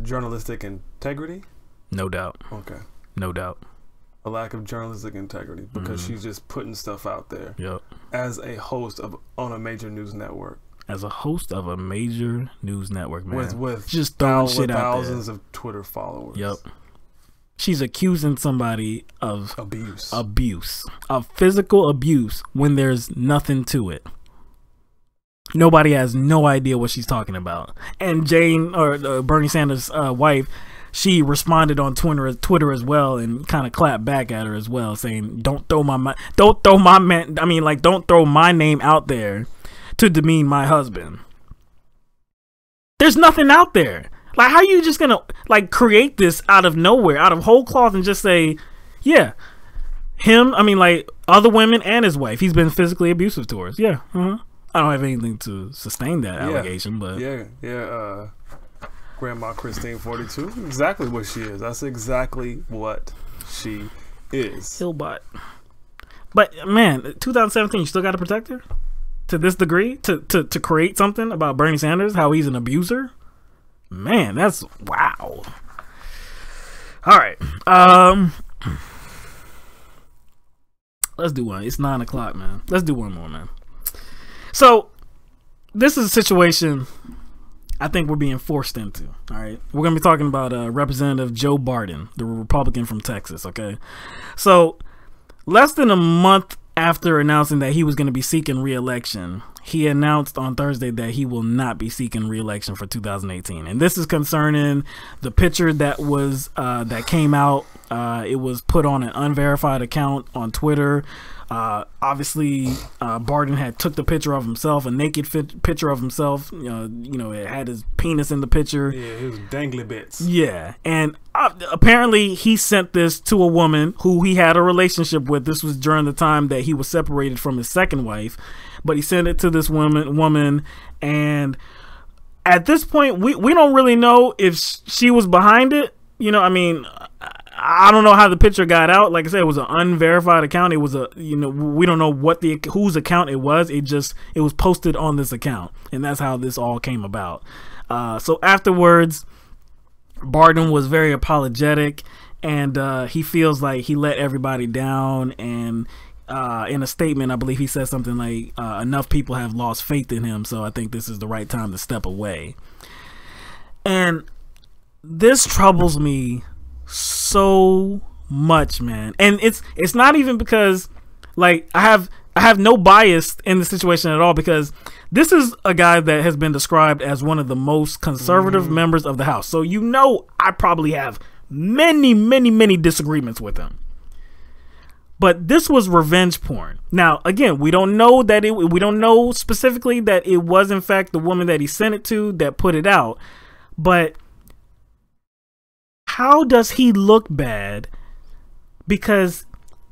journalistic integrity? No doubt. Okay. No doubt. A lack of journalistic integrity because she's just putting stuff out there. Yep. As a host on a major news network. As a host of a major news network, man. With just throwing shit out there. Thousands of Twitter followers. Yep. She's accusing somebody of abuse, of physical abuse when there's nothing to it. Nobody has no idea what she's talking about. And Jane, or Bernie Sanders' wife, she responded on Twitter as well and kind of clapped back at her as well, saying, don't throw my name out there to demean my husband. There's nothing out there. Like, how are you just gonna like create this out of nowhere, out of whole cloth, and just say, yeah, him, like other women and his wife, he's been physically abusive to her. Yeah. I don't have anything to sustain that allegation, but Grandma Christine 42, exactly what she is. That's exactly what she is. Hillbot. But man, 2017, you still got to protect her to this degree, to create something about Bernie Sanders, how he's an abuser. Man, that's wow. All right, let's do one. It's 9 o'clock, man. Let's do one more, man. So this is a situation I think we're being forced into. All right, we're gonna be talking about Representative Joe Barton, the Republican from Texas. Okay, so less than a month after announcing that he was going to be seeking re-election, he announced on Thursday that he will not be seeking re-election for 2018, and this is concerning the picture that was that came out. It was put on an unverified account on Twitter. Obviously, Barton had took the picture of himself, a naked picture of himself. It had his penis in the picture. Yeah, it was dangly bits. Yeah, and apparently he sent this to a woman who he had a relationship with. This was during the time that he was separated from his second wife, but he sent it to this woman, and at this point, we don't really know if she was behind it. I don't know how the picture got out. Like I said, it was an unverified account. It was we don't know whose account it was. It was posted on this account, and that's how this all came about. So afterwards, Barton was very apologetic, and he feels like he let everybody down. And in a statement, I believe he said something like, enough people have lost faith in him, so I think this is the right time to step away. And this troubles me so much, man. And it's not even because like I have no bias in the situation at all, because this is a guy that has been described as one of the most conservative members of the House. So I probably have many disagreements with him. But this was revenge porn. Now, again, we don't know specifically that it was in fact the woman that he sent it to that put it out, but how does he look bad because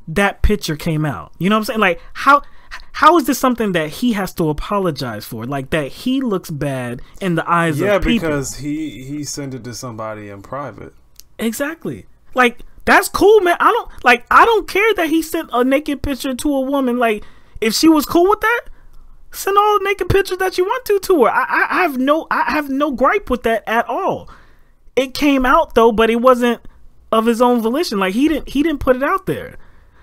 that picture came out? You know what I'm saying? Like, how is this something that he has to apologize for? Like, that he looks bad in the eyes of people? Yeah, because he sent it to somebody in private. Exactly. Like, that's cool, man. I don't care that he sent a naked picture to a woman. Like, if she was cool with that, send all the naked pictures that you want to her. I have no gripe with that at all. It came out though, but it wasn't of his own volition. Like, he didn't put it out there.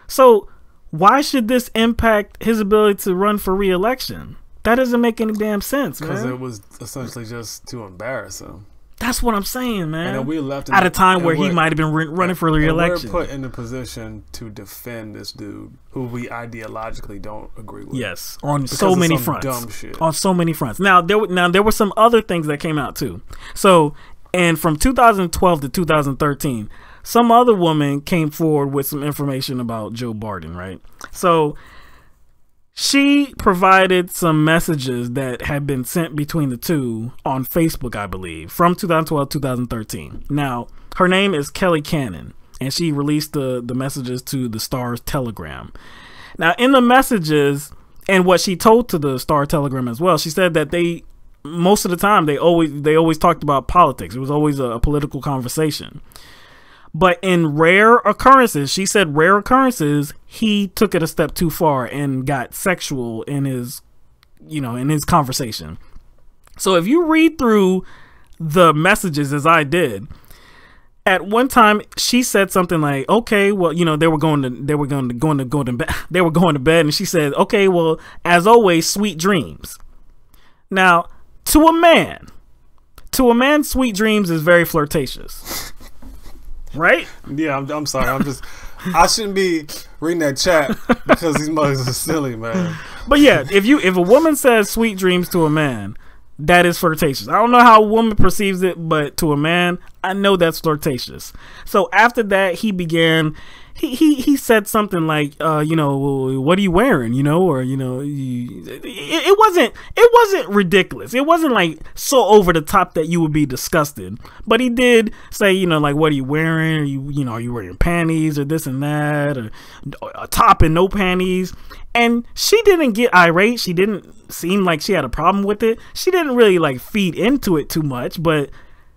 So why should this impact his ability to run for re-election? That doesn't make any damn sense, man. Because it was essentially just to embarrass him. That's what I'm saying, man. And we left at a time where he might have been running for the re-election. We're put in a position to defend this dude who we ideologically don't agree with. Yes, on so many fronts. Dumb shit. On so many fronts. Now there were some other things that came out too. So, and from 2012 to 2013, some other woman came forward with some information about Joe Biden, right? So she provided some messages that had been sent between the two on Facebook, I believe, from 2012 to 2013. Now, her name is Kelly Cannon, and she released the messages to the Star's Telegram. Now, in the messages, and what she told to the Star Telegram as well, she said that most of the time, they always talked about politics. It was always a political conversation. But in rare occurrences, she said rare occurrences, he took it a step too far and got sexual in his conversation. So if you read through the messages as I did, at one time she said something like, okay, well, they were going to bed, and she said, okay, well, as always, sweet dreams. Now, to a man, sweet dreams is very flirtatious. Right? Yeah, I'm sorry. I shouldn't be reading that chat because these mothers are silly, man. But yeah, if a woman says sweet dreams to a man, that is flirtatious. I don't know how a woman perceives it, but to a man, I know that's flirtatious. So after that, he began. He said something like, what are you wearing? It wasn't ridiculous. It wasn't like so over the top that you would be disgusted. But he did say, like, what are you wearing? Are you wearing panties or this and that, or a top and no panties? And she didn't get irate. She didn't seem like she had a problem with it. She didn't really like feed into it too much, but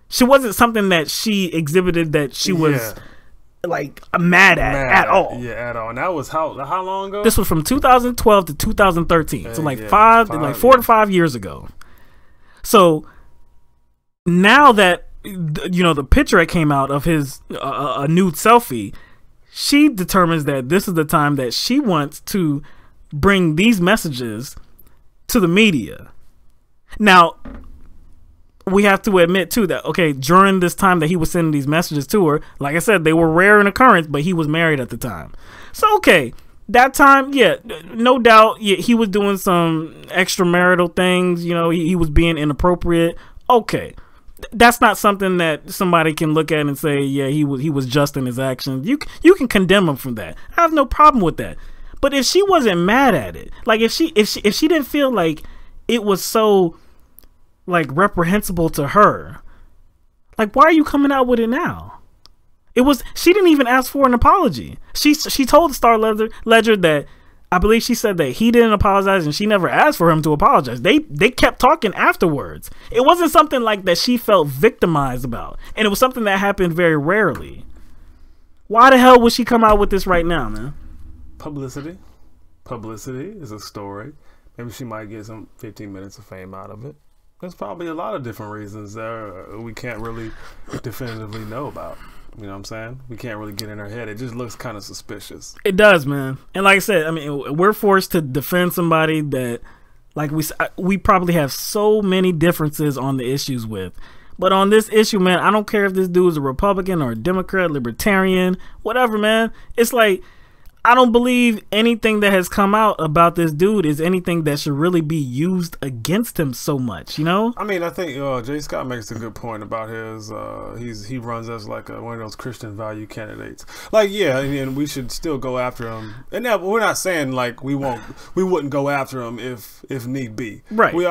she wasn't something that she exhibited that she was like mad at all. Yeah, at all. And that was how long ago? This was from 2012 to 2013. So like 4 to 5 years ago. So now that the picture that came out of his a nude selfie, she determines that this is the time that she wants to bring these messages to the media. Now, we have to admit too that, okay, during this time that he was sending these messages to her, like I said, they were rare in occurrence, but he was married at the time. So, okay, that time, yeah, no doubt, yeah, he was doing some extramarital things, he was being inappropriate. Okay, that's not something that somebody can look at and say, yeah, he was just in his actions. You can condemn him for that. I have no problem with that. But if she wasn't mad at it, like if she didn't feel like it was so like reprehensible to her, like, why are you coming out with it now? She didn't even ask for an apology. She told the Star Ledger that, I believe she said that he didn't apologize and she never asked for him to apologize. They kept talking afterwards. It wasn't something like that she felt victimized about, and it was something that happened very rarely. Why the hell would she come out with this right now, man? Publicity is a story. Maybe she might get some 15 minutes of fame out of it. There's probably a lot of different reasons there we can't really definitively know about. You know what I'm saying? We can't really get in her head. It just looks kind of suspicious. It does, man. And like I said, I mean, we're forced to defend somebody that, like, we probably have so many differences on the issues with. But on this issue, man, I don't care if this dude is a Republican or a Democrat, Libertarian, whatever, man. It's like, I don't believe anything that has come out about this dude is anything that should really be used against him so much, I mean, I think Jay Scott makes a good point about he runs as like one of those Christian value candidates. Like, yeah, and we should still go after him. And now we're not saying like we wouldn't go after him if need be. Right. We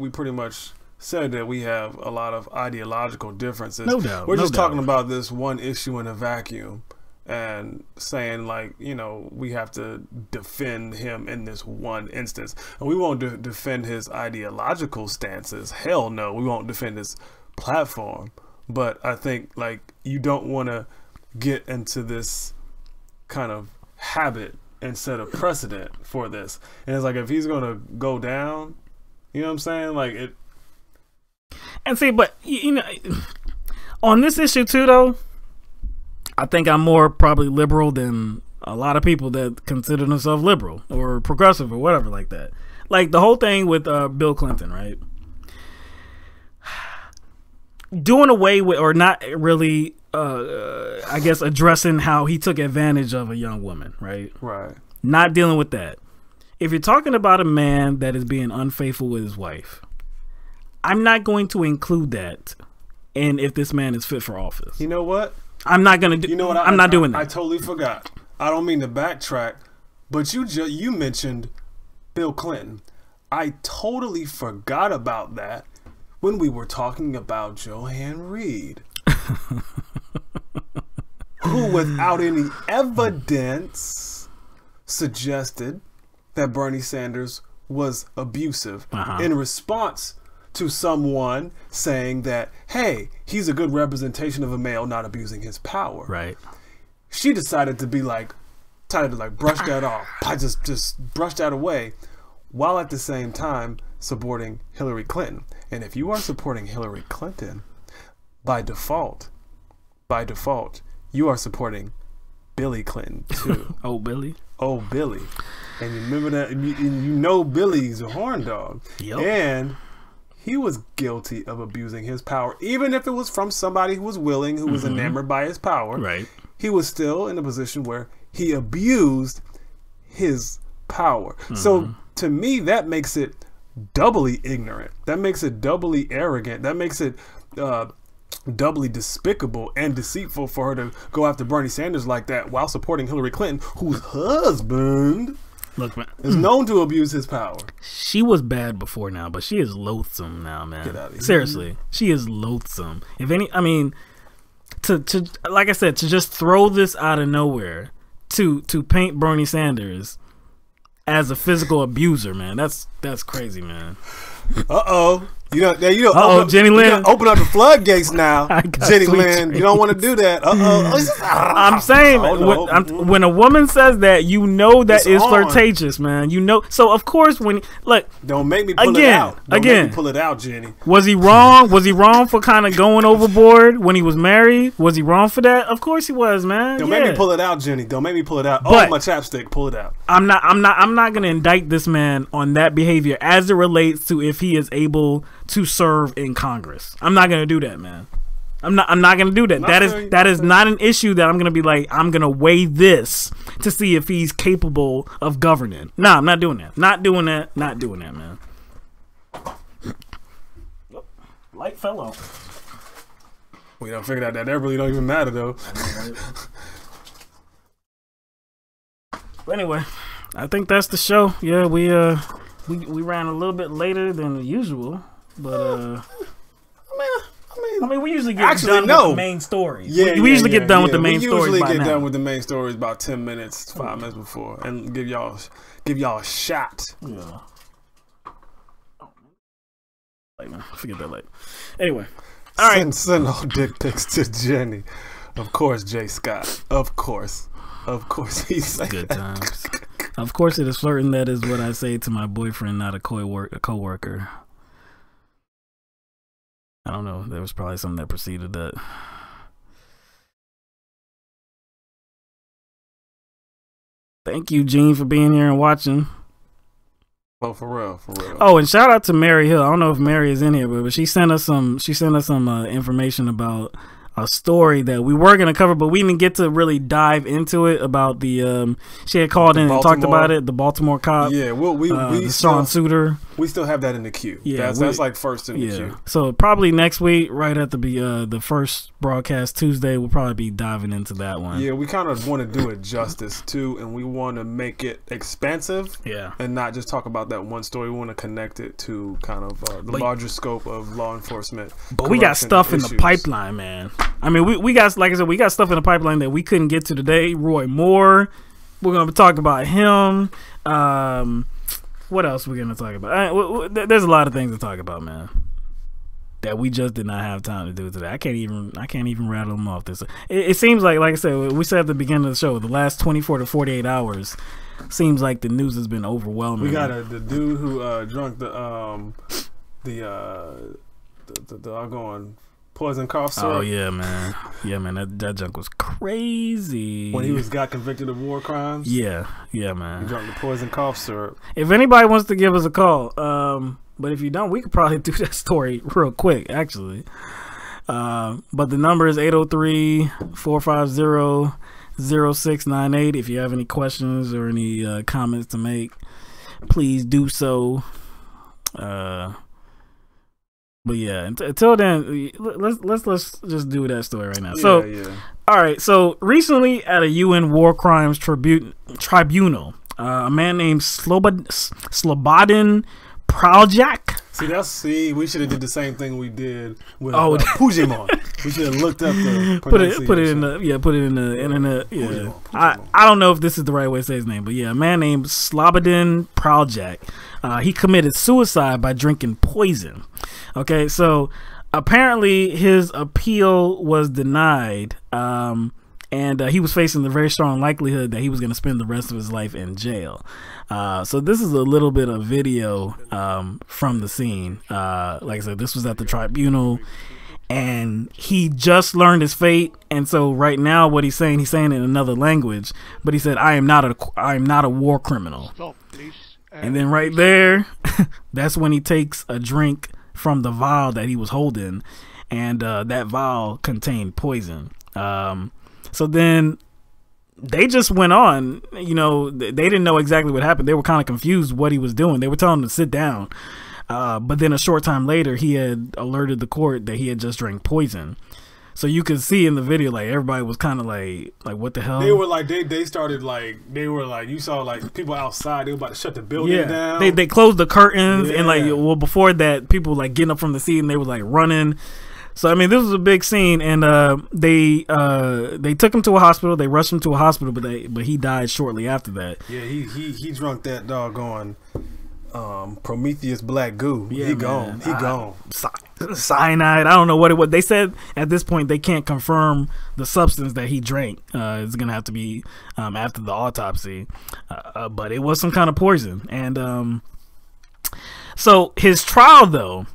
pretty much said that we have a lot of ideological differences. No doubt. We're just talking about this one issue in a vacuum. And saying, like, we have to defend him in this one instance. And we won't defend his ideological stances. Hell no, we won't defend his platform. But I think, like, you don't want to get into this kind of habit and set a precedent for this. And it's like, if he's going to go down, you know what I'm saying? Like, it. And see, but, on this issue, too, though, I think I'm more probably liberal than a lot of people that consider themselves liberal or progressive or whatever like that. Like the whole thing with Bill Clinton, right? doing away with, or not really, I guess, addressing how he took advantage of a young woman, right? Right. Not dealing with that. If you're talking about a man that is being unfaithful with his wife, I'm not going to include that. And if this man is fit for office, you know what? I'm not gonna do. You know what? I'm not doing that. I totally forgot. I don't mean to backtrack, but you mentioned Bill Clinton. I totally forgot about that when we were talking about Joanne Reed, who, without any evidence, suggested that Bernie Sanders was abusive in response to someone saying that, hey, he's a good representation of a male not abusing his power. Right. She decided to be like, tried to like brush that off. I just brush that away, while at the same time supporting Hillary Clinton. And if you are supporting Hillary Clinton, by default, you are supporting Billy Clinton too. Oh, Billy. Oh, Billy. And you remember that, you know Billy's a horn dog. Yep. And he was guilty of abusing his power, even if it was from somebody who was willing, who was enamored by his power. Right. He was still in a position where he abused his power. So to me, that makes it doubly ignorant. That makes it doubly arrogant. That makes it doubly despicable and deceitful for her to go after Bernie Sanders like that while supporting Hillary Clinton, whose husband, look, man, is known to abuse his power. She was bad before now, but she is loathsome now, man. Get out of here. Seriously, she is loathsome. If any, I mean, to like I said, to just throw this out of nowhere, to paint Bernie Sanders as a physical abuser, man, that's crazy, man. Jenny Lynn, open up the floodgates now. Jenny Lynn, you don't want to do that. I'm saying, when a woman says that, you know that is flirtatious, man. You know, so of course when don't make me pull it out. Don't make me pull it out, Jenny. Was he wrong? Was he wrong for kind of going overboard when he was married? Was he wrong for that? Of course he was, man. Don't make me pull it out, Jenny. Don't make me pull it out. But my chapstick, pull it out. I'm not gonna indict this man on that behavior as it relates to if he is able to serve in Congress. I'm not gonna do that, man. I'm not gonna do that. That is not an issue that I'm gonna be like, I'm gonna weigh this to see if he's capable of governing. Nah, I'm not doing that. Not doing that, man. Light fell off. We don't figure out that really don't even matter though. But anyway, I think that's the show. Yeah, we ran a little bit later than usual, but I mean, we usually get done with the main story. Yeah, we usually get done with the main story. We usually get done with the main stories about 10 minutes, 5 minutes before, and give y'all a shot. Yeah. Man, forget that light. Anyway, all right. Send all dick pics to Jenny. Of course, Jay Scott. Of course, he's good times. Of course, it is flirting. That is what I say to my boyfriend, not a coworker. I don't know. There was probably something that preceded that. Thank you, Gene, for being here and watching. Oh, for real. Oh, and shout out to Mary Hill. I don't know if Mary is in here, but she sent us some. She sent us some information about a story that we were gonna cover, but we didn't get to really dive into it. About the she had called in and talked about it. The Baltimore cop. Yeah, we Sean Suiter. We still have that in the queue. Yeah, that's like first in the queue. So probably next week, right at the first broadcast Tuesday, we'll probably be diving into that one. Yeah, we kind of want to do it justice too, and we want to make it expansive. Yeah, and not just talk about that one story. We want to connect it to kind of the larger scope of law enforcement. But we got stuff in the pipeline, man. I mean, we got, like I said, we got stuff in the pipeline that we couldn't get to today. Roy Moore, we're gonna be talking about him. What else we're gonna talk about? There's a lot of things to talk about, man, that we just did not have time to do today. I can't even rattle them off. It seems like I said, we said at the beginning of the show, the last 24 to 48 hours seems like the news has been overwhelming. We got the dude who drunk the doggone poison cough syrup. Oh yeah, man. That junk was crazy. When he got convicted of war crimes. Yeah, man. He drank the poison cough syrup. If anybody wants to give us a call, but if you don't, we could probably do that story real quick, actually. But the number is 803-450-0698. If you have any questions or any comments to make, please do so. But yeah, until then, let's just do that story right now. All right. So recently, at a UN War Crimes Tribunal, a man named Slobodan Praljak. See, we should have did the same thing we did with Pujimon. We should have looked up the put it in the internet. Yeah, I don't know if this is the right way to say his name, but yeah, a man named Slobodan Praljak. He committed suicide by drinking poison. Okay, so apparently his appeal was denied, and he was facing the very strong likelihood that he was going to spend the rest of his life in jail. So this is a little bit of video from the scene. Like I said, this was at the tribunal, and he just learned his fate. And so right now, what he's saying it in another language. But he said, "I am not a war criminal." And then right there, that's when he takes a drink from the vial that he was holding, and that vial contained poison. So then they just went on. You know, they didn't know exactly what happened. They were kind of confused what he was doing. They were telling him to sit down. But then a short time later, he had alerted the court that he had just drank poison. So you could see in the video, like, everybody was kind of like, what the hell? They were like, they started like, they were like, you saw like people outside, they were about to shut the building down. They closed the curtains, and like, well, before that, people like getting up from the seat and they were like running. So I mean, this was a big scene, and they took him to a hospital. They rushed him to a hospital, but he died shortly after that. Yeah, he drunk that doggone Prometheus black goo. Yeah, he gone. He gone. Cyanide. I don't know what it was. They said at this point they can't confirm the substance that he drank. It's gonna have to be after the autopsy. But it was some kind of poison. And so his trial, though,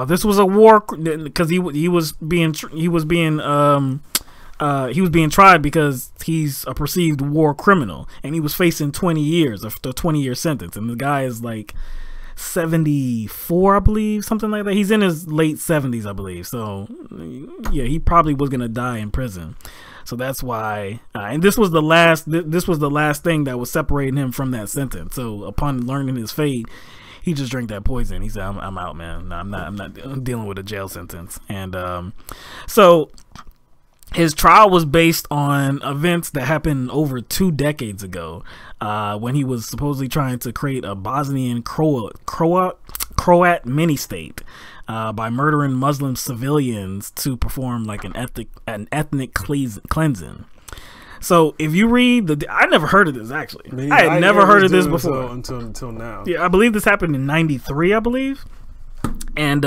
this was a war because he was being tried because he's a perceived war criminal, and he was facing 20 years, a 20-year sentence, and the guy is like 74, I believe, something like that. He's in his late 70s, I believe. So yeah, he probably was gonna die in prison. So that's why, and this was the last thing that was separating him from that sentence. So upon learning his fate, he just drank that poison. He said, "I'm out, man. No, I'm not dealing with a jail sentence." And so his trial was based on events that happened over 2 decades ago, when he was supposedly trying to create a Bosnian Croat mini-state by murdering Muslim civilians to perform like an ethnic cleansing. So if you read I never heard of this, actually. I had never heard of this before until now. Yeah, I believe this happened in '93, I believe. And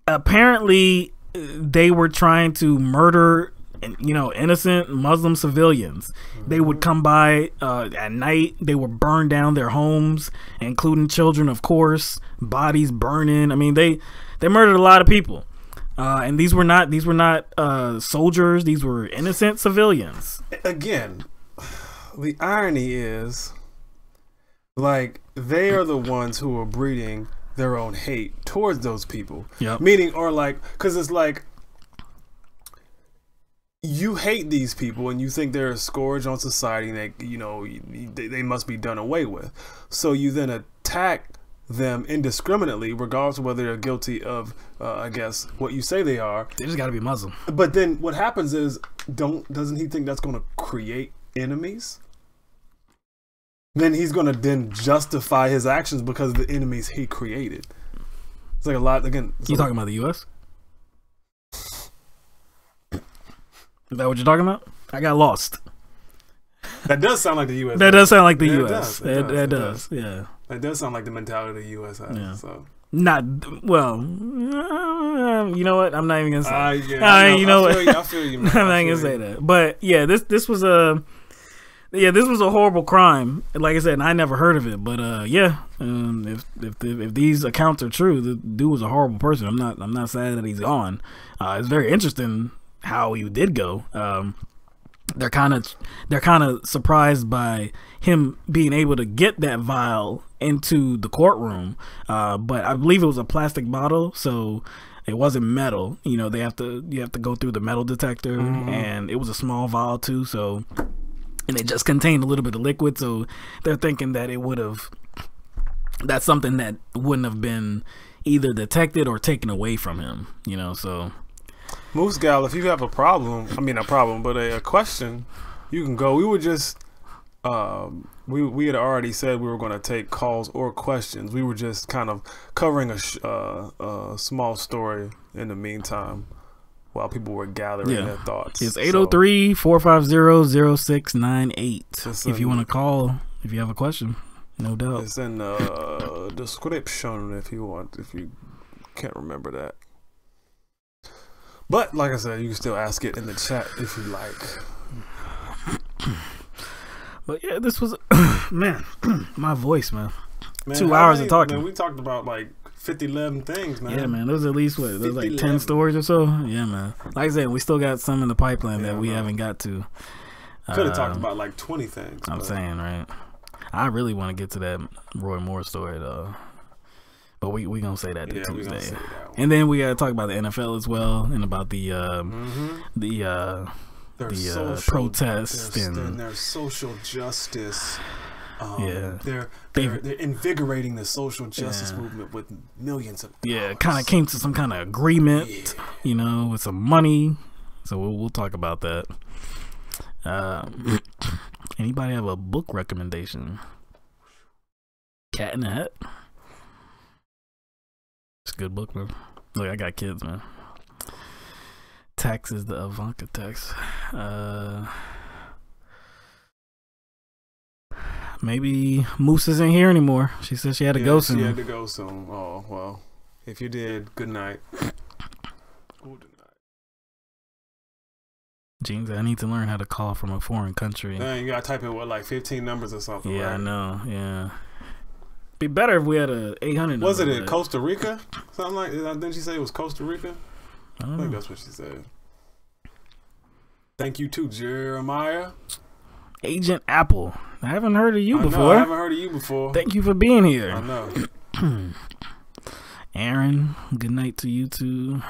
apparently they were trying to murder, innocent Muslim civilians. They would come by at night. They would burn down their homes, including children, of course, bodies burning. I mean, they murdered a lot of people. And these were not soldiers. These were innocent civilians. Again, the irony is, like, they are the ones who are breeding their own hate towards those people. Yep. Meaning, or like, because it's like, you hate these people and you think they're a scourge on society, and they must be done away with. So you then attack them indiscriminately, regardless of whether they're guilty of, I guess, what you say they are. They just got to be Muslim. But then what happens is, doesn't he think that's going to create enemies? Then he's going to then justify his actions because of the enemies he created. It's like a lot, again. You talking about the U.S.? Is that what you're talking about? I got lost. That does sound like the U.S. That does sound like the Yeah, U.S. It does. Yeah. That does sound like the mentality of the U.S. has. Yeah. So. Not well. You know what? I'm not even gonna say. You know what? I feel you. Man. I'm not gonna say that. But yeah, this was a horrible crime. Like I said, I never heard of it. But if these accounts are true, the dude was a horrible person. I'm not sad that he's gone. It's very interesting how he did go. They're kind of surprised by him being able to get that vial into the courtroom, but I believe it was a plastic bottle, so It wasn't metal. You know, you have to go through the metal detector, and it was a small vial too. So, and it just contained a little bit of liquid. So they're thinking that that's something that wouldn't have been either detected or taken away from him. You know, so. Moose Gal, if you have a problem, I mean, a problem, but a question, you can go. We were just, we had already said we were going to take calls or questions. We were just kind of covering a small story in the meantime while people were gathering their thoughts. It's 803-450-0698. If you want to call, if you have a question, no doubt. It's in the description if you can't remember that. But like I said, you can still ask it in the chat if you like. But yeah, this was man, my voice, man. 2 hours of talking. Man, we talked about like 11 things, man. Yeah, man. Those at least what? Those like 10 stories or so. Yeah, man. Like I said, we still got some in the pipeline that we haven't got to. Could have talked about like 20 things. I'm saying, right? I really want to get to that Roy Moore story though. But we gonna say that Tuesday, and then we gotta talk about the NFL as well, and about the protest and their social justice. They're invigorating the social justice movement with millions of dollars. Yeah, kind of came to some kind of agreement, you know, with some money. So we'll talk about that. Anybody have a book recommendation? Cat in the Hat. It's a good book, man. Look, I got kids, man. Tax is the Ivanka tax. Maybe Moose isn't here anymore. She said she had to go soon. She had to go soon. Oh, well. If you did, good night. Good night. Jeans, I need to learn how to call from a foreign country. You gotta type in, like 15 numbers or something, Yeah, right? I know, yeah. Be better if we had a 800 number. Was it in Costa Rica? Something like that? Didn't she say it was Costa Rica? I think that's what she said. Thank you to Jeremiah. Agent Apple. I haven't heard of you before. I haven't heard of you before. Thank you for being here. I know. Aaron, good night to you too.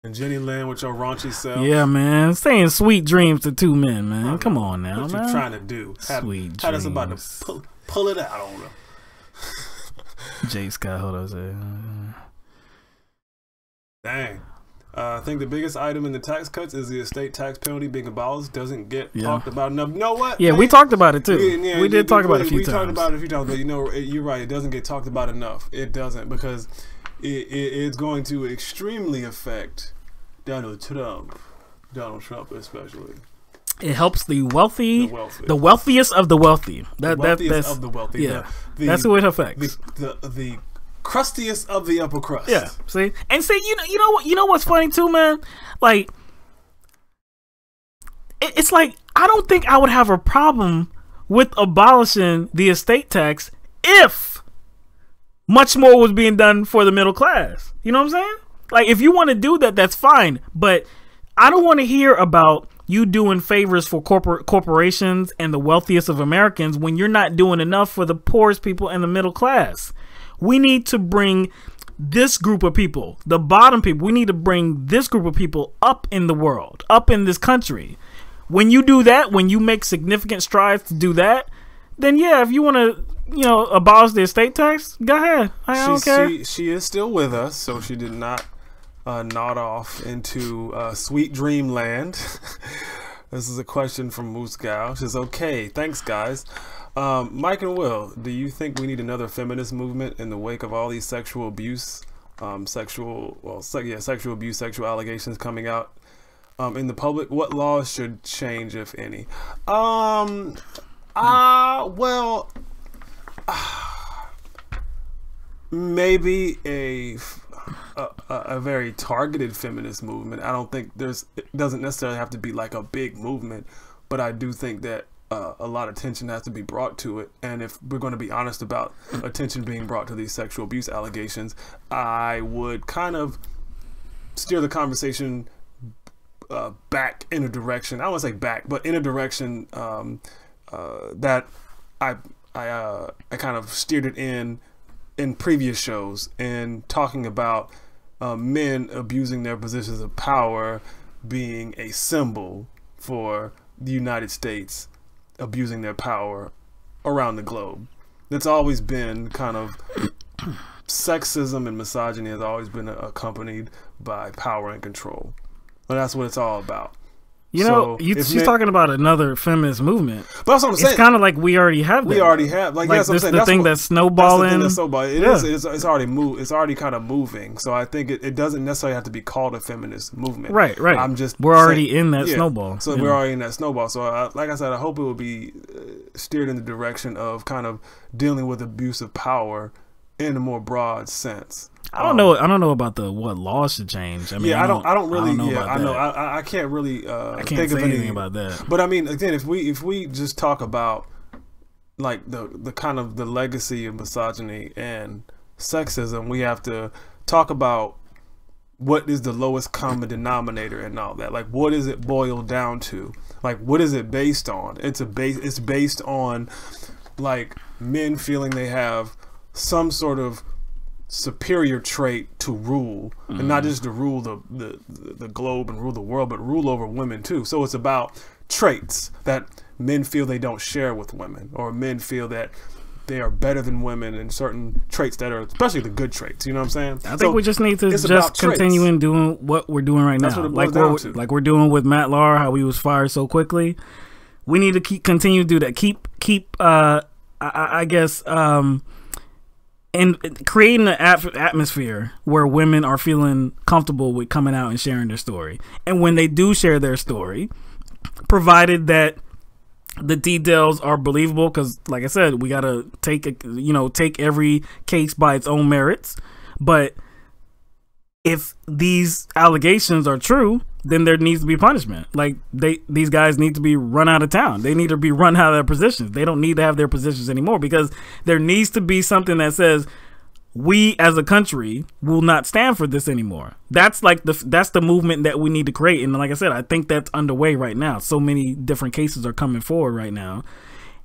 And Jenny Lynn with your raunchy self. Yeah, man. Saying sweet dreams to two men, man. Come on now, what man. What you trying to do? Sweet dreams. Had us about to pull it out on her. Jay Scott, hold on a second. Dang. I think the biggest item in the tax cuts is the estate tax penalty being abolished. Doesn't get talked about enough. You know what? Yeah, man? We talked about it too. We did talk about it a few times. We talked about it a few times, but you know, you're right. It doesn't get talked about enough. It doesn't, because it's going to extremely affect Donald Trump especially. It helps the wealthy, the wealthiest of the wealthy. That's of the wealthy. Yeah, that's who it affects. The crustiest of the upper crust. Yeah. See, you know what's funny too, man? Like, it's like I don't think I would have a problem with abolishing the estate tax if much more was being done for the middle class. You know what I'm saying? Like, if you want to do that, that's fine. But I don't want to hear about you doing favors for corporations and the wealthiest of Americans when you're not doing enough for the poorest people and the middle class. We need to bring this group of people, the bottom people, we need to bring this group of people up in the world, up in this country. When you do that, when you make significant strides to do that, then yeah, if you want to, abolish the estate tax, go ahead. I don't care. She is still with us, so she did not nod off into sweet dreamland. This is a question from Moose Gal. She says, okay, thanks guys. Mike and Will, do you think we need another feminist movement in the wake of all these sexual abuse, sexual abuse, sexual allegations coming out in the public? What laws should change, if any? Maybe a very targeted feminist movement. I don't think it doesn't necessarily have to be like a big movement, but I do think that a lot of attention has to be brought to it. And if we're going to be honest about attention being brought to these sexual abuse allegations, I would kind of steer the conversation back in a direction. I don't want to say back, but in a direction that I kind of steered it in in previous shows and talking about men abusing their positions of power being a symbol for the United States abusing their power around the globe. That's always been kind of sexism and misogyny has always been accompanied by power and control. And that's what it's all about. You know, she's talking about another feminist movement. But that's what I'm saying. It's kind of like we already have that. We already have. Like yes, I'm saying. The thing that's snowballing. That's the thing that's snowballing. It's already moved. It's already kind of moving. So I think it doesn't necessarily have to be called a feminist movement. Right. We're already in that snowball. So we're already in that snowball. So like I said, I hope it will be steered in the direction of kind of dealing with abuse of power in a more broad sense. I don't know. I don't know about what laws should change. I mean, I don't really. I I can't really. I can't think of anything about that. But I mean, again, if we just talk about like the kind of the legacy of misogyny and sexism, we have to talk about what is the lowest common denominator and all that. Like, what is it boiled down to? Like, what is it based on? It's based on like men feeling they have some sort of superior trait to rule, and not just to rule the globe and rule the world, but rule over women too. So it's about traits that men feel they don't share with women, or men feel that they are better than women in certain traits that are, especially the good traits. You know what I'm saying? I think we just need to just continue in doing what we're doing right now. That's what it boils down to. Like we're doing with Matt Lauer, how he was fired so quickly. We need to continue to do that. Keep I guess and creating an atmosphere where women are feeling comfortable with coming out and sharing their story. And when they do share their story, provided that the details are believable, because like I said, we got to take every case by its own merits. But if these allegations are true, then there needs to be punishment. Like these guys need to be run out of town. They need to be run out of their positions. They don't need to have their positions anymore, because there needs to be something that says we as a country will not stand for this anymore. That's like that's the movement that we need to create. And like I said, I think that's underway right now. So many different cases are coming forward right now.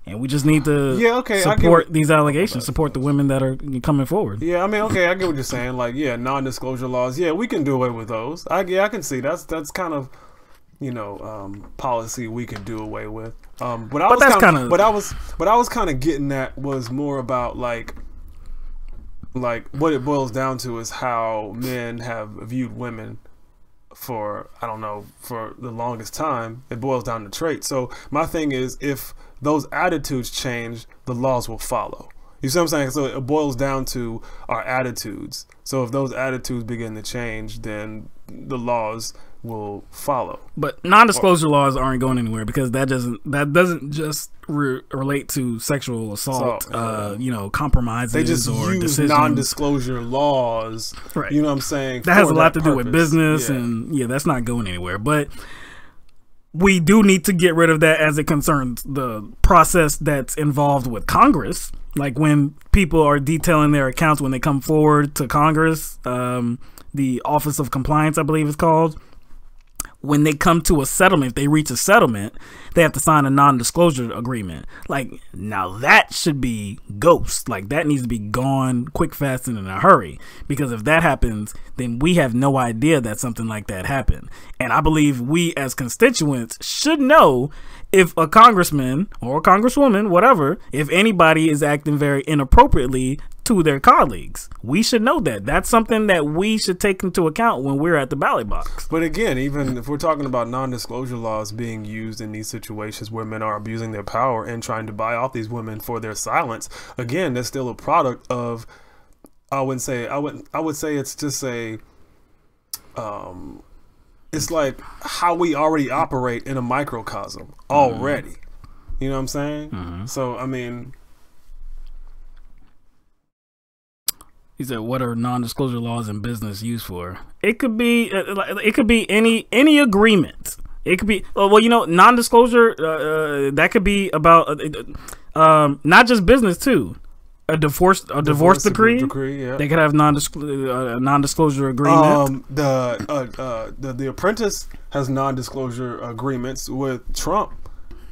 And we just need to support these allegations, support the women that are coming forward. Yeah, I mean, okay, I get what you're saying. Like, yeah, non-disclosure laws. Yeah, we can do away with those. I can see that's kind of, policy we can do away with. What I was kind of getting at was more about like what it boils down to is how men have viewed women for the longest time. It boils down to traits. So my thing is, if those attitudes change, the laws will follow. You see what I'm saying? So it boils down to our attitudes. So if those attitudes begin to change, then the laws will follow. But non-disclosure laws aren't going anywhere, because that doesn't just relate to sexual assault, compromises. They just use decisions. Non-disclosure laws. Right. You know what I'm saying? That has a lot to do with business, and that's not going anywhere. But we do need to get rid of that as it concerns the process that's involved with Congress. Like when people are detailing their accounts when they come forward to Congress, the Office of Compliance, I believe it's called. When they come to a settlement, if they reach a settlement, they have to sign a non-disclosure agreement. Like, now that should be ghost. Like, that needs to be gone quick, fast, and in a hurry. Because if that happens, then we have no idea that something like that happened. And I believe we as constituents should know if a congressman or a congresswoman, whatever, if anybody is acting very inappropriately to their colleagues. We should know that. That's something that we should take into account when we're at the ballot box. But again, even if we're talking about non-disclosure laws being used in these situations where men are abusing their power and trying to buy off these women for their silence, again, that's still a product of, I would say it's just it's like how we already operate in a microcosm already. You know what I'm saying? So, I mean, he said, "What are non-disclosure laws in business used for?" It could be any agreement. It could be non-disclosure. That could be about not just business too. A divorce decree. Yeah. They could have non-disclosure agreement. The Apprentice has non-disclosure agreements with Trump.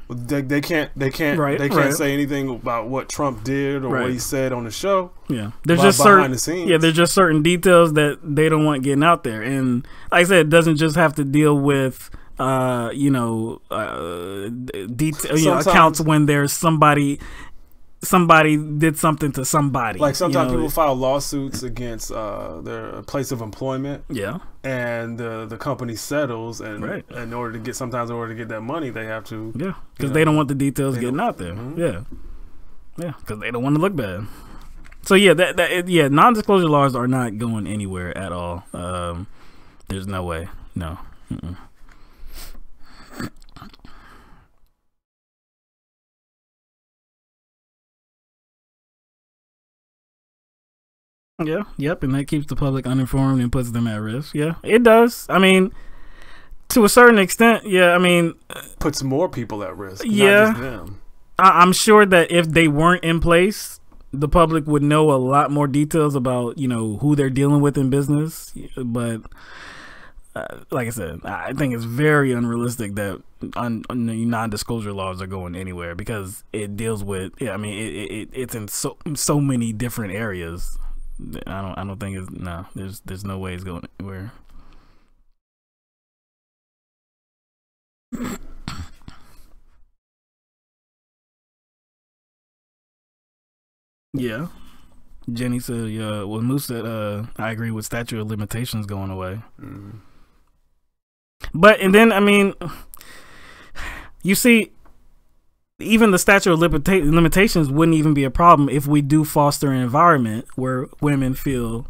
They can't say anything about what Trump did or what he said on the show. Yeah, there's just behind the scenes. Yeah, there's just certain details that they don't want getting out there, and like I said, it doesn't just have to deal with accounts when there's somebody did something to somebody. Like sometimes people file lawsuits against their place of employment. Yeah. And the company settles, and in order to get that money, they have to. Yeah, because they don't want the details getting out there. Yeah, because they don't want to look bad. So non-disclosure laws are not going anywhere at all. There's no way. No. Mm-mm. Yeah, yep, and that keeps the public uninformed and puts them at risk. Yeah, it does. I mean, to a certain extent, yeah, I mean... Puts more people at risk, yeah, not just them. I'm sure that if they weren't in place, the public would know a lot more details about, who they're dealing with in business. But, like I said, I think it's very unrealistic that non-disclosure laws are going anywhere, because it deals with, it's in so many different areas. I don't think it's there's no way it's going anywhere. Yeah. Jenny said, well, Moose said, I agree with statute of limitations going away. Mm. But, and then, I mean, you see, even the statute of limitations wouldn't even be a problem if we do foster an environment where women feel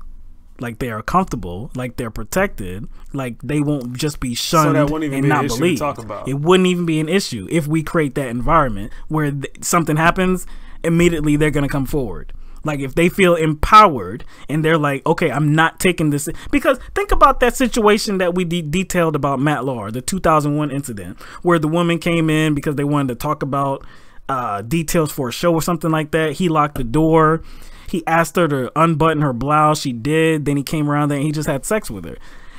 like they are comfortable, like they're protected, like they won't just be shunned and not believed. It wouldn't even be an issue if we create that environment where something happens, immediately they're going to come forward. Like if they feel empowered and they're like, okay, I'm not taking this. Because think about that situation that we detailed about Matt Lauer, the 2001 incident where the woman came in because they wanted to talk about details for a show or something like that. He locked the door. He asked her to unbutton her blouse. She did. Then he came around there and he just had sex with her.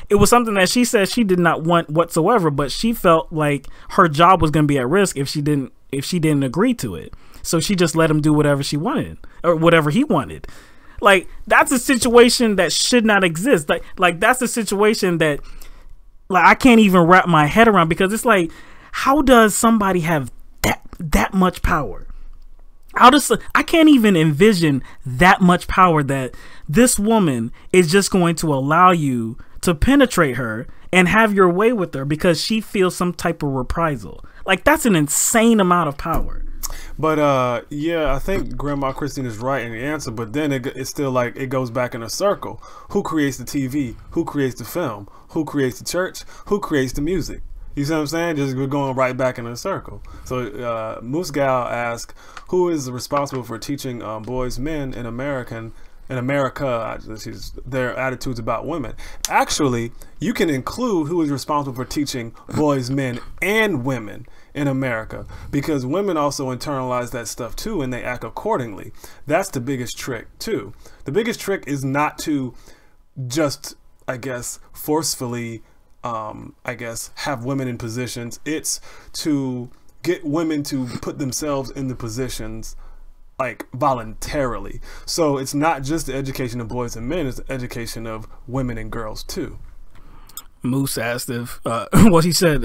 It was something that she said she did not want whatsoever, but she felt like her job was going to be at risk if she didn't agree to it. So she just let him do whatever she wanted or whatever he wanted. Like that's a situation that should not exist. Like that's a situation that like I can't even wrap my head around, because it's like, how does somebody have that much power? I can't even envision that much power that this woman is just going to allow you to penetrate her and have your way with her because she feels some type of reprisal. Like that's an insane amount of power. But I think Grandma Christine is right in the answer, but then it's still like it goes back in a circle. Who creates the TV? Who creates the film? Who creates the church? Who creates the music? You see what I'm saying? Just we're going right back in a circle. So Moose Gal asked, who is responsible for teaching men in America their attitudes about women? Actually, you can include who is responsible for teaching boys, men, and women in America, because women also internalize that stuff too and they act accordingly. That's the biggest trick too. The biggest trick is not to just, I guess, forcefully have women in positions. It's to get women to put themselves in the positions like voluntarily. So it's not just the education of boys and men, it's the education of women and girls too. Moose asked if he said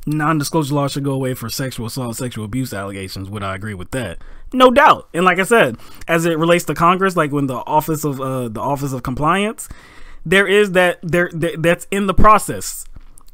non-disclosure law should go away for sexual assault, sexual abuse allegations. Would I agree with that? No doubt. And like I said, as it relates to Congress, like when the Office of Compliance, there is that's in the process.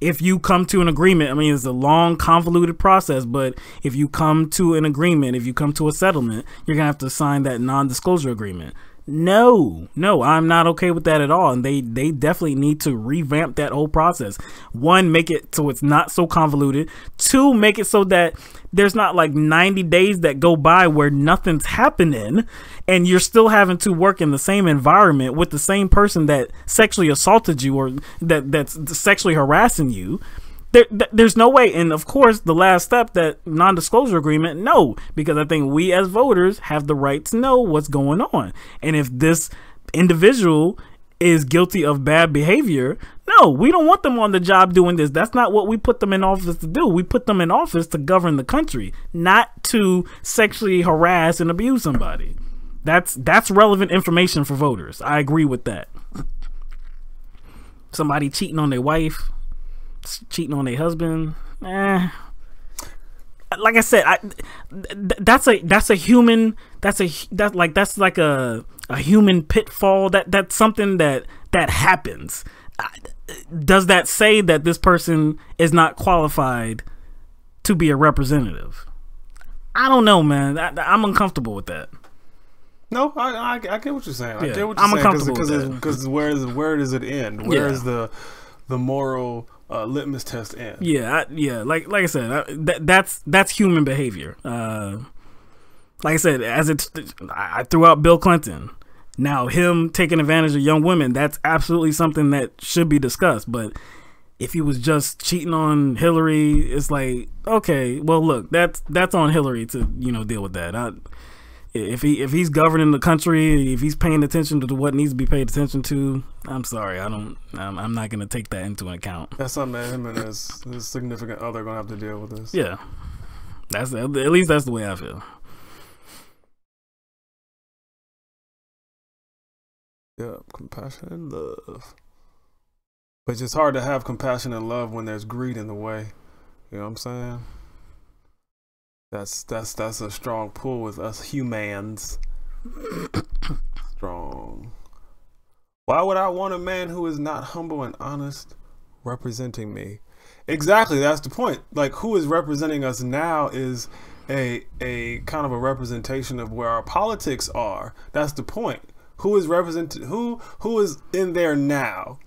If you come to an agreement, I mean, it's a long, convoluted process, but if you come to an agreement, if you come to a settlement, you're gonna have to sign that non-disclosure agreement. No, I'm not okay with that at all. And they definitely need to revamp that whole process. One, make it so it's not so convoluted. Two, make it so that there's not like 90 days that go by where nothing's happening and you're still having to work in the same environment with the same person that sexually assaulted you or that's sexually harassing you. There's no way. And of course, the last step, that non-disclosure agreement, no, because I think we as voters have the right to know what's going on. And if this individual is guilty of bad behavior, No, we don't want them on the job doing this. That's not what we put them in office to do. We put them in office to govern the country, not to sexually harass and abuse somebody. That's relevant information for voters. I agree with that. Somebody cheating on their wife, cheating on their husband, like I said, that's a human pitfall. That's something that happens. Does that say that this person is not qualified to be a representative? I don't know, man. I'm uncomfortable with that. No, I get what you're saying. Yeah, I get what you're I'm saying uncomfortable with that. because where does it end? Where is the moral litmus test end? Yeah, like I said, that's human behavior. Like I said, I threw out Bill Clinton. Now, him taking advantage of young women, that's absolutely something that should be discussed. But if he was just cheating on Hillary, it's like, okay, well, look, that's on Hillary to deal with that. If he's governing the country, if he's paying attention to what needs to be paid attention to, I'm sorry, I'm not going to take that into account. That's something that him and his significant other are going to have to deal with this. Yeah, at least that's the way I feel. Yeah, compassion and love. But it's just hard to have compassion and love when there's greed in the way. You know what I'm saying? That's a strong pull with us humans. Strong. Why would I want a man who is not humble and honest representing me? Exactly, that's the point. Like, who is representing us now is a kind of a representation of where our politics are. That's the point. Who is who is in there now?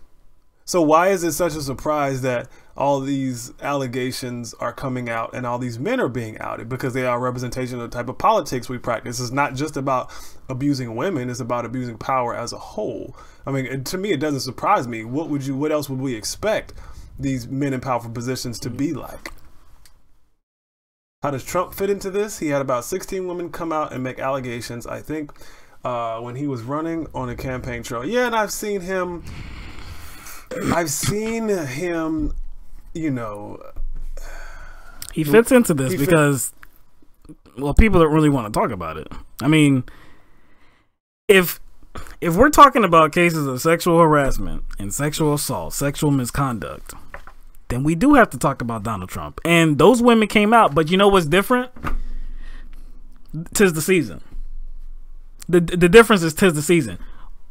So why is it such a surprise that all these allegations are coming out and all these men are being outed? Because they are a representation of the type of politics we practice. It's not just about abusing women, it's about abusing power as a whole. I mean, to me, it doesn't surprise me. What else would we expect these men in powerful positions to be like? How does Trump fit into this? He had about 16 women come out and make allegations, I think, when he was running on a campaign trail. Yeah, and I've seen him, he fits into this because, well, people don't really want to talk about it. I mean, if we're talking about cases of sexual harassment and sexual assault, sexual misconduct, then we do have to talk about Donald Trump. And those women came out, but you know what's different? 'Tis the season. The difference is 'tis the season.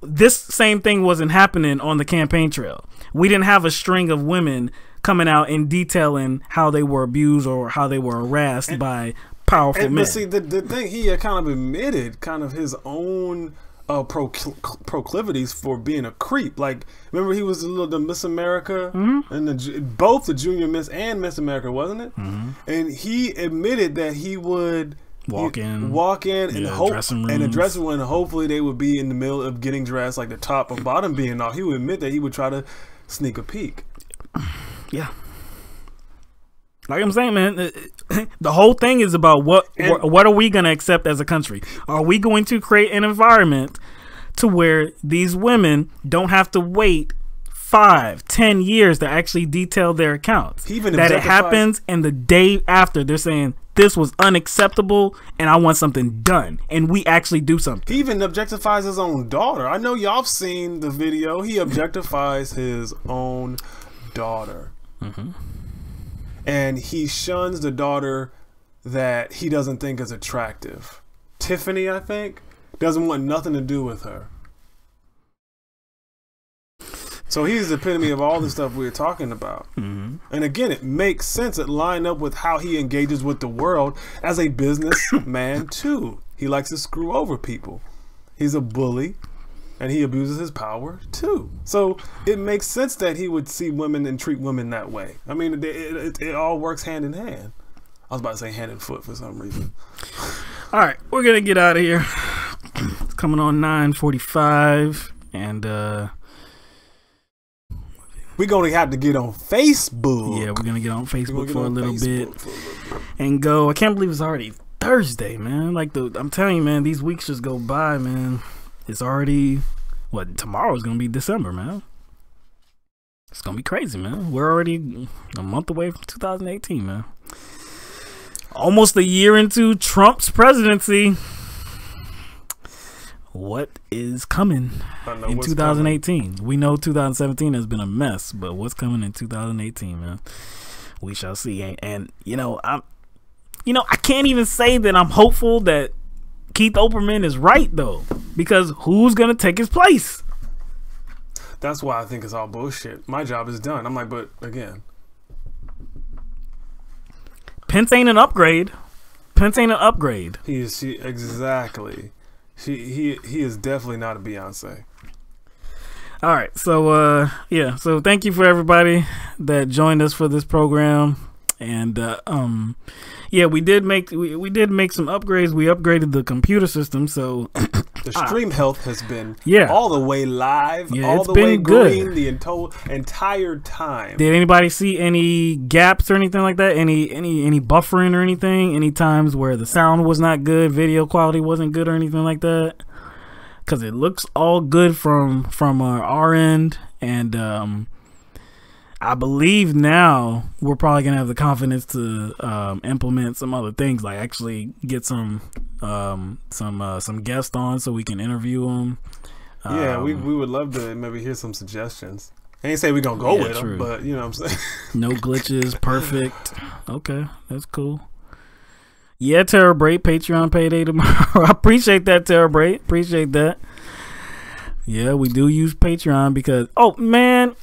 This same thing wasn't happening on the campaign trail. We didn't have a string of women coming out and detailing how they were abused or how they were harassed by powerful men. But see, the thing, he had kind of admitted kind of his own proclivities for being a creep. Like, remember he was the Miss America, and both the Junior Miss and Miss America, wasn't it? And he admitted that he would walk in and hope in the dressing room, and hopefully they would be in the middle of getting dressed, like the top or bottom being off. He would admit that he would try to sneak a peek. Yeah, like I'm saying, man, the whole thing is about what are we going to accept as a country? Are we going to create an environment to where these women don't have to wait 5-10 years to actually detail their accounts? That it happens, and the day after they're saying this was unacceptable and I want something done, and we actually do something. He even objectifies his own daughter. I know y'all have seen the video. He objectifies his own daughter. And he shuns the daughter that he doesn't think is attractive. Tiffany, I think, doesn't want nothing to do with her. So he's the epitome of all the stuff we were talking about. And again, it makes sense. It lined up with how he engages with the world as a businessman too. He likes to screw over people. He's a bully, and he abuses his power too. So it makes sense that he would see women and treat women that way. I mean, it all works hand in hand. I was about to say hand and foot for some reason. All right, we're gonna get out of here. It's coming on 9:45, and we're gonna have to get on Facebook. Yeah, we're gonna get on Facebook for a little bit and go. I can't believe it's already Thursday, man. Like I'm telling you, man, these weeks just go by, man. It's already tomorrow's gonna be December, man. It's gonna be crazy, man. We're already a month away from 2018, man. Almost a year into Trump's presidency. What is coming in 2018? We know 2017 has been a mess, but what's coming in 2018, man? We shall see. And I can't even say that I'm hopeful that Keith Olbermann is right, though, because who's gonna take his place? That's why I think it's all bullshit. My job is done. I'm like, but again, Pence ain't an upgrade. Pence ain't an upgrade. Exactly. He is definitely not a Beyonce. All right, so so thank you for everybody that joined us for this program, and we did make some upgrades. We upgraded the computer system, so the stream health has been all the way live, all it's the been way good green the entire time. Did anybody see any gaps or anything like that? Any buffering or anything? Any times where the sound was not good, video quality wasn't good or anything like that? Because it looks all good from our end, and I believe now we're probably gonna have the confidence to implement some other things, like actually get some guests on so we can interview them. We would love to maybe hear some suggestions. I ain't say we're gonna go with them, but you know what I'm saying. No glitches, perfect. Okay, that's cool. Yeah, Tara Brait, Patreon payday tomorrow. I appreciate that, Tara Brait. Appreciate that. Yeah, we do use Patreon because man,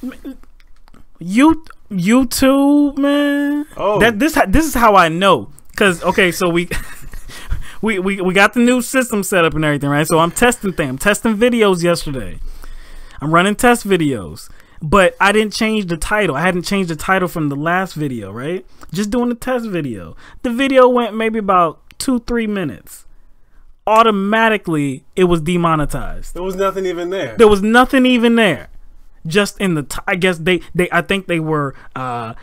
YouTube, man. Oh, this is how I know. Cause so we got the new system set up and everything, right? So I'm testing things. I'm testing videos yesterday. I'm running test videos. But I didn't change the title. I hadn't changed the title from the last video, right? Just doing the test video. The video went maybe about 2-3 minutes. Automatically, it was demonetized. There was nothing even there. There was nothing even there. Just in the I guess I think they were I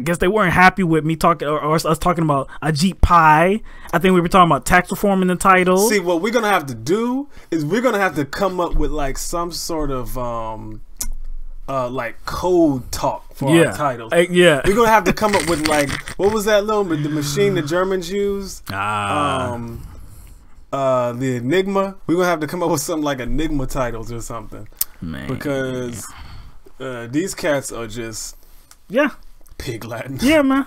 guess they weren't happy with me talking or us talking about Ajit Pai. I think we were talking about tax reform in the title. See, what we're gonna have to do is we're gonna have to come up with like some sort of like code talk for our titles. We're gonna have to come up with like, what was that little the machine the Germans used? The Enigma. We're gonna have to come up with something like Enigma titles or something. Man. Because these cats are just pig Latin. Yeah, man.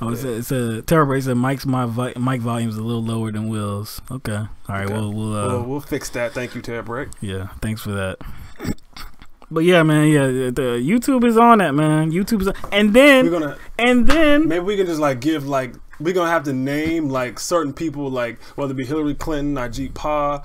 It's a terrible. It said mic volume is a little lower than Will's. Okay. All right. Okay. We'll fix that. Thank you, Tab Break. Yeah. Thanks for that. But yeah, man, the YouTube is on that, man. YouTube is on, and then maybe we can just like give like we're gonna have to name like certain people, like whether it be Hillary Clinton, Ajit Pai,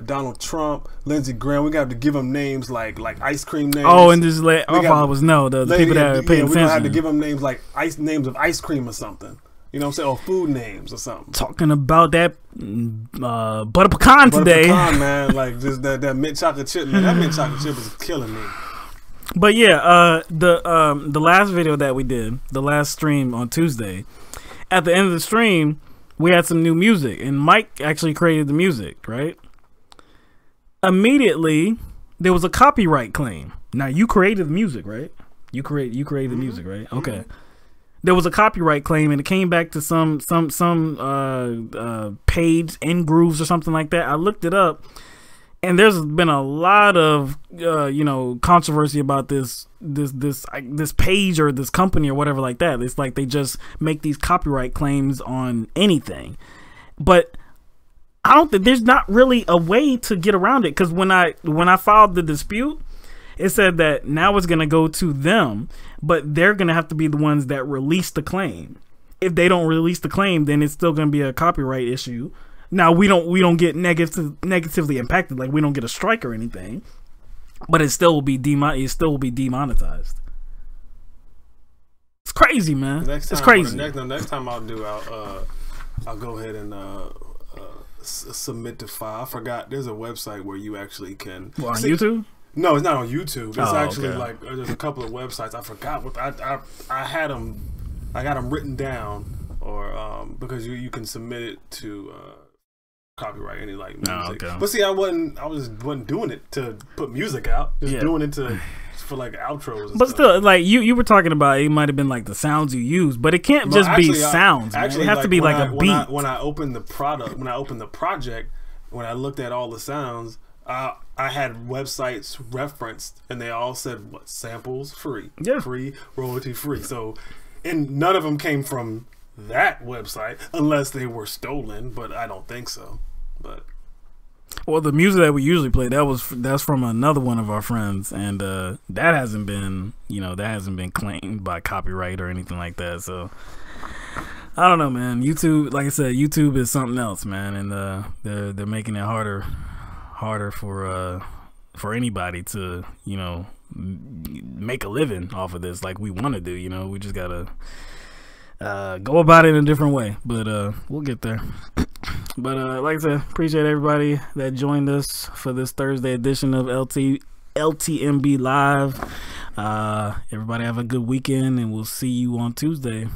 Donald Trump, Lindsey Graham. We got to give them names like ice cream names. Oh, and just let our followers know the people that are paying attention. We're gonna have to give them names like names of ice cream or something. You know what I'm saying? Or food names or something. Talking about that butter pecan today. Butter pecan, man. Like just that mint chocolate chip, man. That mint chocolate chip is killing me. But yeah, the last video that we did, the last stream on Tuesday, at the end of the stream, we had some new music. And Mike actually created the music, right? Immediately, there was a copyright claim. Now, you created the music, right? You created the music, right? Okay. There was a copyright claim, and it came back to some page, In Grooves or something like that. I looked it up, and there's been a lot of controversy about this page or this company or whatever like that. It's like they just make these copyright claims on anything, but I don't think there's not really a way to get around it, because when I filed the dispute, it said that now it's going to go to them, but they're going to have to be the ones that release the claim. If they don't release the claim, then it's still going to be a copyright issue. Now, we don't get negatively impacted, like we don't get a strike or anything, but it still will be demonetized. It's crazy, man. It's crazy. Next time I'll go ahead and submit the file. I forgot there's a website where you actually can. Well, on YouTube? No, it's not on YouTube. It's actually like there's a couple of websites. I forgot what I had them. I got them written down, or because you can submit it to copyright any like music. Oh, okay. But see, I wasn't doing it to put music out. Just doing it for like outros. And but stuff. still, like you were talking about, it might have been like the sounds you use, but it can't just be sounds. Actually, it has to be like a beat. When I opened the project, when I looked at all the sounds, I had websites referenced, and they all said what samples free, free, royalty free. So, and none of them came from that website unless they were stolen, but I don't think so. But well, the music that we usually play, that's from another one of our friends, and that hasn't been claimed by copyright or anything like that. So I don't know, man. YouTube, like I said, YouTube is something else, man, and they're making it harder for anybody to make a living off of this like we want to do. We just gotta go about it in a different way, but we'll get there. But like I said, appreciate everybody that joined us for this Thursday edition of LTMB Live. Everybody have a good weekend, and we'll see you on Tuesday.